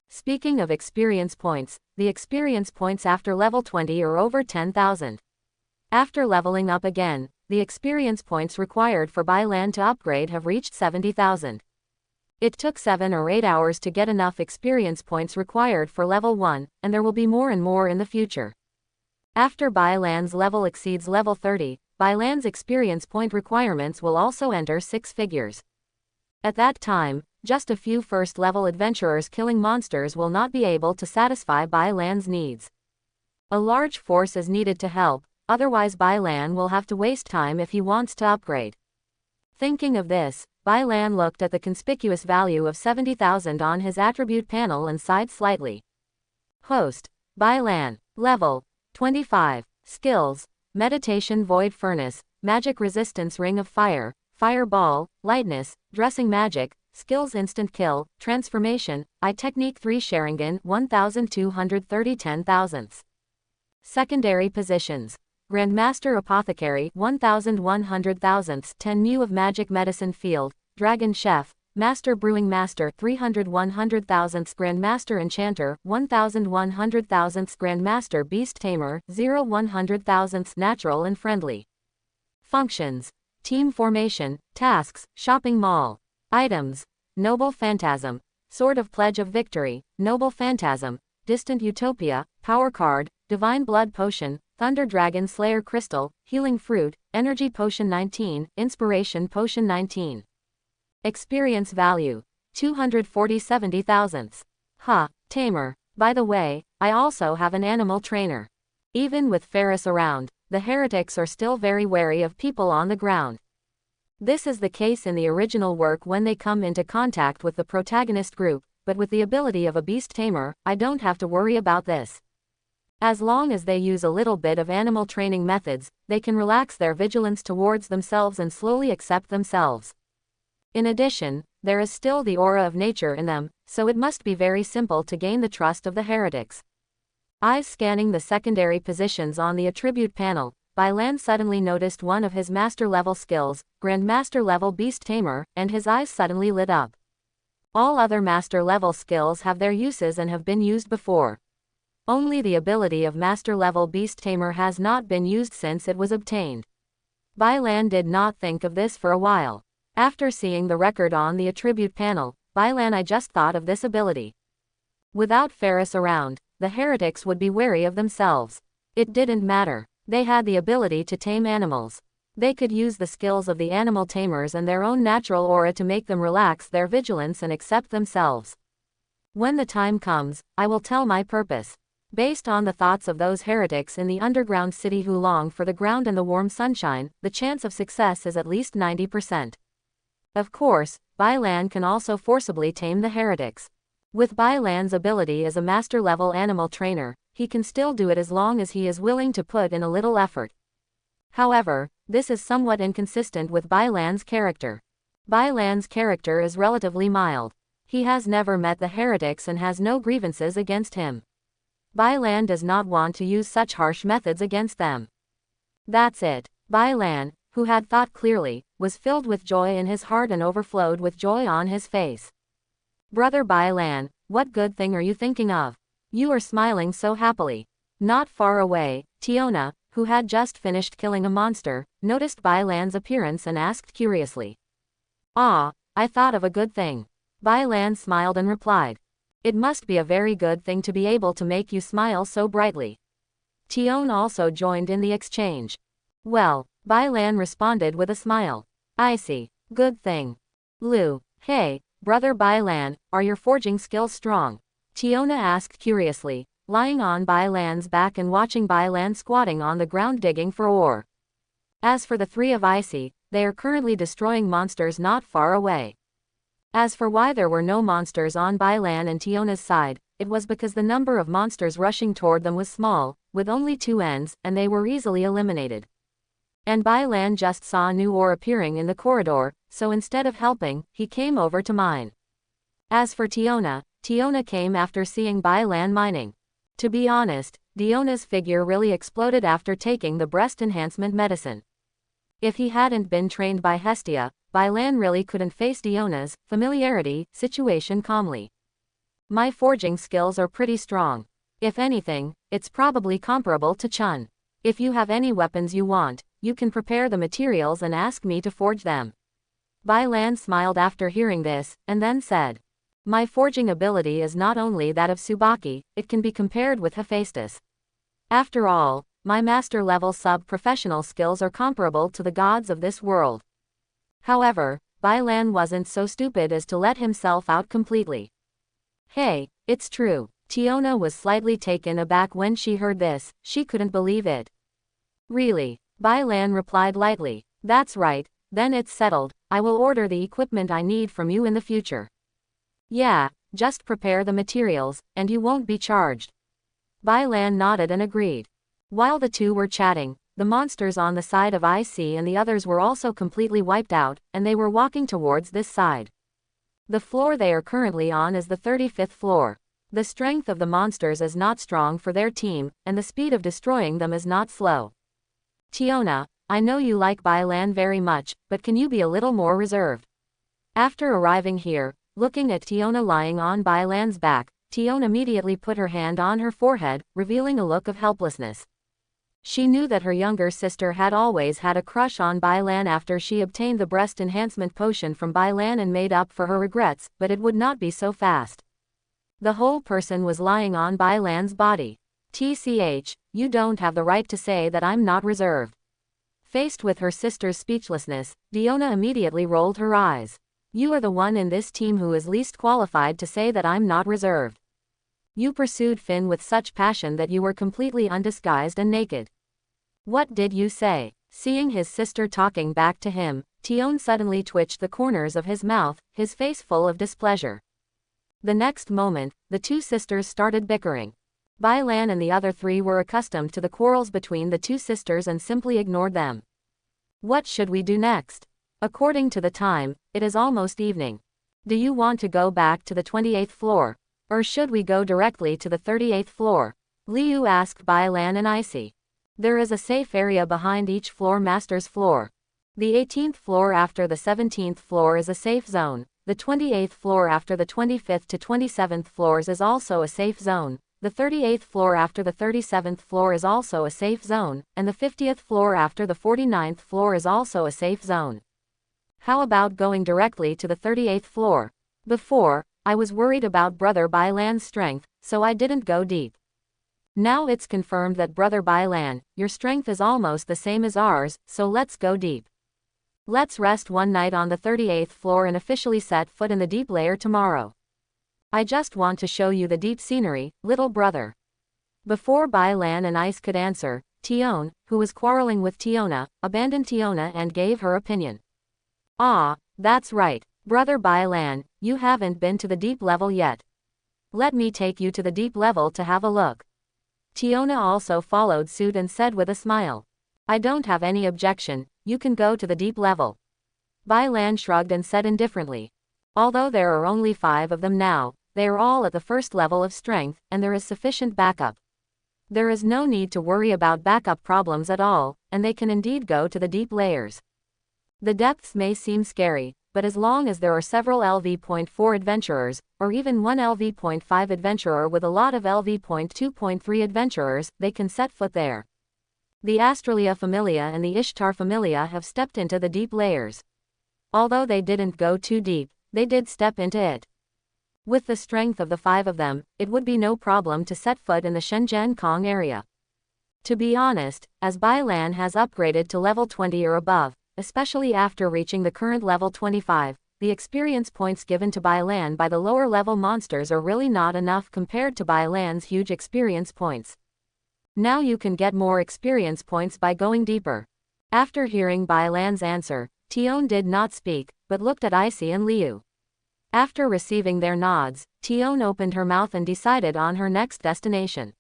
Speaking of experience points, the experience points after level 20 are over 10,000. After leveling up again, the experience points required for Byland to upgrade have reached 70,000. It took 7 or 8 hours to get enough experience points required for level 1, and there will be more and more in the future. After Byland's level exceeds level 30, Byland's experience point requirements will also enter 6 figures. At that time, just a few first-level adventurers killing monsters will not be able to satisfy Byland's needs. A large force is needed to help, otherwise Byland will have to waste time if he wants to upgrade. Thinking of this, Byland looked at the conspicuous value of 70,000 on his attribute panel and sighed slightly. Host, Byland, level 25, skills, meditation void furnace, magic resistance ring of fire, fireball, lightness, dressing magic, skills instant kill, transformation, I technique 3 Sharingan 1230 10,000ths. Secondary positions. Grandmaster Apothecary 1100,000ths 10 Mu of Magic Medicine Field, Dragon Chef, Master Brewing Master 300,000ths Grandmaster Enchanter 1100,000ths Grandmaster Beast Tamer 100,000ths Natural and Friendly. Functions. Team Formation, Tasks, Shopping Mall. Items. Noble Phantasm, Sword of Pledge of Victory, Noble Phantasm, Distant Utopia, Power Card, Divine Blood Potion, Thunder Dragon Slayer Crystal, Healing Fruit, Energy Potion 19, Inspiration Potion 19. Experience Value. 240,000. Tamer. By the way, I also have an animal trainer. Even with Ferris around, the heretics are still very wary of people on the ground. This is the case in the original work when they come into contact with the protagonist group, but with the ability of a beast tamer, I don't have to worry about this. As long as they use a little bit of animal training methods, they can relax their vigilance towards themselves and slowly accept themselves. In addition, there is still the aura of nature in them, so it must be very simple to gain the trust of the heretics. Eyes scanning the secondary positions on the attribute panel, Byland suddenly noticed one of his master-level skills, Grandmaster-level Beast Tamer, and his eyes suddenly lit up. All other master-level skills have their uses and have been used before. Only the ability of master-level Beast Tamer has not been used since it was obtained. Byland did not think of this for a while. After seeing the record on the attribute panel, Byland I just thought of this ability. Without Ferris around, the heretics would be wary of themselves. It didn't matter. They had the ability to tame animals. They could use the skills of the animal tamers and their own natural aura to make them relax their vigilance and accept themselves. When the time comes, I will tell my purpose. Based on the thoughts of those heretics in the underground city who long for the ground and the warm sunshine, the chance of success is at least 90%. Of course, Byland can also forcibly tame the heretics. With Byland's ability as a master-level animal trainer, he can still do it as long as he is willing to put in a little effort. However, this is somewhat inconsistent with Byland's character. Byland's character is relatively mild. He has never met the heretics and has no grievances against him. Byland does not want to use such harsh methods against them. That's it. Byland, who had thought clearly, was filled with joy in his heart and overflowed with joy on his face. Brother Byland, what good thing are you thinking of? You are smiling so happily. Not far away, Tiona, who had just finished killing a monster, noticed Byland's appearance and asked curiously. "Ah, I thought of a good thing." Byland smiled and replied. "It must be a very good thing to be able to make you smile so brightly." Tiona also joined in the exchange. "Well," Byland responded with a smile. "I see. Good thing. Lu, hey, brother Bailan, are your forging skills strong? Tiona asked curiously, lying on Bailan's back and watching Bailan squatting on the ground digging for ore. As for the three of Icy, they are currently destroying monsters not far away. As for why there were no monsters on Bailan and Tiona's side, it was because the number of monsters rushing toward them was small, with only 2 ends, and they were easily eliminated. And Bailan just saw new ore appearing in the corridor, so instead of helping, he came over to mine. As for Tiona, Tiona came after seeing Bailan mining. To be honest, Tiona's figure really exploded after taking the breast enhancement medicine. If he hadn't been trained by Hestia, Bailan really couldn't face Tiona's familiarity situation calmly. My forging skills are pretty strong. If anything, it's probably comparable to Chun. If you have any weapons you want, you can prepare the materials and ask me to forge them. Bailan smiled after hearing this, and then said, my forging ability is not only that of Tsubaki, it can be compared with Hephaestus. After all, my master-level sub-professional skills are comparable to the gods of this world. However, Bailan wasn't so stupid as to let himself out completely. Hey, it's true. Tiona was slightly taken aback when she heard this, she couldn't believe it. Really? Bailan replied lightly, that's right, then it's settled, I will order the equipment I need from you in the future. Yeah, just prepare the materials, and you won't be charged. Bailan nodded and agreed. While the two were chatting, the monsters on the side of IC and the others were also completely wiped out, and they were walking towards this side. The floor they are currently on is the 35th floor. The strength of the monsters is not strong for their team, and the speed of destroying them is not slow. Tiona, I know you like Bailan very much, but can you be a little more reserved? After arriving here, looking at Tiona lying on Bailan's back, Tiona immediately put her hand on her forehead, revealing a look of helplessness. She knew that her younger sister had always had a crush on Bailan after she obtained the breast enhancement potion from Bailan and made up for her regrets, but it would not be so fast. The whole person was lying on Bailan's body. TCH, you don't have the right to say that I'm not reserved. Faced with her sister's speechlessness, Tiona immediately rolled her eyes. You are the one in this team who is least qualified to say that I'm not reserved. You pursued Finn with such passion that you were completely undisguised and naked. What did you say? Seeing his sister talking back to him, Tiona suddenly twitched the corners of his mouth, his face full of displeasure. The next moment, the two sisters started bickering. Bailan and the other three were accustomed to the quarrels between the two sisters and simply ignored them. What should we do next? According to the time, it is almost evening. Do you want to go back to the 28th floor? Or should we go directly to the 38th floor? Liu asked Bailan and Icy. There is a safe area behind each floor master's floor. The 18th floor after the 17th floor is a safe zone. The 28th floor after the 25th to 27th floors is also a safe zone. The 38th floor after the 37th floor is also a safe zone, and the 50th floor after the 49th floor is also a safe zone. How about going directly to the 38th floor? Before, I was worried about Brother Bailan's strength, so I didn't go deep. Now it's confirmed that Brother Bailan, your strength is almost the same as ours, so let's go deep. Let's rest one night on the 38th floor and officially set foot in the deep layer tomorrow. I just want to show you the deep scenery, little brother. Before Bailan and Ice could answer, Tiona, who was quarreling with Tiona, abandoned Tiona and gave her opinion. Ah, that's right, Brother Bailan, you haven't been to the deep level yet. Let me take you to the deep level to have a look. Tiona also followed suit and said with a smile. I don't have any objection, you can go to the deep level. Bailan shrugged and said indifferently. Although there are only 5 of them now, they are all at the first level of strength, and there is sufficient backup. There is no need to worry about backup problems at all, and they can indeed go to the deep layers. The depths may seem scary, but as long as there are several LV.4 adventurers, or even one LV.5 adventurer with a lot of LV.2.3 adventurers, they can set foot there. The Loki Familia and the Ishtar Familia have stepped into the deep layers. Although they didn't go too deep, they did step into it. With the strength of the 5 of them, it would be no problem to set foot in the Shenzhen Kong area. To be honest, as Bailan has upgraded to level 20 or above, especially after reaching the current level 25, the experience points given to Bailan by the lower level monsters are really not enough compared to Bailan's huge experience points. Now you can get more experience points by going deeper. After hearing Bailan's answer, Tiona did not speak, but looked at Icy and Liu. After receiving their nods, Tiona opened her mouth and decided on her next destination.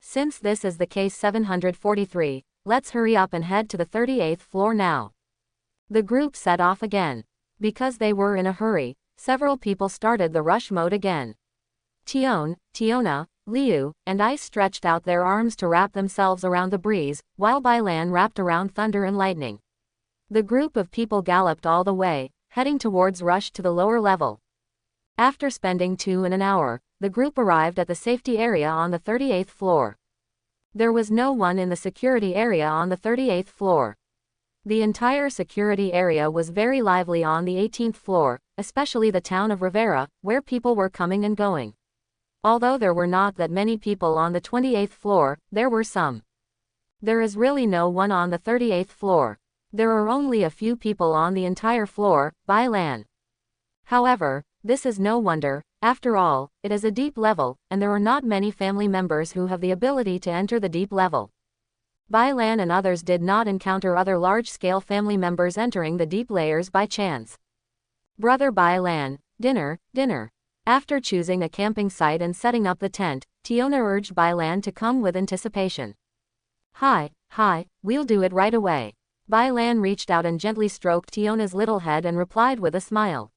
Since this is the case 743, let's hurry up and head to the 38th floor now. The group set off again. Because they were in a hurry, several people started the rush mode again. Tiona, Liu, and Ice stretched out their arms to wrap themselves around the breeze, while Bailan wrapped around thunder and lightning. The group of people galloped all the way, heading towards rush to the lower level. After spending 2 hours, the group arrived at the safety area on the 38th floor. There was no one in the security area on the 38th floor. The entire security area was very lively on the 18th floor, especially the town of Rivera, where people were coming and going. Although there were not that many people on the 28th floor, there were some. There is really no one on the 38th floor. There are only a few people on the entire floor, Bailan. However, this is no wonder, after all, it is a deep level, and there are not many family members who have the ability to enter the deep level. Bailan and others did not encounter other large-scale family members entering the deep layers by chance. Brother Bailan, dinner. After choosing a camping site and setting up the tent, Tiona urged Bailan to come with anticipation. Hi, we'll do it right away. Bailan reached out and gently stroked Tiona's little head and replied with a smile.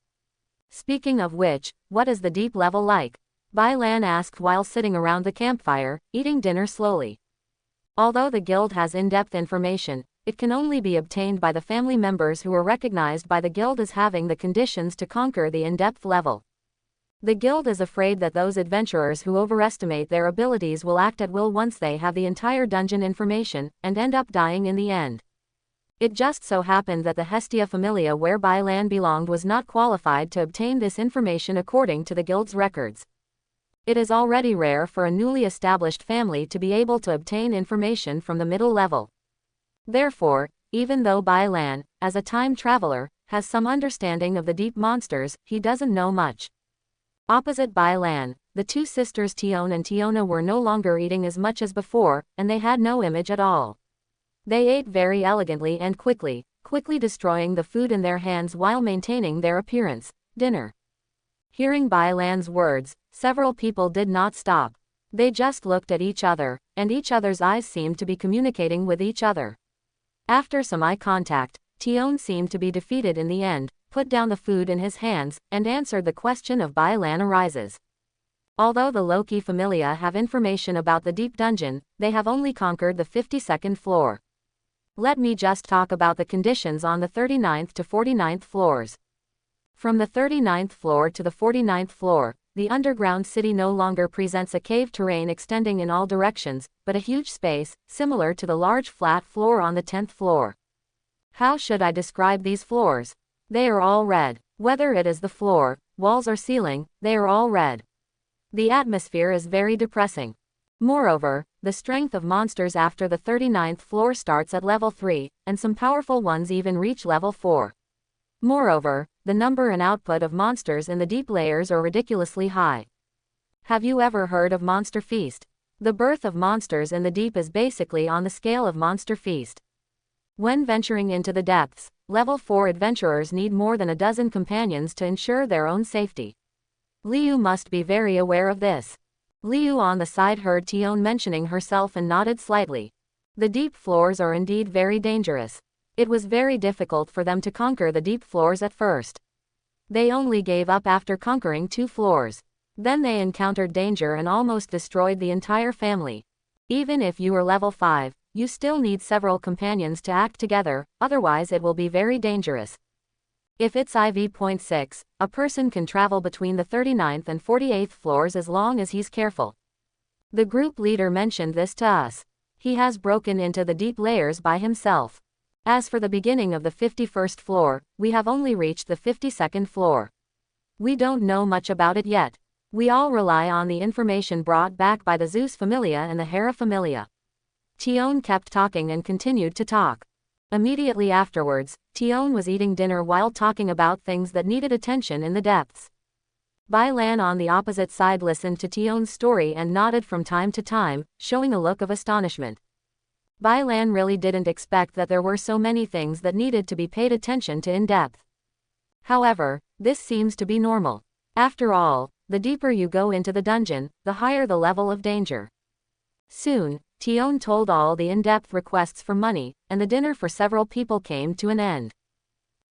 Speaking of which, what is the deep level like? Bailan asked while sitting around the campfire, eating dinner slowly. Although the guild has in-depth information, it can only be obtained by the family members who are recognized by the guild as having the conditions to conquer the in-depth level. The guild is afraid that those adventurers who overestimate their abilities will act at will once they have the entire dungeon information, and end up dying in the end. It just so happened that the Hestia Familia where Bailan belonged was not qualified to obtain this information according to the guild's records. It is already rare for a newly established family to be able to obtain information from the middle level. Therefore, even though Bailan, as a time traveler, has some understanding of the deep monsters, he doesn't know much. Opposite Bailan, the two sisters Tiona and Tiona were no longer eating as much as before, and they had no image at all. They ate very elegantly and quickly destroying the food in their hands while maintaining their appearance. Dinner. Hearing Bailan's words, several people did not stop. They just looked at each other, and each other's eyes seemed to be communicating with each other. After some eye contact, Tiona seemed to be defeated in the end, put down the food in his hands, and answered the question of Bailan arises. Although the Loki Familia have information about the deep dungeon, they have only conquered the 52nd floor. Let me just talk about the conditions on the 39th to 49th floors. From the 39th floor to the 49th floor, the underground city no longer presents a cave terrain extending in all directions, but a huge space, similar to the large flat floor on the 10th floor. How should I describe these floors? They are all red. Whether it is the floor, walls or ceiling, they are all red. The atmosphere is very depressing. Moreover, the strength of monsters after the 39th floor starts at level 3, and some powerful ones even reach level 4. Moreover, the number and output of monsters in the deep layers are ridiculously high. Have you ever heard of Monster Feast? The birth of monsters in the deep is basically on the scale of Monster Feast. When venturing into the depths, level 4 adventurers need more than a dozen companions to ensure their own safety. Liu must be very aware of this. Liu on the side heard Tiona mentioning herself and nodded slightly. The deep floors are indeed very dangerous. It was very difficult for them to conquer the deep floors at first. They only gave up after conquering 2 floors. Then they encountered danger and almost destroyed the entire family. Even if you are level 5, you still need several companions to act together, otherwise it will be very dangerous. If it's IV.6, a person can travel between the 39th and 48th floors as long as he's careful. The group leader mentioned this to us. He has broken into the deep layers by himself. As for the beginning of the 51st floor, we have only reached the 52nd floor. We don't know much about it yet. We all rely on the information brought back by the Zeus Familia and the Hera Familia. Tiona kept talking and continued to talk. Immediately afterwards, Tiona was eating dinner while talking about things that needed attention in the depths. Bai Lan on the opposite side listened to Tiona's story and nodded from time to time, showing a look of astonishment. Bai Lan really didn't expect that there were so many things that needed to be paid attention to in depth. However, this seems to be normal. After all, the deeper you go into the dungeon, the higher the level of danger. Soon, Tiona told all the in-depth requests for money, and the dinner for several people came to an end.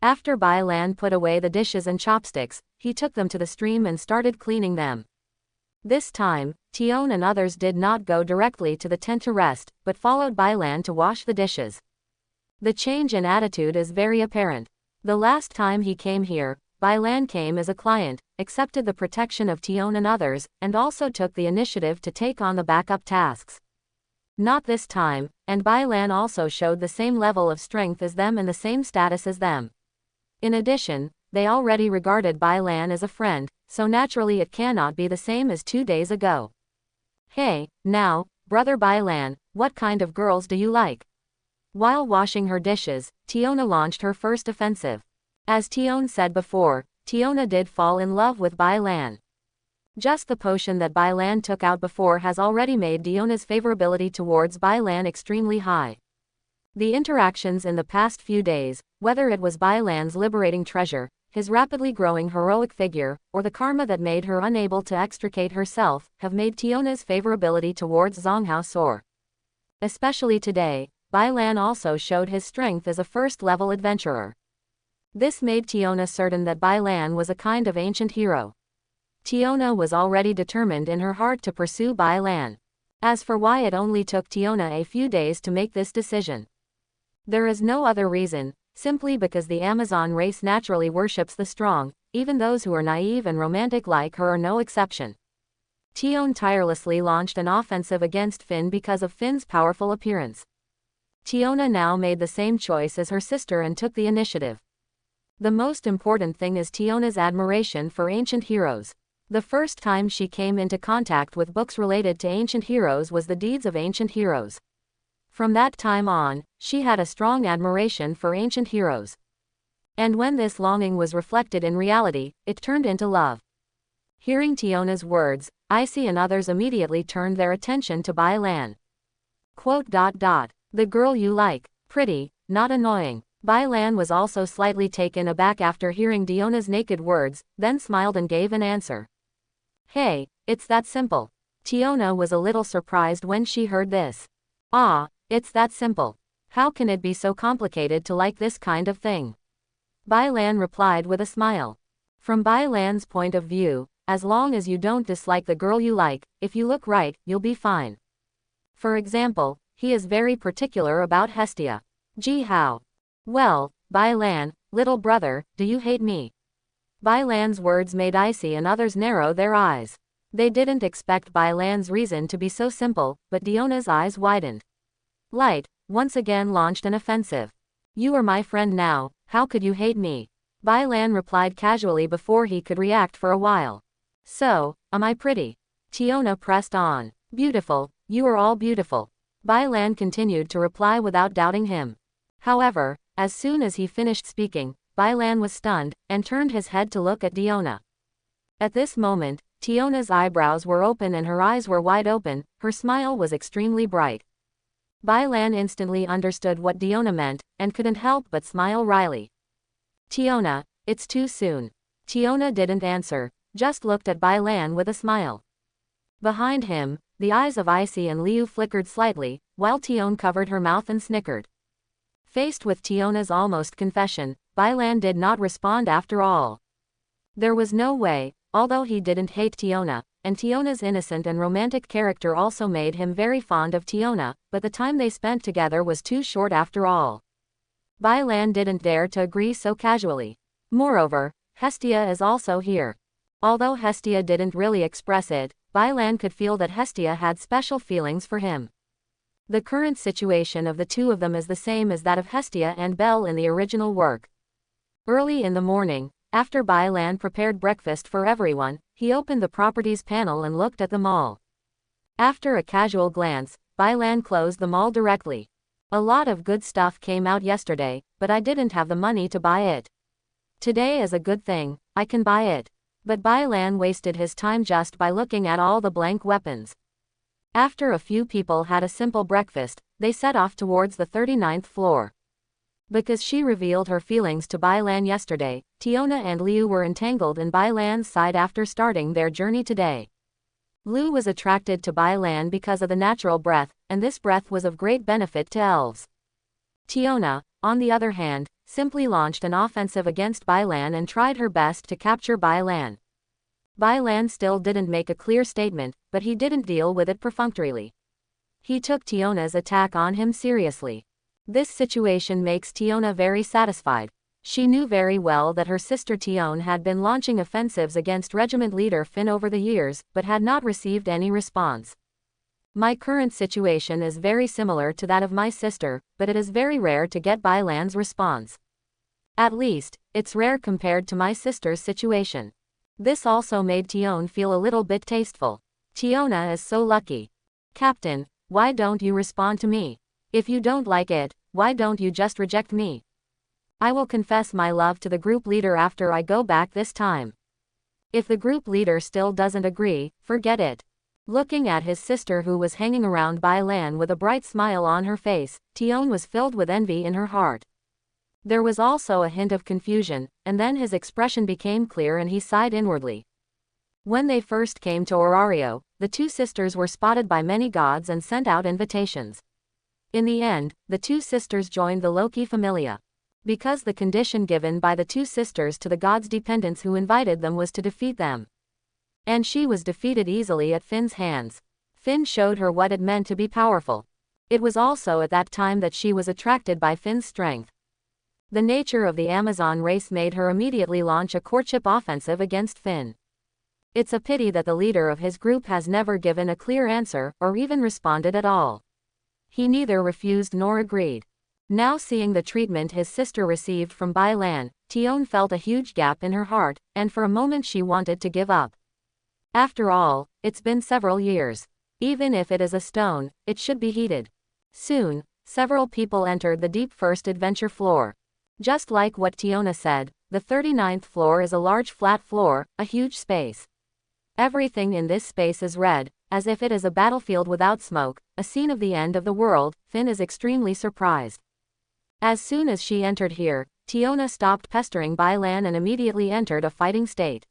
After Bai Lan put away the dishes and chopsticks, he took them to the stream and started cleaning them. This time, Tiona and others did not go directly to the tent to rest, but followed Bai Lan to wash the dishes. The change in attitude is very apparent. The last time he came here, Bai Lan came as a client, accepted the protection of Tiona and others, and also took the initiative to take on the backup tasks. Not this time, and Bai Lan also showed the same level of strength as them and the same status as them. In addition, they already regarded Bai Lan as a friend, so naturally it cannot be the same as 2 days ago. Hey, now, brother Bai Lan, what kind of girls do you like? While washing her dishes, Tiona launched her first offensive. As Tiona said before, Tiona did fall in love with Bai Lan. Just the potion that Bai Lan took out before has already made Tiona's favorability towards Bai Lan extremely high. The interactions in the past few days, whether it was Bai Lan's liberating treasure, his rapidly growing heroic figure, or the karma that made her unable to extricate herself, have made Tiona's favorability towards Zonghao soar. Especially today, Bai Lan also showed his strength as a first-level adventurer. This made Tiona certain that Bai Lan was a kind of ancient hero. Tiona was already determined in her heart to pursue Bai Lan. As for why it only took Tiona a few days to make this decision, there is no other reason, simply because the Amazon race naturally worships the strong, even those who are naive and romantic like her are no exception. Tiona tirelessly launched an offensive against Finn because of Finn's powerful appearance. Tiona now made the same choice as her sister and took the initiative. The most important thing is Tiona's admiration for ancient heroes. The first time she came into contact with books related to ancient heroes was the Deeds of Ancient Heroes. From that time on, she had a strong admiration for ancient heroes. And when this longing was reflected in reality, it turned into love. Hearing Tiona's words, Icy and others immediately turned their attention to Bai Lan. The girl you like, pretty, not annoying. Bai Lan was also slightly taken aback after hearing Tiona's naked words, then smiled and gave an answer. Hey, it's that simple. Tiona was a little surprised when she heard this. Ah, it's that simple. How can it be so complicated to like this kind of thing? Bai Lan replied with a smile. From Bai Lan's point of view, as long as you don't dislike the girl you like, if you look right, you'll be fine. For example, he is very particular about Hestia. Gee how? Well, Bai Lan, little brother, do you hate me? Bai Lan's words made Icy and others narrow their eyes. They didn't expect Bai Lan's reason to be so simple, but Tiona's eyes widened. Light, once again launched an offensive. You are my friend now, how could you hate me? Bai Lan replied casually before he could react for a while. So, am I pretty? Tiona pressed on. Beautiful, you are all beautiful. Bai Lan continued to reply without doubting him. However, as soon as he finished speaking, Bai Lan was stunned, and turned his head to look at Tiona. At this moment, Tiona's eyebrows were open and her eyes were wide open, her smile was extremely bright. Bai Lan instantly understood what Tiona meant, and couldn't help but smile wryly. Tiona, it's too soon. Tiona didn't answer, just looked at Bai Lan with a smile. Behind him, the eyes of Icy and Liu flickered slightly, while Tiona covered her mouth and snickered. Faced with Tiona's almost confession, Bai Lan did not respond after all. There was no way, although he didn't hate Tiona, and Tiona's innocent and romantic character also made him very fond of Tiona, but the time they spent together was too short after all. Bai Lan didn't dare to agree so casually. Moreover, Hestia is also here. Although Hestia didn't really express it, Bai Lan could feel that Hestia had special feelings for him. The current situation of the two of them is the same as that of Hestia and Belle in the original work. Early in the morning, after Bai Lan prepared breakfast for everyone, he opened the properties panel and looked at them all. After a casual glance, Bai Lan closed them all directly. A lot of good stuff came out yesterday, but I didn't have the money to buy it. Today is a good thing, I can buy it. But Bai Lan wasted his time just by looking at all the blank weapons. After a few people had a simple breakfast, they set off towards the 39th floor. Because she revealed her feelings to Bai Lan yesterday, Tiona and Liu were entangled in Bai Lan's side after starting their journey today. Liu was attracted to Bai Lan because of the natural breath, and this breath was of great benefit to elves. Tiona, on the other hand, simply launched an offensive against Bai Lan and tried her best to capture Bai Lan. Bai Lan still didn't make a clear statement, but he didn't deal with it perfunctorily. He took Tiona's attack on him seriously. This situation makes Tiona very satisfied. She knew very well that her sister Tiona had been launching offensives against regiment leader Finn over the years, but had not received any response. My current situation is very similar to that of my sister, but it is very rare to get Bai Lan's response. At least, it's rare compared to my sister's situation. This also made Tiona feel a little bit tasteful. Tiona is so lucky. Captain, why don't you respond to me? If you don't like it, why don't you just reject me? I will confess my love to the group leader after I go back this time. If the group leader still doesn't agree, forget it. Looking at his sister who was hanging around Bai Lan with a bright smile on her face, Tiona was filled with envy in her heart. There was also a hint of confusion, and then his expression became clear and he sighed inwardly. When they first came to Orario, the two sisters were spotted by many gods and sent out invitations. In the end, the two sisters joined the Loki Familia. Because the condition given by the two sisters to the gods' dependents who invited them was to defeat them. And she was defeated easily at Finn's hands. Finn showed her what it meant to be powerful. It was also at that time that she was attracted by Finn's strength. The nature of the Amazon race made her immediately launch a courtship offensive against Finn. It's a pity that the leader of his group has never given a clear answer, or even responded at all. He neither refused nor agreed. Now seeing the treatment his sister received from Bai Lan, Tiona felt a huge gap in her heart, and for a moment she wanted to give up. After all, it's been several years. Even if it is a stone, it should be heated. Soon, several people entered the deep first adventure floor. Just like what Tiona said, the 39th floor is a large flat floor, a huge space. Everything in this space is red, as if it is a battlefield without smoke, a scene of the end of the world. Finn is extremely surprised. As soon as she entered here, Tiona stopped pestering Bai Lan and immediately entered a fighting state.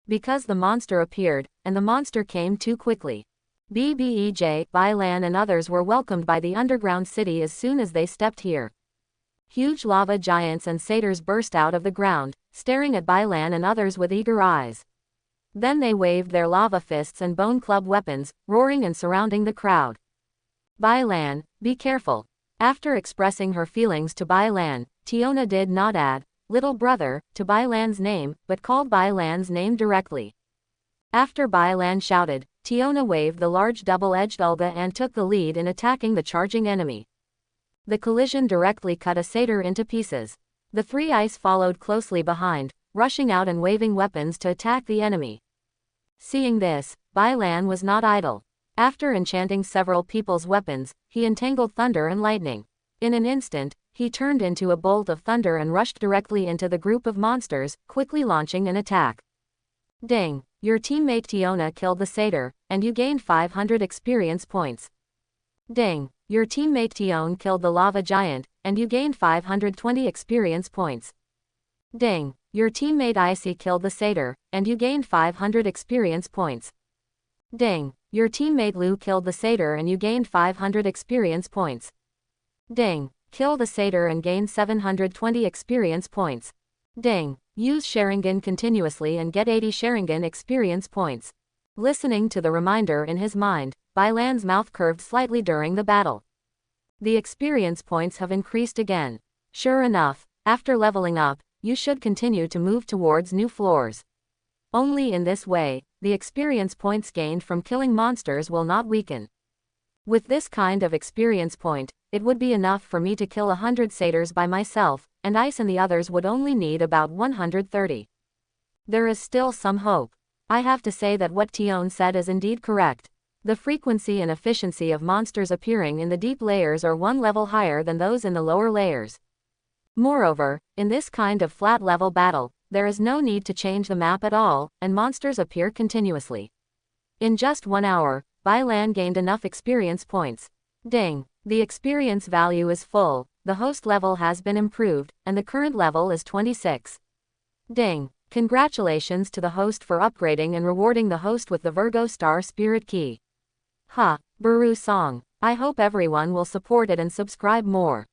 Because the monster appeared, and the monster came too quickly. BBEJ, Bai Lan and others were welcomed by the underground city as soon as they stepped here. Huge lava giants and satyrs burst out of the ground, staring at Bai Lan and others with eager eyes. Then they waved their lava fists and bone club weapons, roaring and surrounding the crowd. Bai Lan, be careful. After expressing her feelings to Bai Lan, Tiona did not add, little brother, to Bai Lan's name, but called Bai Lan's name directly. After Bai Lan shouted, Tiona waved the large double-edged ulga and took the lead in attacking the charging enemy. The collision directly cut a satyr into pieces. The three ice followed closely behind, rushing out and waving weapons to attack the enemy. Seeing this, Bai Lan was not idle. After enchanting several people's weapons, he entangled thunder and lightning. In an instant, he turned into a bolt of thunder and rushed directly into the group of monsters, quickly launching an attack. Ding! Your teammate Tiona killed the satyr, and you gained 500 experience points. Ding! Your teammate Tiona killed the lava giant, and you gained 520 experience points. Ding! Your teammate Icy killed the satyr, and you gained 500 experience points. Ding! Your teammate Lu killed the satyr and you gained 500 experience points. Ding! Kill the satyr and gain 720 experience points. Ding! Use Sharingan continuously and get 80 Sharingan experience points. Listening to the reminder in his mind, Bai Lan's mouth curved slightly during the battle. The experience points have increased again. Sure enough, after leveling up, you should continue to move towards new floors. Only in this way, the experience points gained from killing monsters will not weaken. With this kind of experience point, it would be enough for me to kill 100 satyrs by myself, and Ice and the others would only need about 130. There is still some hope. I have to say that what Tiona said is indeed correct. The frequency and efficiency of monsters appearing in the deep layers are one level higher than those in the lower layers. Moreover, in this kind of flat-level battle, there is no need to change the map at all, and monsters appear continuously. In just 1 hour, Bailan gained enough experience points. Ding! The experience value is full, the host level has been improved, and the current level is 26. Ding! Congratulations to the host for upgrading and rewarding the host with the Virgo Star Spirit Key. Ha! Baru song. I hope everyone will support it and subscribe more.